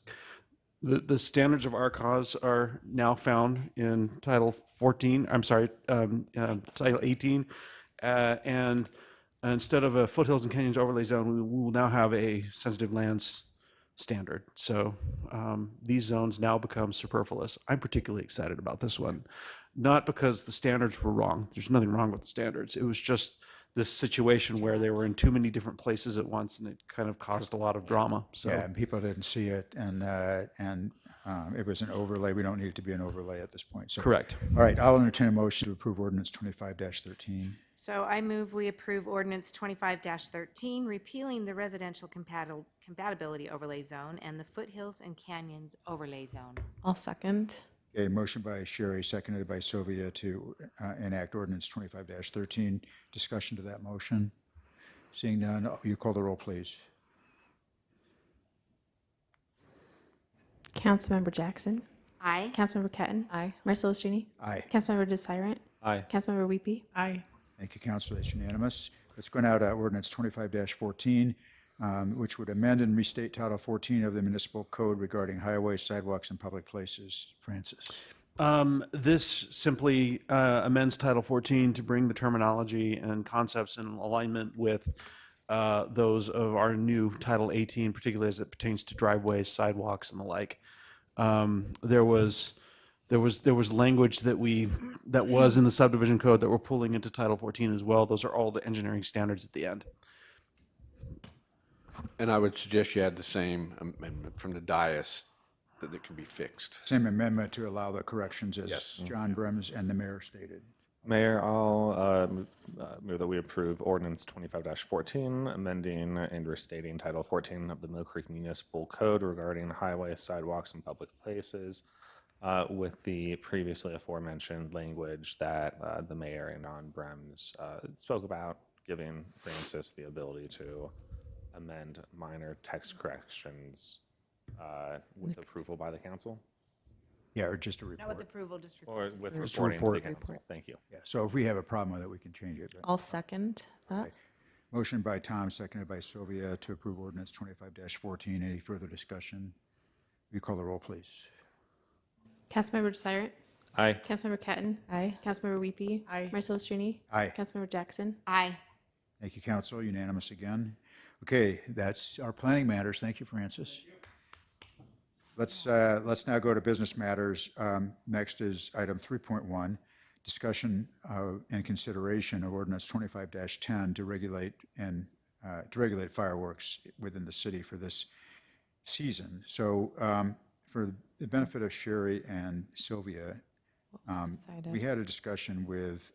the standards of our cause are now found in Title 14. I'm sorry, Title 18, and instead of a foothills and canyons overlay zone, we will now have a sensitive lands standard. So these zones now become superfluous. I'm particularly excited about this one, not because the standards were wrong. There's nothing wrong with the standards. It was just this situation where they were in too many different places at once, and it kind of caused a lot of drama. So Yeah, and people didn't see it, and it was an overlay. We don't need it to be an overlay at this point. So, correct. all right, I'll entertain a motion to approve ordinance 25-13. So I move we approve ordinance 25-13, repealing the residential compatibility overlay zone and the foothills and canyons overlay zone. I'll second. Okay, motion by Sherry, seconded by Sylvia to enact ordinance 25-13. Discussion to that motion. Seeing none, you call the roll, please. Councilmember Jackson. Aye. Councilmember Catton. Aye. Mayor Silvestrini. Aye. Councilmember DeSirant. Aye. Councilmember Weepy. Aye. Thank you, Council. That's unanimous. Let's go now to ordinance 25-14, which would amend and restate Title 14 of the Municipal Code regarding highways, sidewalks, and public places. Francis. This simply amends Title 14 to bring the terminology and concepts in alignment with those of our new Title 18, particularly as it pertains to driveways, sidewalks, and the like. There was language that was in the subdivision code that we're pulling into Title 14 as well. Those are all the engineering standards at the end. And I would suggest you add the same amendment from the dais that it can be fixed. Same amendment to allow the corrections as John Brems and the mayor stated. Mayor, I'll move that we approve Ordinance 25-14, amending and restating Title 14 of the Millcreek Municipal Code regarding highways, sidewalks, and public places, with the previously aforementioned language that the mayor and John Brems spoke about, giving Francis the ability to amend minor text corrections with approval by the council. Yeah, or just a report. Not with approval, just Or with Just a reporting to the report. council. Thank you. Yeah, so if we have a problem with it, we can change it. I'll second that. Okay. Motion by Tom, seconded by Sylvia to approve ordinance 25-14. Any further discussion? Will you call the roll, please? Councilmember Desirant. Aye. Councilmember Catton. Aye. Councilmember Weepy. Aye. Marcellus Strini. Aye. Councilmember Jackson. Aye. Thank you, council. Unanimous again. Okay, that's our planning matters. Thank you, Francis. Let's now go to business matters. Next is item 3.1, discussion and consideration of ordinance 25-10 to regulate fireworks within the city for this season. So for the benefit of Sherry and Sylvia, we had a discussion with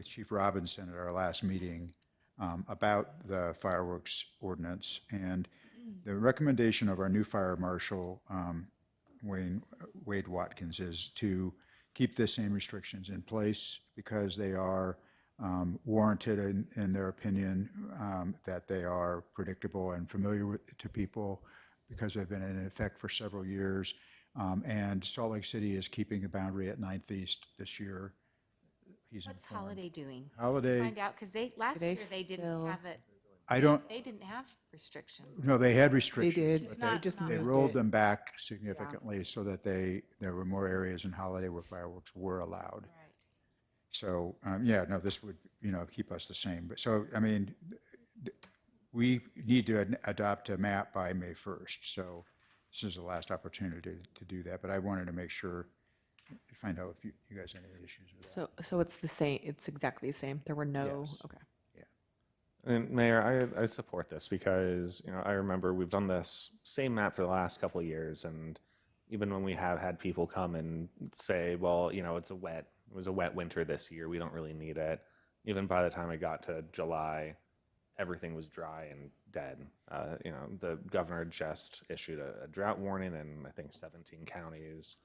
Chief Robinson at our last meeting about the fireworks ordinance, and the recommendation of our new fire marshal, Wade Watkins, is to keep the same restrictions in place because they are warranted in their opinion, that they are predictable and familiar to people because they've been in effect for several years. And Salt Lake City is keeping the boundary at 9th East this year. What's Holiday doing? Holiday- Find out, because last year they didn't have it. I don't- They didn't have restrictions. No, they had restrictions. did. but It's not- they, just they moved rolled it. them back significantly so that there were more areas in Holiday where fireworks were allowed. Right. So, yeah, no, this would, keep us the same. But so, I mean, we need to adopt a map by May 1st. So this is the last opportunity to do that. But I wanted to make sure, find out if you guys have any issues with that. So it's the same, it's exactly the same. There were no, Yes. okay. And Mayor, I support this because, I remember we've done this same map for the last couple of years, and even when we have had people come and say, well, it was a wet winter this year, we don't really need it. Even by the time it got to July, everything was dry and dead. The governor just issued a drought warning in, I think, 17 counties.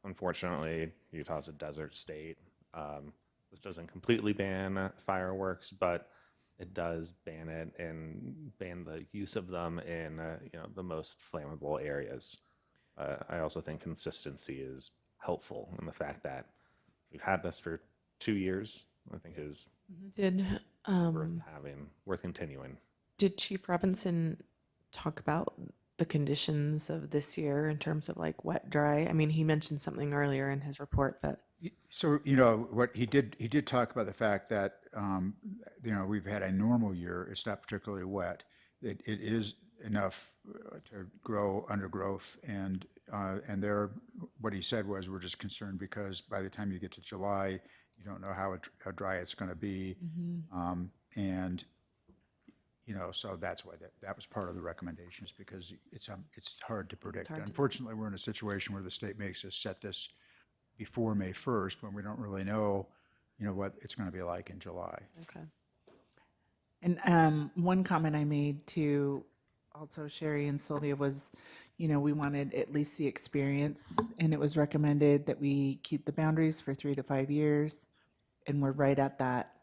Unfortunately, Utah's a desert state. This doesn't completely ban fireworks, but it does ban it and ban the use of them in the most flammable areas. I also think consistency is helpful in the fact that we've had this for 2 years. I think is Did worth continuing. Did Chief Robinson talk about the conditions of this year in terms of like wet, dry? I mean, he mentioned something earlier in his report, but So, what he did talk about the fact that, we've had a normal year. It's not particularly wet. It is enough to grow undergrowth. And what he said was, we're just concerned because by the time you get to July, you don't know how dry it's going to be. And, so that's why that was part of the recommendations, because it's hard to predict. Unfortunately, we're in a situation where the state makes us set this before May 1st when we don't really know, what it's going to be like in July. okay. And one comment I made to also Sherry and Sylvia was, we wanted at least the experience, and it was recommended that we keep the boundaries for 3 to 5 years, and we're right at that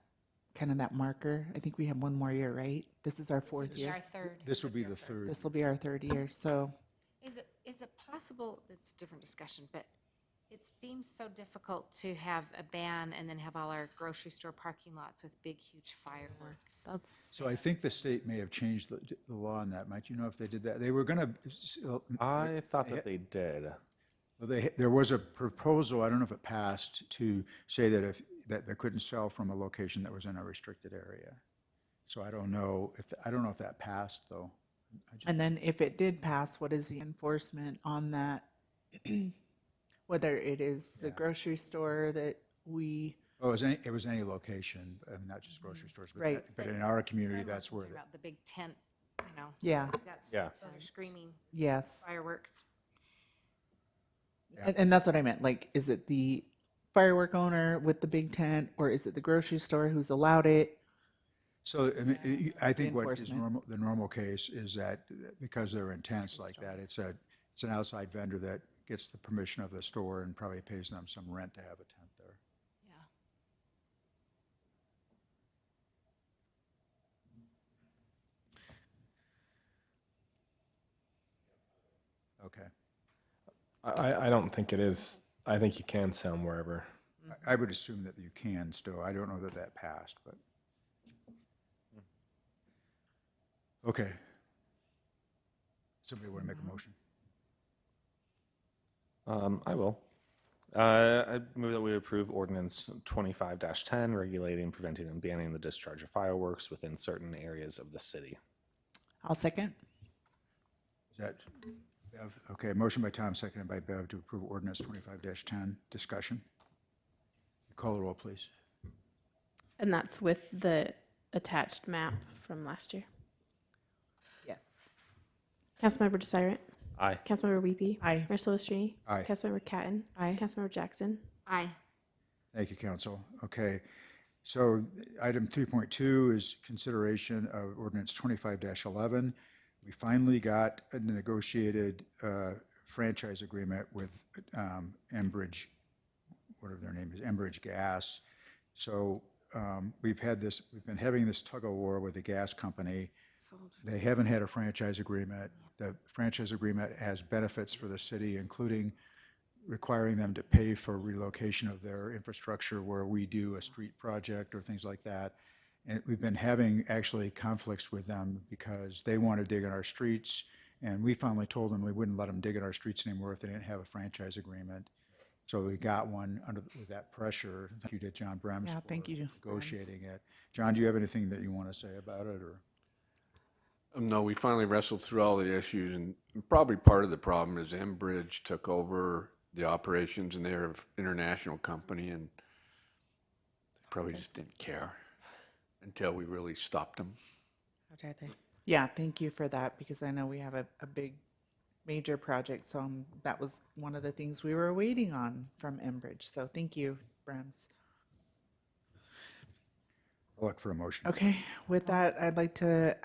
marker. I think we have one more year, right? This is our fourth year. Our third. This will be the third. This will be our third year. So Is it possible, it's a different discussion, but it seems so difficult to have a ban and then have all our grocery store parking lots with big, huge fireworks. So I think the state may have changed the law on that. Might you know if they did that? They were going to. I thought that they did. Well, there was a proposal, I don't know if it passed, to say that that they couldn't sell from a location that was in a restricted area. So I don't know if that passed, though. And then if it did pass, what is the enforcement on that? Whether it is the grocery store that we. Oh, it was any location, not just grocery stores, but, Right. but in our community, that's where. About the big tent, you know. Yeah. That's, Yeah. those are screaming. Yes. Fireworks. And that's what I meant. Like, is it the firework owner with the big tent, or is it the grocery store who's allowed it? So I think what is enforcement. the normal case is that because they're in tents like that, it's an outside vendor that gets the permission of the store and probably pays them some rent to have a tent there. Yeah. Okay. I don't think it is. I think you can sell them wherever. I would assume that you can still. I don't know that that passed, but. Okay. Somebody want to make a motion? I will. I move that we approve ordinance 25-10 regulating, preventing, and banning the discharge of fireworks within certain areas of the city. I'll second. Is that Bev? Okay, motion by Tom, seconded by Bev to approve ordinance 25-10. Discussion? Call the roll, please. And that's with the attached map from last year. Yes. Councilmember Desirant. Aye. Councilmember Weepy. Aye. Mayor Silvestrini. Aye. Councilmember Catton. Aye. Councilmember Jackson. Aye. Thank you, Council. Okay, so item 3.2 is consideration of ordinance 25-11. We finally got a negotiated franchise agreement with Enbridge, whatever their name is, Enbridge Gas. So we've been having this tug of war with the gas company. They haven't had a franchise agreement. The franchise agreement has benefits for the city, including requiring them to pay for relocation of their infrastructure where we do a street project or things like that. And we've been having actually conflicts with them because they want to dig in our streets, and we finally told them we wouldn't let them dig in our streets anymore if they didn't have a franchise agreement. So we got one with that pressure. Thank you to John Brems Yeah, for thank you, negotiating it. John, do you have anything that you want to say about it, or? No, we finally wrestled through all the issues, and probably part of the problem is Enbridge took over the operations, and they're an international company, and they probably just didn't care until we really stopped them. How dare they? Yeah, thank you for that, because I know we have a big, major project, so that was one of the things we were waiting on from Enbridge. So thank you, Brems. I'll look for a motion. Okay, with that, I'd like to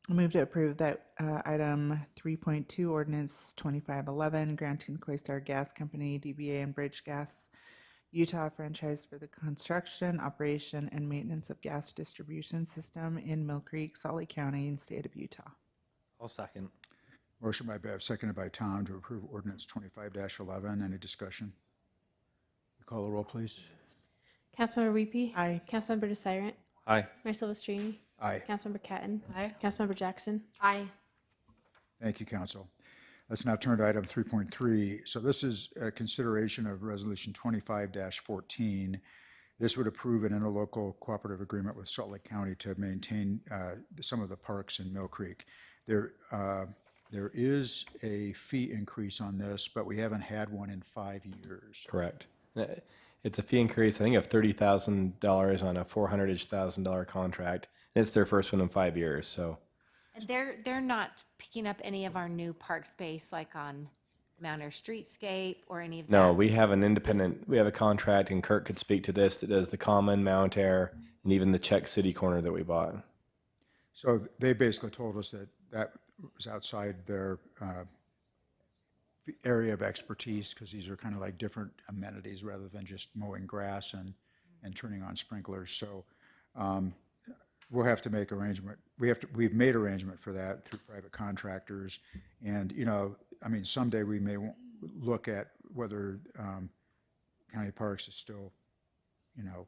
move to approve that item 3.2 ordinance 2511 granting Quastar Gas Company, DBA and Bridge Gas Utah franchise for the construction, operation, and maintenance of gas distribution system in Millcreek, Salt Lake County, and state of Utah. I'll second. Motion by Bev, seconded by Tom to approve ordinance 25-11. Any discussion? Call the roll, please. Councilmember Weepy. Aye. Councilmember Desirant. Aye. Mayor Silvestrini. Aye. Councilmember Catton. Aye. Councilmember Jackson. Aye. Thank you, Council. Let's now turn to item 3.3. So this is a consideration of resolution 25-14. This would approve an interlocal cooperative agreement with Salt Lake County to maintain some of the parks in Millcreek. There is a fee increase on this, but we haven't had one in 5 years. Correct. It's a fee increase, I think, of $30,000 on a $400,000 contract. And it's their first one in 5 years, so. And they're not picking up any of our new park space, like on Mount Air Streetscape or any of that? No, we have an independent, we have a contract, and Kirk could speak to this, that does the Common, Mount Air, and even the Czech City corner that we bought. So they basically told us that that was outside their area of expertise, because these are kind of like different amenities rather than just mowing grass and turning on sprinklers. So we'll have to make arrangement. We've made arrangement for that through private contractors. And, you know, I mean, someday we may look at whether county parks is still, you know,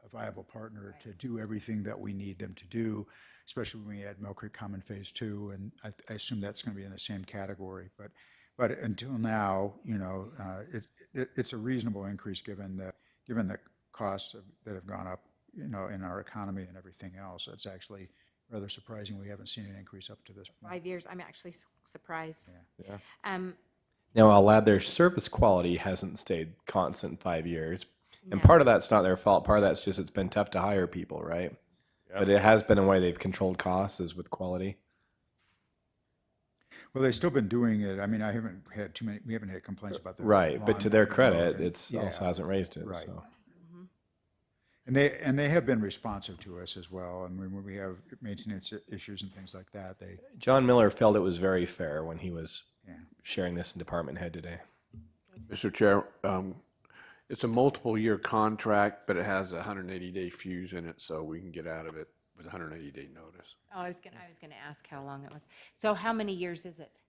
a viable partner to do everything that we need them to do, especially when we add Millcreek Common Phase 2, and I assume that's going to be in the same category. But But until now, it's a reasonable increase given the costs that have gone up, in our economy and everything else. It's actually rather surprising we haven't seen an increase up to this point. 5 years, I'm actually surprised. Yeah. Um, Now, I'll add their service quality hasn't stayed constant 5 years. And No. part of that's not their fault. Part of that's just it's been tough to hire people, right? But it has been a way they've controlled costs is with quality. Well, they've still been doing it. I mean, we haven't had complaints about that. Right, but to their credit, it's also hasn't raised it. Right. So. And they have been responsive to us as well. And when we have maintenance issues and things like that, John Miller felt it was very fair when he was sharing this in department head today. Mr. Chair, it's a multiple year contract, but it has a 180-day fuse in it, so we can get out of it with a 180-day notice. Oh, I was gonna ask how long it was. So how many years is it?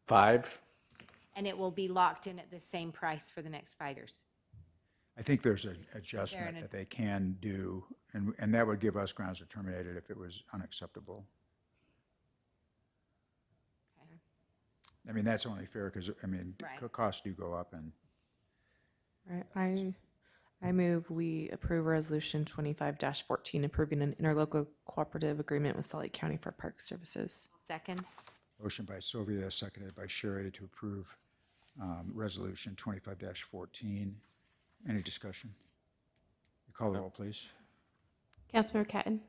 5. And it will be locked in at the same price for the next 5 years? I think there's an adjustment that they can do, and that would give us grounds to terminate it if it was unacceptable. I mean, that's only fair because, costs do go up and. Right. I move we approve resolution 25-14 approving an interlocal cooperative agreement with Salt Lake County for park services. Second. Motion by Sylvia, seconded by Sherry to approve resolution 25-14. Any discussion? You call the roll, please. Councilmember Catton.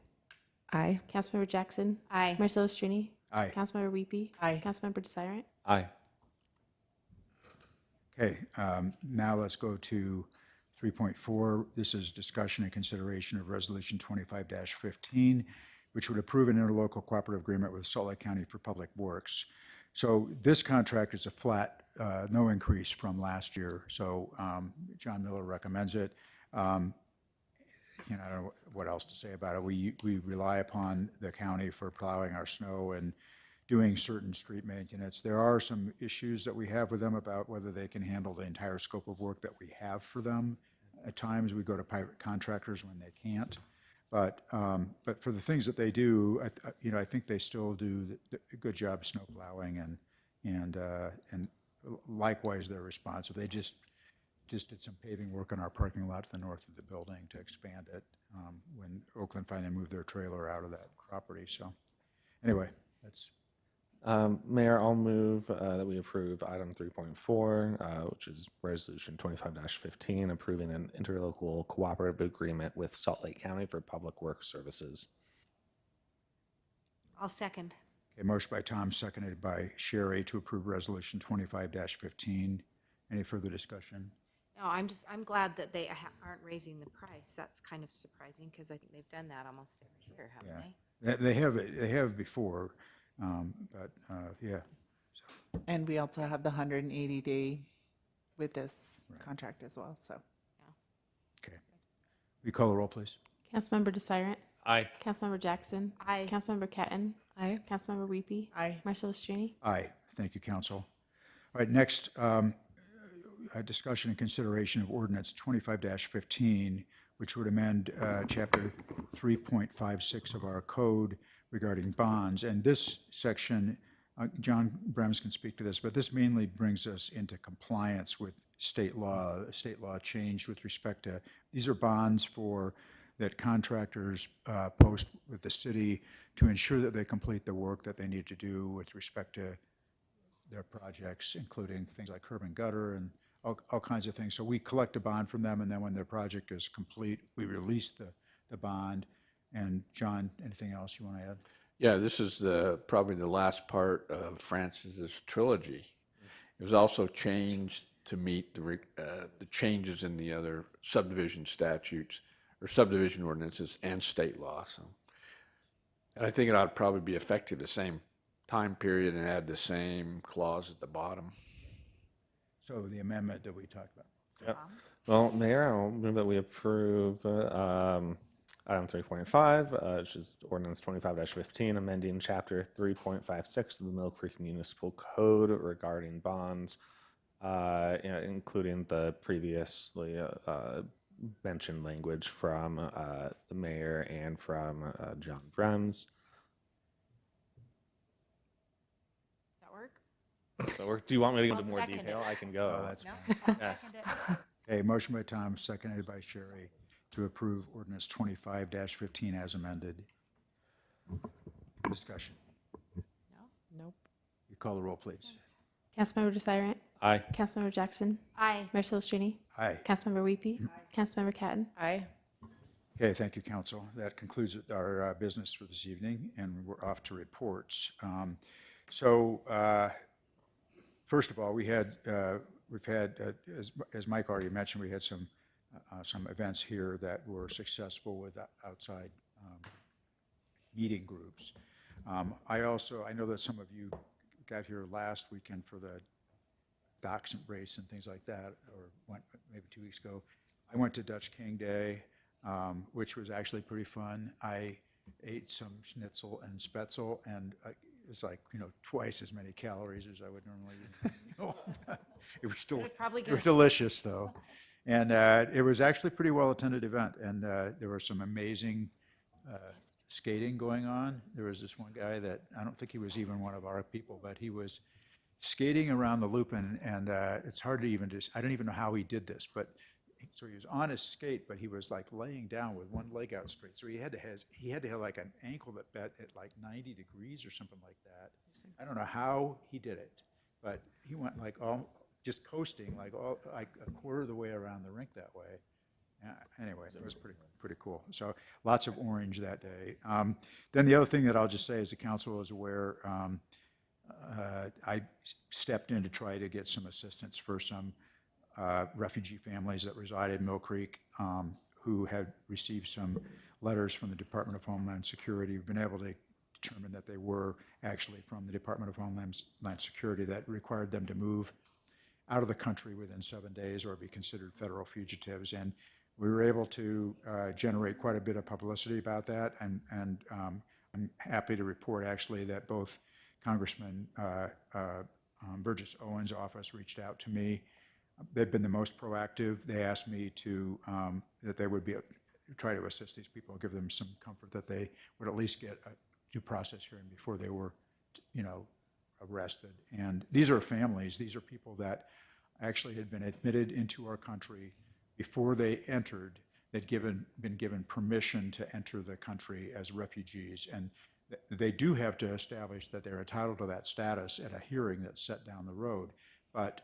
Aye. Councilmember Jackson. Aye. Marcelo Strini. Aye. Councilmember Weepy. Aye. Councilmember Desirant. Aye. Okay, now let's go to 3.4. This is discussion and consideration of resolution 25-15, which would approve an interlocal cooperative agreement with Salt Lake County for Public Works. So this contract is a flat, no increase from last year. So John Miller recommends it. I don't know what else to say about it. We rely upon the county for plowing our snow and doing certain street maintenance. There are some issues that we have with them about whether they can handle the entire scope of work that we have for them. At times, we go to private contractors when they can't. But for the things that they do, I think they still do a good job snow plowing and likewise they're responsive. They just did some paving work on our parking lot to the north of the building to expand it when Oakland finally moved their trailer out of that property. So anyway, that's. Mayor, I'll move that we approve item 3.4, which is resolution 25-15, approving an interlocal cooperative agreement with Salt Lake County for Public Works Services. I'll second. Okay, motion by Tom, seconded by Sherry to approve resolution 25-15. Any further discussion? No, I'm glad that they aren't raising the price. That's kind of surprising because I think they've done that almost every year, haven't they? They have before. Yeah. So. And we also have the 180-day with this contract as well, so. Okay. Will you call the roll, please? Councilmember Desirant. Aye. Councilmember Jackson. Aye. Councilmember Catton. Aye. Councilmember Weepy. Aye. Marcelo Strini. Aye. Thank you, council. All right, next, a discussion and consideration of ordinance 25-15, which would amend chapter 3.56 of our code regarding bonds. And this section, John Brems can speak to this, but this mainly brings us into compliance with state law. State law changed with respect to, these are bonds that contractors post with the city to ensure that they complete the work that they need to do with respect to their projects, including things like curb and gutter and all kinds of things. So we collect a bond from them, and then when their project is complete, we release the bond. And John, anything else you want to add? Yeah, this is probably the last part of Francis's trilogy. It was also changed to meet the changes in the other subdivision statutes or subdivision ordinances and state law. So, and I think it ought to probably be effective the same time period and add the same clause at the bottom. So the amendment that we talked about. Yep. Well, Mayor, I'll move that we approve item 3.5, which is ordinance 25-15, amending chapter 3.56 of the Millcreek Municipal Code regarding bonds, including the previously mentioned language from the mayor and from John Brems. Does that work? So do you want me to go I'll into more second it. detail? I can go. Oh, that's No, fine. I'll Yeah. second it. Okay, motion by Tom, seconded by Sherry, to approve ordinance 25-15 as amended. Discussion. Nope. You call the roll, please. Councilmember Desirant. Aye. Councilmember Jackson. Aye. Mayor Silvestrini. Aye. Councilmember Weepy. Councilmember Catton. Aye. Okay, thank you, council. That concludes our business for this evening, and we're off to reports. First of all, we've had, as Mike already mentioned, we had some events here that were successful with outside meeting groups. I know that some of you got here last weekend for the dachshund race and things like that, or went maybe 2 weeks ago. I went to Dutch King Day, which was actually pretty fun. I ate some schnitzel and spätzle, and it was like, twice as many calories as I would normally eat. It was still, It was probably it was good. delicious though. And it was actually a pretty well-attended event, and there were some amazing skating going on. There was this one guy that, I don't think he was even one of our people, but he was skating around the loop, and it's hard to even I don't even know how he did this, but so he was on his skate, but he was like laying down with one leg out straight. So he had to have like an ankle that bent at like 90 degrees or something like that. I don't know how he did it, but he went like just coasting like a quarter of the way around the rink that way. Anyway, it was pretty cool. So lots of orange that day. Then the other thing that I'll just say, as the council is aware, I stepped in to try to get some assistance for some refugee families that reside in Millcreek who had received some letters from the Department of Homeland Security. We've been able to determine that they were actually from the Department of Homeland Security that required them to move out of the country within 7 days or be considered federal fugitives. And we were able to generate quite a bit of publicity about that. And I'm happy to report actually that both Congressman Burgess Owens' office reached out to me. They've been the most proactive. They asked me to, that they would try to assist these people, give them some comfort that they would at least get a due process hearing before they were, arrested. And these are families. These are people that actually had been admitted into our country before they entered. They'd been given permission to enter the country as refugees. And they do have to establish that they're entitled to that status at a hearing that's set down the road. But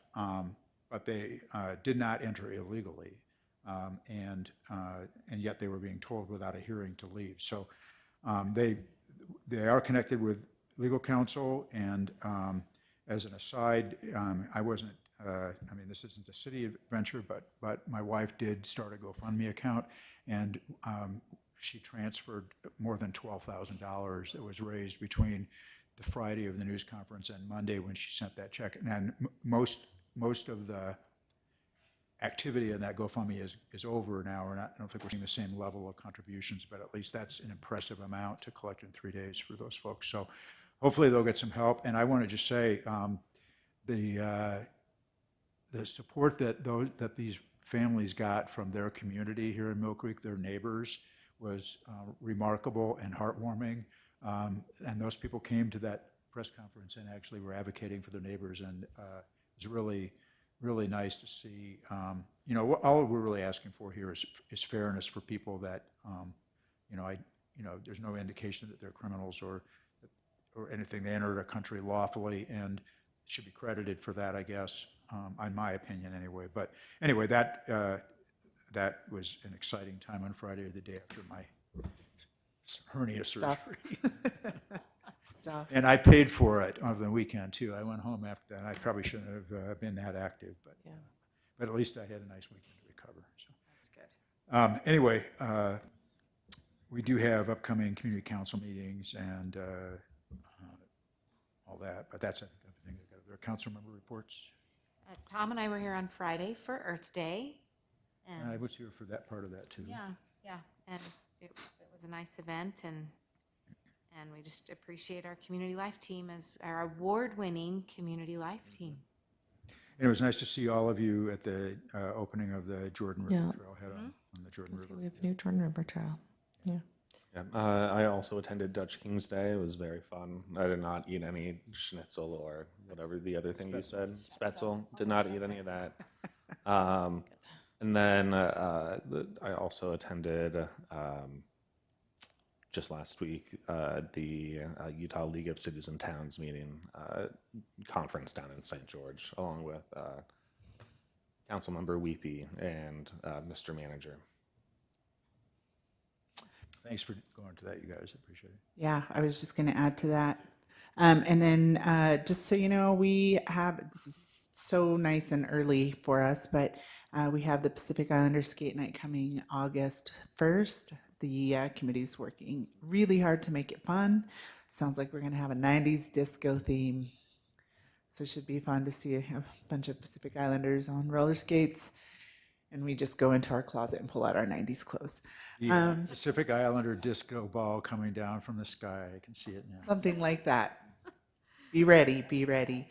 they did not enter illegally, and yet they were being told without a hearing to leave. So they are connected with legal counsel, and as an aside, I wasn't, this isn't a city venture, but my wife did start a GoFundMe account, and she transferred more than $12,000 that was raised between the Friday of the news conference and Monday when she sent that check. And most of the activity in that GoFundMe is over now. I don't think we're seeing the same level of contributions, but at least that's an impressive amount to collect in 3 days for those folks. So hopefully they'll get some help. And I want to just say the support that these families got from their community here in Millcreek, their neighbors, was remarkable and heartwarming. And those people came to that press conference and actually were advocating for their neighbors, and it was really, really nice to see. All we're really asking for here is fairness for people that, there's no indication that they're criminals or anything. They entered a country lawfully and should be credited for that, I guess, in my opinion anyway. But anyway, that was an exciting time on Friday, or the day after my hernia surgery. Stuff. And I paid for it on the weekend too. I went home after that. I probably shouldn't have been that active, but at least I had a nice weekend to recover. So That's good. Anyway, we do have upcoming community council meetings and all that, but that's everything. There are council member reports. Tom and I were here on Friday for Earth Day. And I was here for that part of that too. Yeah, and it was a nice event, and we just appreciate our community life team as our award-winning community life team. And it was nice to see all of you at the opening of the Jordan River Yeah. Trailhead on the Jordan River. We have a new Jordan River Trail. Yeah. Yeah, I also attended Dutch King's Day. It was very fun. I did not eat any schnitzel or whatever the other thing you said. Spätzle. Did not eat any of that. And then I also attended just last week the Utah League of Cities and Towns meeting conference down in St. George, along with Councilmember Weepy and Mr. Manager. Thanks for going to that, you guys. I appreciate it. Yeah, I was just going to add to that. And then just so you know, we have, this is so nice and early for us, but we have the Pacific Islanders Skate Night coming August 1st. The committee's working really hard to make it fun. Sounds like we're going to have a 90s disco theme. So it should be fun to see a bunch of Pacific Islanders on roller skates. And we just go into our closet and pull out our 90s clothes. The Pacific Islander disco ball coming down from the sky. I can see it now. Something like that. Be ready, be ready.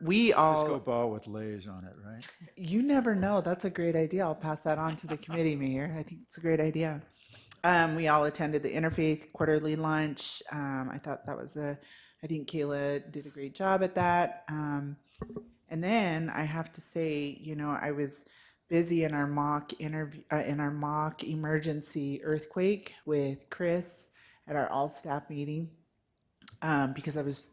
We all Disco ball with lays on it, right? You never know. That's a great idea. I'll pass that on to the committee, Mayor. I think it's a great idea. We all attended the Interfaith Quarterly Lunch. I thought that was I think Kayla did a great job at that. And then I have to say, you know, I was busy in our mock interview, in our mock emergency earthquake with Chris at our all-staff meeting, because I was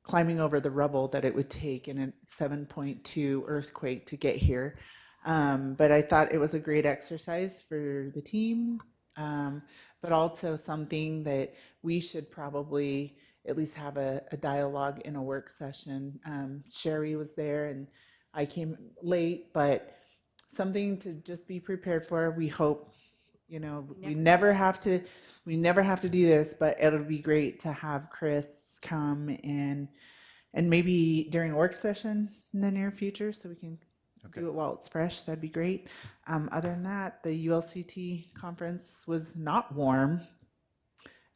climbing over the rubble that it would take in a 7.2 earthquake to get here. But I thought it was a great exercise for the team, but also something that we should probably at least have a dialogue in a work session. Sherry was there and I came late, but something to just be prepared for. We hope, you know, we never have to do this, but it'll be great to have Chris come in and maybe during a work session in the near future so we can do it while it's fresh. That'd be great. Other than that, the ULCT conference was not warm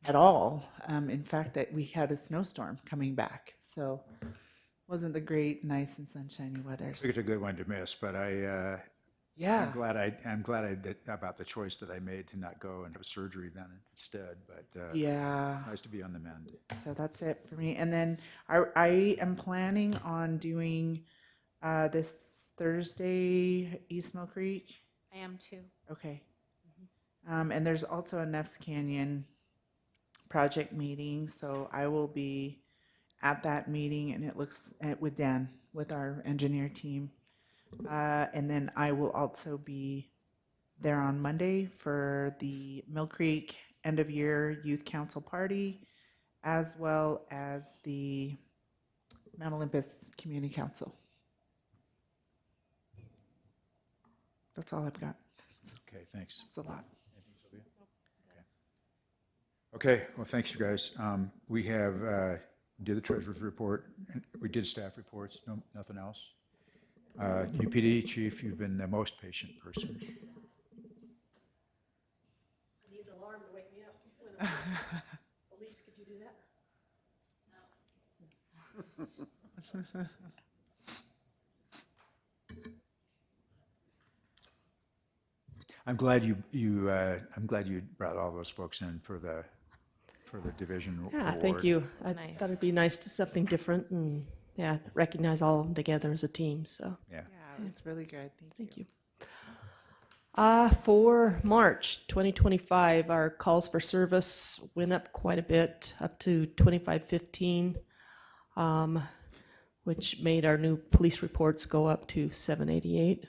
at all. In fact, we had a snowstorm coming back, so wasn't the great, nice and sunshiny weather. I think it's a good one to miss, but Yeah. I'm glad about the choice that I made to not go and have surgery then instead. But Yeah. it's nice to be on the mend. So that's it for me. And then I am planning on doing this Thursday East Millcreek. I am too. Okay. And there's also a Neffs Canyon project meeting, so I will be at that meeting, and it looks with Dan, with our engineer team. And then I will also be there on Monday for the Millcreek end of year youth council party, as well as the Mount Olympus Community Council. That's all I've got. Okay, thanks. It's a lot. Okay, well, thanks, you guys. We have did the treasurer's report. We did staff reports. No, nothing else. UPD chief, you've been the most patient person. I need the alarm to wake me up. Elise, could you do that? I'm glad you brought all those folks in for the division Yeah, award. thank you. That's I nice. thought it'd be nice to something different and yeah, recognize all of them together as a team. So Yeah. Yeah, it was really good. thank you. For March 2025, our calls for service went up quite a bit, up to 2515, which made our new police reports go up to 788.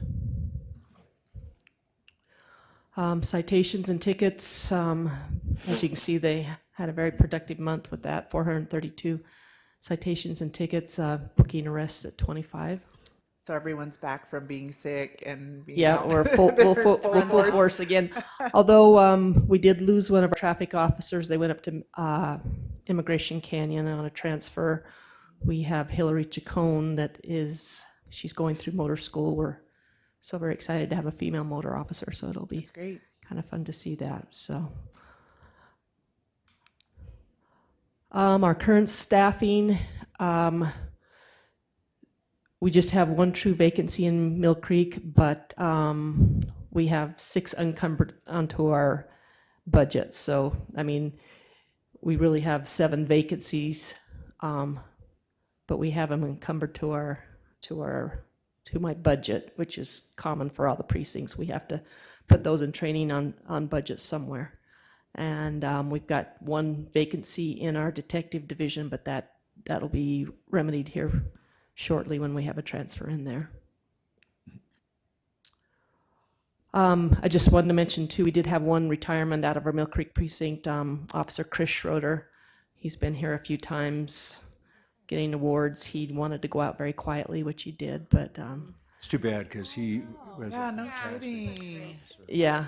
Citations and tickets, as you can see, they had a very productive month with that, 432 citations and tickets, booking arrests at 25. So everyone's back from being sick and being Yeah, out. we're full force again. Although we did lose one of our traffic officers. They went up to Immigration Canyon on a transfer. We have Hillary Chacon she's going through motor school. We're so very excited to have a female motor officer, so it'll be great. Kind of fun to see that. So our current staffing, we just have one true vacancy in Millcreek, but we have 6 encumbered onto our budget. So, I mean, we really have 7 vacancies, but we have them encumbered to my budget, which is common for all the precincts. We have to put those in training on budget somewhere. And we've got 1 vacancy in our detective division, but that'll be remedied here shortly when we have a transfer in there. I just wanted to mention too, we did have 1 retirement out of our Millcreek precinct, Officer Chris Schroeder. He's been here a few times getting awards. He wanted to go out very quietly, which he did, but It's too bad because he was Yeah, a no fantastic kidding. yeah,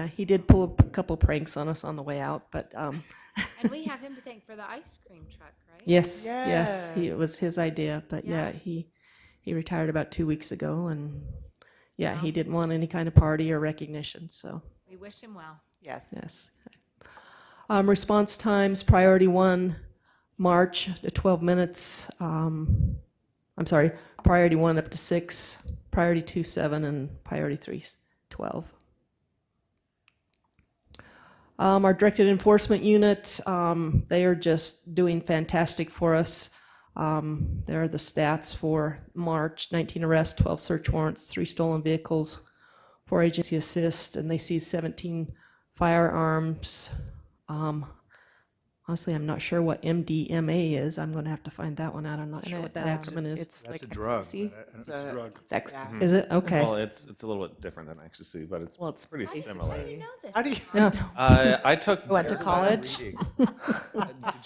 he did pull a couple pranks on us on the way out, but And we have him to thank for the ice cream truck, right? yes, Yes. it was his idea, but yeah, he retired about 2 weeks ago, and yeah, he didn't want any kind of party or recognition, so. We wish him well. Yes. Response times, priority 1, March to 12 minutes. I'm sorry, priority 1 up to 6, priority 2, 7, and priority 3, 12. Our directed enforcement unit, they are just doing fantastic for us. There are the stats for March: 19 arrests, 12 search warrants, 3 stolen vehicles, 4 agency assists, and they seized 17 firearms. Honestly, I'm not sure what MDMA is. I'm going to have to find that one out. I'm not sure what that acronym is. It's That's like a drug. ecstasy. It's a drug. It's ecstasy. Is it? Okay. Well, it's a little bit different than ecstasy, but it's pretty similar. How do you? I took. Went to college. Did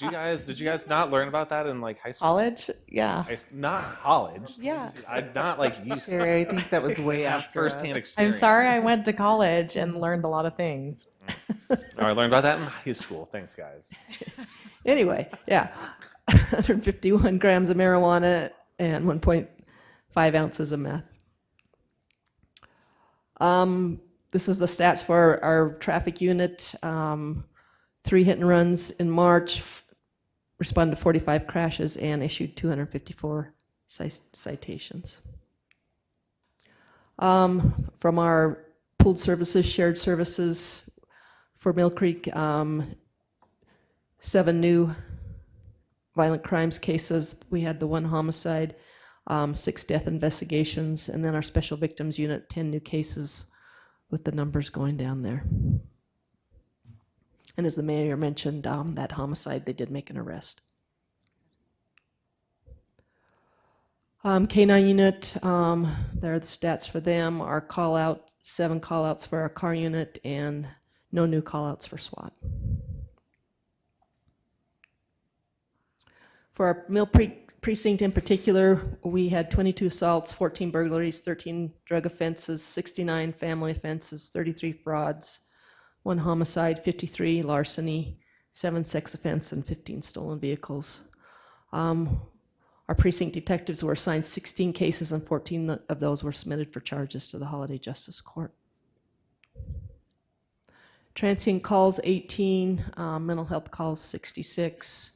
you guys not learn about that in like high school? College? Yeah. Not college. Yeah. I'm not like used to. Sherry, I think that was way have after firsthand us. experience. I'm sorry I went to college and learned a lot of things. I learned about that in high school. Thanks, guys. Anyway, yeah, 151 grams of marijuana and 1.5 ounces of meth. This is the stats for our traffic unit. 3 hit and runs in March, responded to 45 crashes, and issued 254 citations. From our pooled services, shared services for Millcreek, 7 new violent crimes cases. We had the 1 homicide, 6 death investigations, and then our special victims unit, 10 new cases, with the numbers going down there. And as the mayor mentioned, that homicide, they did make an arrest. K-9 unit, there are the stats for them. Our call out, 7 call outs for our car unit, and no new call outs for SWAT. For our Millcreek precinct in particular, we had 22 assaults, 14 burglaries, 13 drug offenses, 69 family offenses, 33 frauds, 1 homicide, 53 larceny, 7 sex offense, and 15 stolen vehicles. Our precinct detectives were assigned 16 cases, and 14 of those were submitted for charges to the Holiday Justice Court. Transient calls 18, mental health calls 66.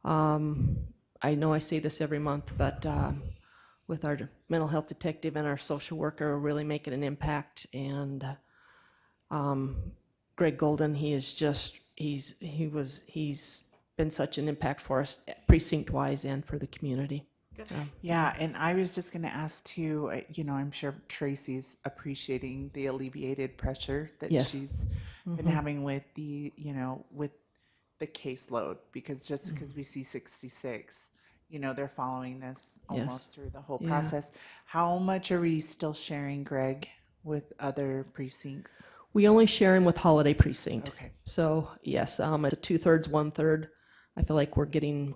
I know I say this every month, but with our mental health detective and our social worker, we're really making an impact. And Greg Golden, he's been such an impact for us, precinct-wise and for the community. Yeah, and I was just going to ask too, I'm sure Tracy's appreciating the alleviated pressure that Yes. she's been Mhm. having with with the caseload, because just because we see 66, they're following this almost through the whole Yeah. process. How much are we still sharing, Greg, with other precincts? We only share him with Holiday Precinct. Okay. So yes, it's a 2/3, 1/3. I feel like we're getting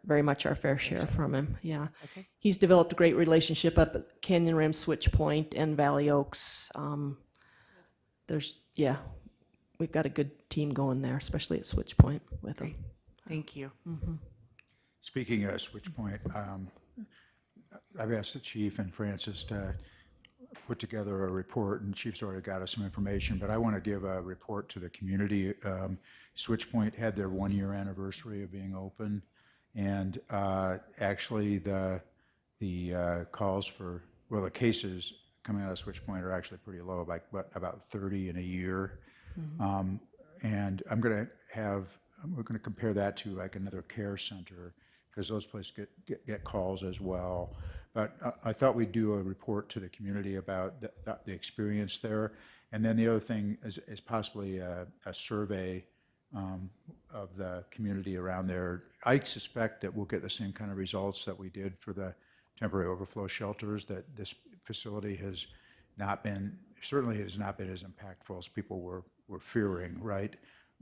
very much our fair share from him. Yeah. Okay. He's developed a great relationship up at Canyon Rim, Switch Point, and Valley Oaks. We've got a good team going there, especially at Switch Point with him. Thank you. Mhm. Speaking of Switch Point, I've asked the chief and Francis to put together a report, and Chief's already got us some information, but I want to give a report to the community. Switch Point had their 1-year anniversary of being open, and actually the calls the cases coming out of Switch Point are actually pretty low, like about 30 in a year. And we're going to compare that to like another care center, because those places get calls as well. But I thought we'd do a report to the community about the experience there. And then the other thing is possibly a survey of the community around there. I suspect that we'll get the same kind of results that we did for the temporary overflow shelters, that this facility has certainly has not been as impactful as people were fearing, right?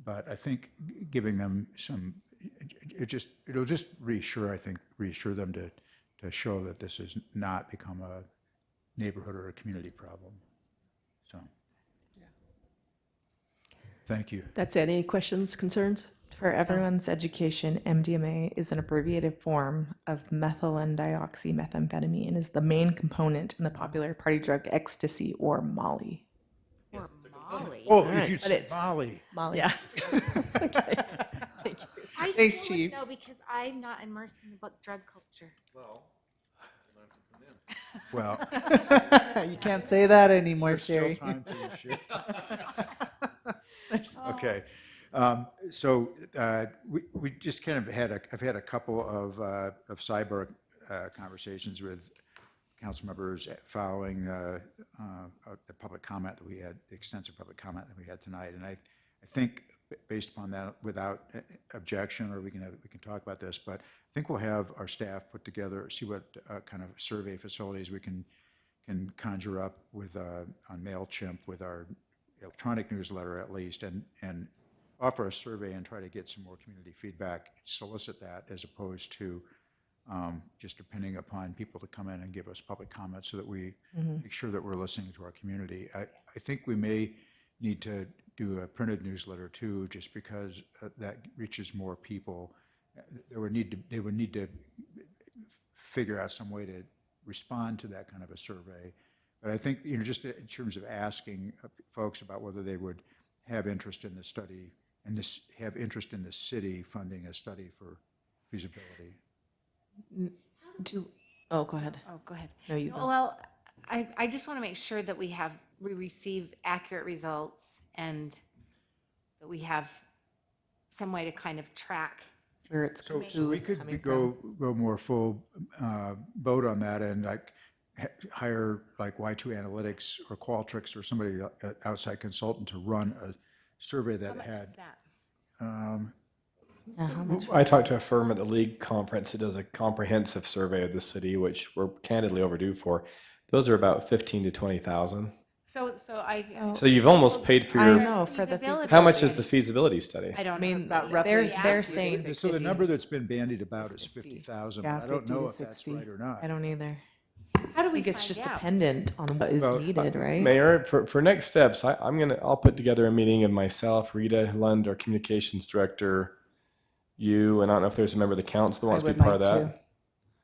But I think giving them it'll just reassure them to show that this has not become a neighborhood or a community problem. So, thank you. That's it. Any questions, concerns? For everyone's education, MDMA is an abbreviated form of methylenedioxymethamphetamine and is the main component in the popular party drug ecstasy or Molly. Or Molly. Oh, right, if you'd but said it's- Molly. Molly. Yeah. Okay. Thank you. I Thanks, still Chief. wouldn't know because I'm not immersed in the book drug culture. Well, You can't say that anymore, there's still Sherry. time for the shift. Okay. So we just kind of I've had a couple of sidebar conversations with council members following the public comment that we had, the extensive public comment that we had tonight. And I think based upon that, without objection, or we can talk about this, but I think we'll have our staff put together, see what kind of survey facilities we can conjure up with on MailChimp with our electronic newsletter at least, and offer a survey and try to get some more community feedback, solicit that, as opposed to just depending upon people to come in and give us public comments, so that we make sure that we're listening to our community. I think we may need to do a printed newsletter too, just because that reaches more people. They would need to figure out some way to respond to that kind of a survey. But I think, just in terms of asking folks about whether they would have interest in the study and have interest in the city funding a study for feasibility. Oh, go ahead. Oh, go ahead. No, you go. Well, I just want to make sure that we receive accurate results and that we have some way to kind of track. Where it's So we could go more full boat on that, and like hire like Y2 Analytics or Qualtrics or somebody, outside consultant, to run a survey that How much had. is that? How much? I talked to a firm at the league conference that does a comprehensive survey of the city, which we're candidly overdue for. Those are about 15 to 20,000. So So you've almost paid for I your. know, for the feasibility How much study. is the feasibility study? I don't mean, know. they're saying. So the number that's been bandied about is 50,000. Yeah, I don't 50 know to if that's 60. right or not. I don't either. How do I we think it's find just out? dependent on what is Well, needed, right? Mayor, for next steps, I'll put together a meeting of myself, Rita Lund, our communications director, you, and I don't know if there's a member of the council that wants to be part of that.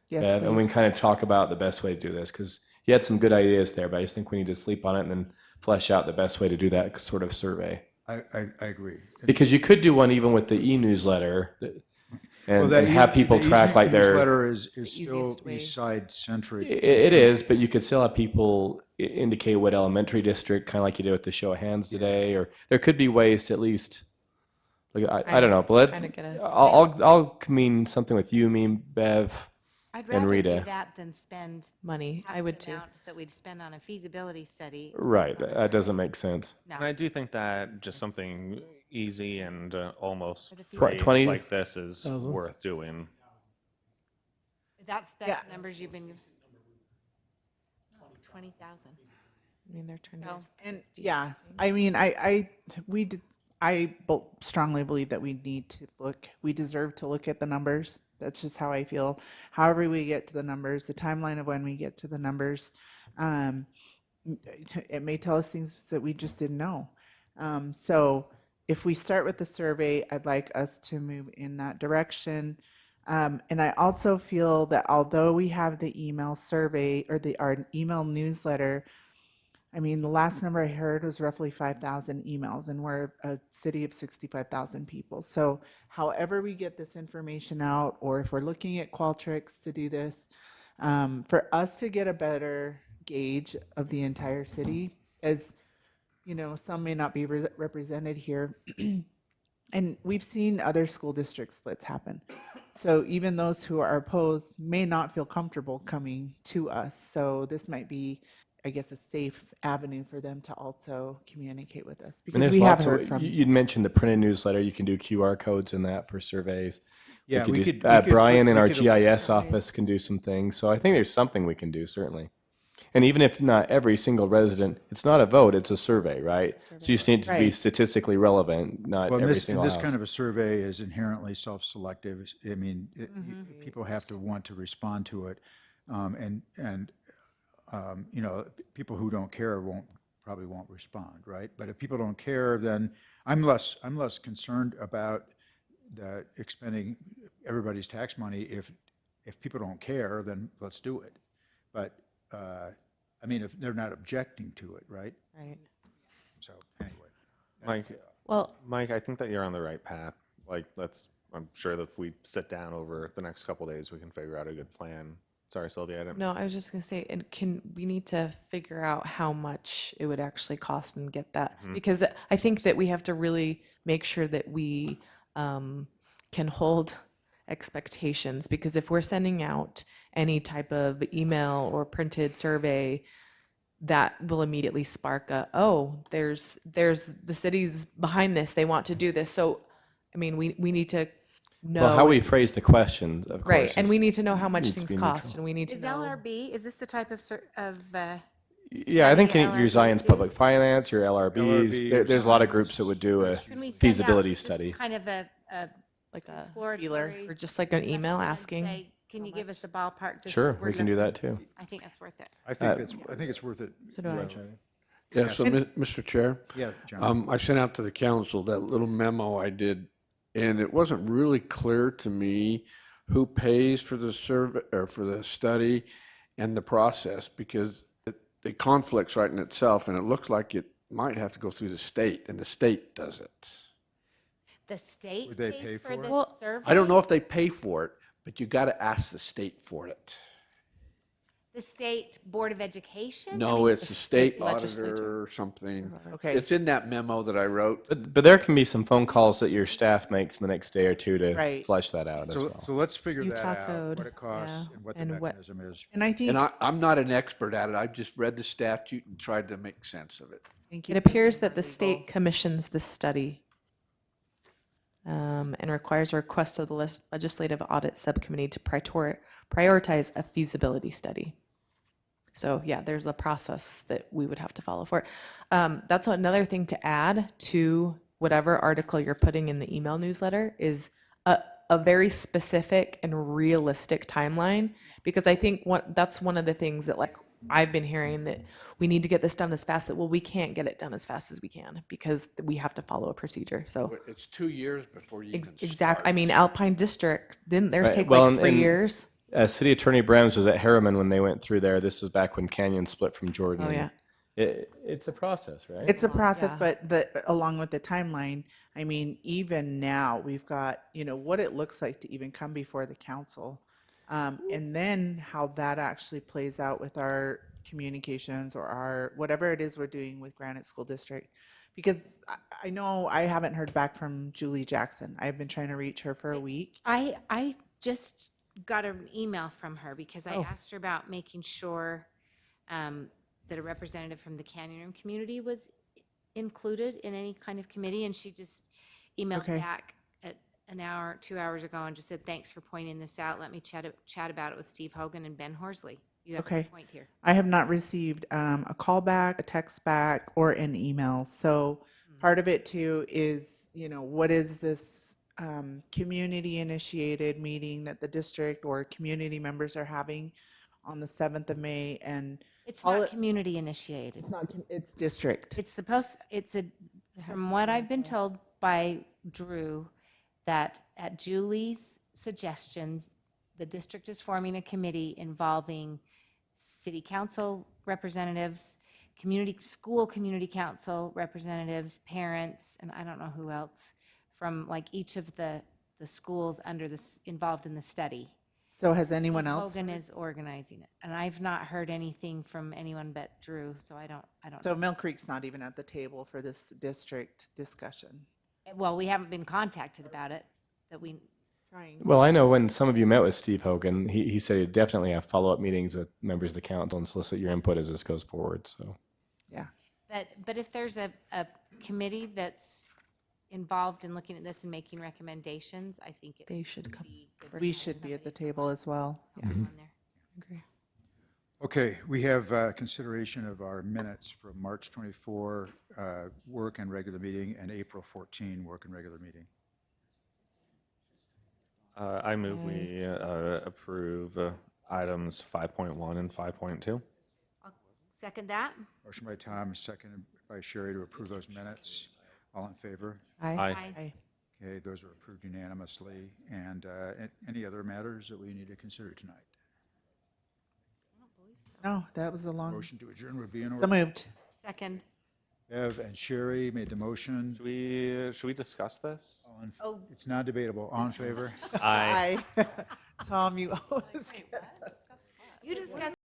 Yes, Bev, and we can please. kind of talk about the best way to do this, because you had some good ideas there, but I just think we need to sleep on it and then flesh out the best way to do that sort of survey. I agree. Because you could do one even with the e-newsletter and Well, have people track like their. newsletter is the still easiest way. East Side centric. It is, but you could still have people indicate what elementary district, kind of like you did with the show of hands today, or there could be ways to at least. Like, I don't know, but Kinda get a- I'll convene something with you, me, Bev, I'd and rather do Rita. that than spend Money, half I would the too. amount that we'd spend on a feasibility study. Right, that doesn't make sense. No. And I do think that just something easy and almost For the free 20 like this is 1,000. worth doing. That's Yeah. the numbers you've been. 20,000. I mean, they're trying to. So- And yeah, I mean, strongly believe that we deserve to look at the numbers. That's just how I feel. However we get to the numbers, the timeline of when we get to the numbers, it may tell us things that we just didn't know. So if we start with the survey, I'd like us to move in that direction. And I also feel that although we have the email survey or our email newsletter, I mean, the last number I heard was roughly 5,000 emails, and we're a city of 65,000 people. So however we get this information out, or if we're looking at Qualtrics to do this, for us to get a better gauge of the entire city, as you know, some may not be represented here. And we've seen other school district splits happen. So even those who are opposed may not feel comfortable coming to us. So this might be, I guess, a safe avenue for them to also communicate with us, And because there's we have lots heard of, from. you'd mentioned the printed newsletter. You can do QR codes in that for surveys. Yeah, we could- Brian in we our could- GIS office can do some things. So I think there's something we can do, certainly. And even if not every single resident, it's not a vote, it's a survey, right? So you just need to be Right. statistically relevant, not Well, every this, single this house. kind of a survey is inherently self-selective. I mean, people have to want to respond to it. You know, people who don't care probably won't respond, right? But if people don't care, then I'm less concerned about expending everybody's tax money. If people don't care, then let's do it. But I mean, if they're not objecting to it, right? Right. So anyway. Mike, Well, Mike, I think that you're on the right path. Like, I'm sure that if we sit down over the next couple of days, we can figure out a good plan. Sorry, Sylvia, I didn't. no, I was just gonna say, and we need to figure out how much it would actually cost and get that, because I think that we have to really make sure that we can hold expectations, because if we're sending out any type of email or printed survey, that will immediately spark there's the city's behind this, they want to do this. So, I mean, we need to know. Well, how we phrase the question, of course. Right, and we need to know how much needs to things be cost, neutral. and we need to Is know. LRB, is this the type of, Yeah, I think study your Zion's LRB? Public Finance, your LRBs, LRB there, or there's a lot of something. groups that would do a Can we send out feasibility just study. kind of a Like a exploratory feeler, or just like an email question and asking. say, can you give us a ballpark? Just Sure, what we're we can do looking- that too. I think that's worth it. I think it's worth it. So do I. Yeah, so, Mr. Chair? Yeah, John. I sent out to the council that little memo I did, and it wasn't really clear to me who pays for the survey, or for the study and the process, because it conflicts right in itself, and it looks like it might have to go through the state, and the state does it. The state Would they pays pay for for it? this Well, survey? I don't know if they pay for it, but you got to ask the state for it. The state Board of Education? I No, mean, it's the state legislature. auditor or something. Okay. It's in that memo that I wrote. But there can be some phone calls that your staff makes the next day or two to Right. flesh that out as So, well. so let's figure that Utah out, code, what it costs yeah, and what the and what- mechanism is. And I think, And I'm not an expert at it. I've just read the statute and tried to make sense of it. thank you. It appears that the state commissions this study and requires a request of the Legislative Audit Subcommittee to prioritize a feasibility study. So yeah, there's a process that we would have to follow for it. That's another thing to add to whatever article you're putting in the email newsletter is a very specific and realistic timeline, because I think that's one of the things that like I've been hearing, that we need to get this done as fast as, well, we can't get it done as fast as we can because we have to follow a procedure. So It's 2 years before you can exact. I start. mean, Alpine District didn't theirs Right, take well, like 3 and- years? City Attorney Brems was at Harriman when they went through there. This is back when Canyon split from Jordan. Oh, yeah. It's a process, right? It's a process, Yeah. but along with the timeline, I mean, even now, we've got, you know, what it looks like to even come before the council. And then how that actually plays out with our communications or our, whatever it is we're doing with Granite School District. Because I know I haven't heard back from Julie Jackson. I've been trying to reach her for a week. I just got an email from her because I Oh. asked her about making sure that a representative from the Canyon Room community was included in any kind of committee, and she just emailed Okay. back at an hour, 2 hours ago, and just said, "Thanks for pointing this out. Let me chat about it with Steve Hogan and Ben Horsley. You have a Okay. point here." I have not received a call back, a text back, or an email. So part of it too is, you know, what is this community initiated meeting that the district or community members are having on the 7th of May? And It's all not it- community initiated. it's district. It's supposed, from what I've been told by Drew, that at Julie's suggestions, the district is forming a committee involving city council representatives, school community council representatives, parents, and I don't know who else, from like each of the schools under this, involved in the study. So has anyone Steve else? Hogan is organizing it, and I've not heard anything from anyone but Drew, so I don't So know. Mill Creek's not even at the table for this district discussion. Well, we haven't been contacted about it, that we, Trying. Well, I know when some of you met with Steve Hogan, he said he'd definitely have follow-up meetings with members of the council and solicit your input as this goes forward, so. Yeah. but if there's a committee that's involved in looking at this and making recommendations, I think They should come. We should be at the table as well. Yeah. on there. Agree. Okay, we have consideration of our minutes from March 24 work and regular meeting and April 14 work and regular meeting. I move we approve items 5.1 and 5.2. Second that? Motion by Tom, seconded by Sherry to approve those minutes. All in favor? Aye. Aye. Okay, those are approved unanimously. And any other matters that we need to consider tonight? No, that was a long. Motion to adjourn would be in So order. moved. Second. Ev and Sherry made the motion. Should we discuss this? Oh. It's non-debatable. All in favor? Aye. Tom, you always. You discussed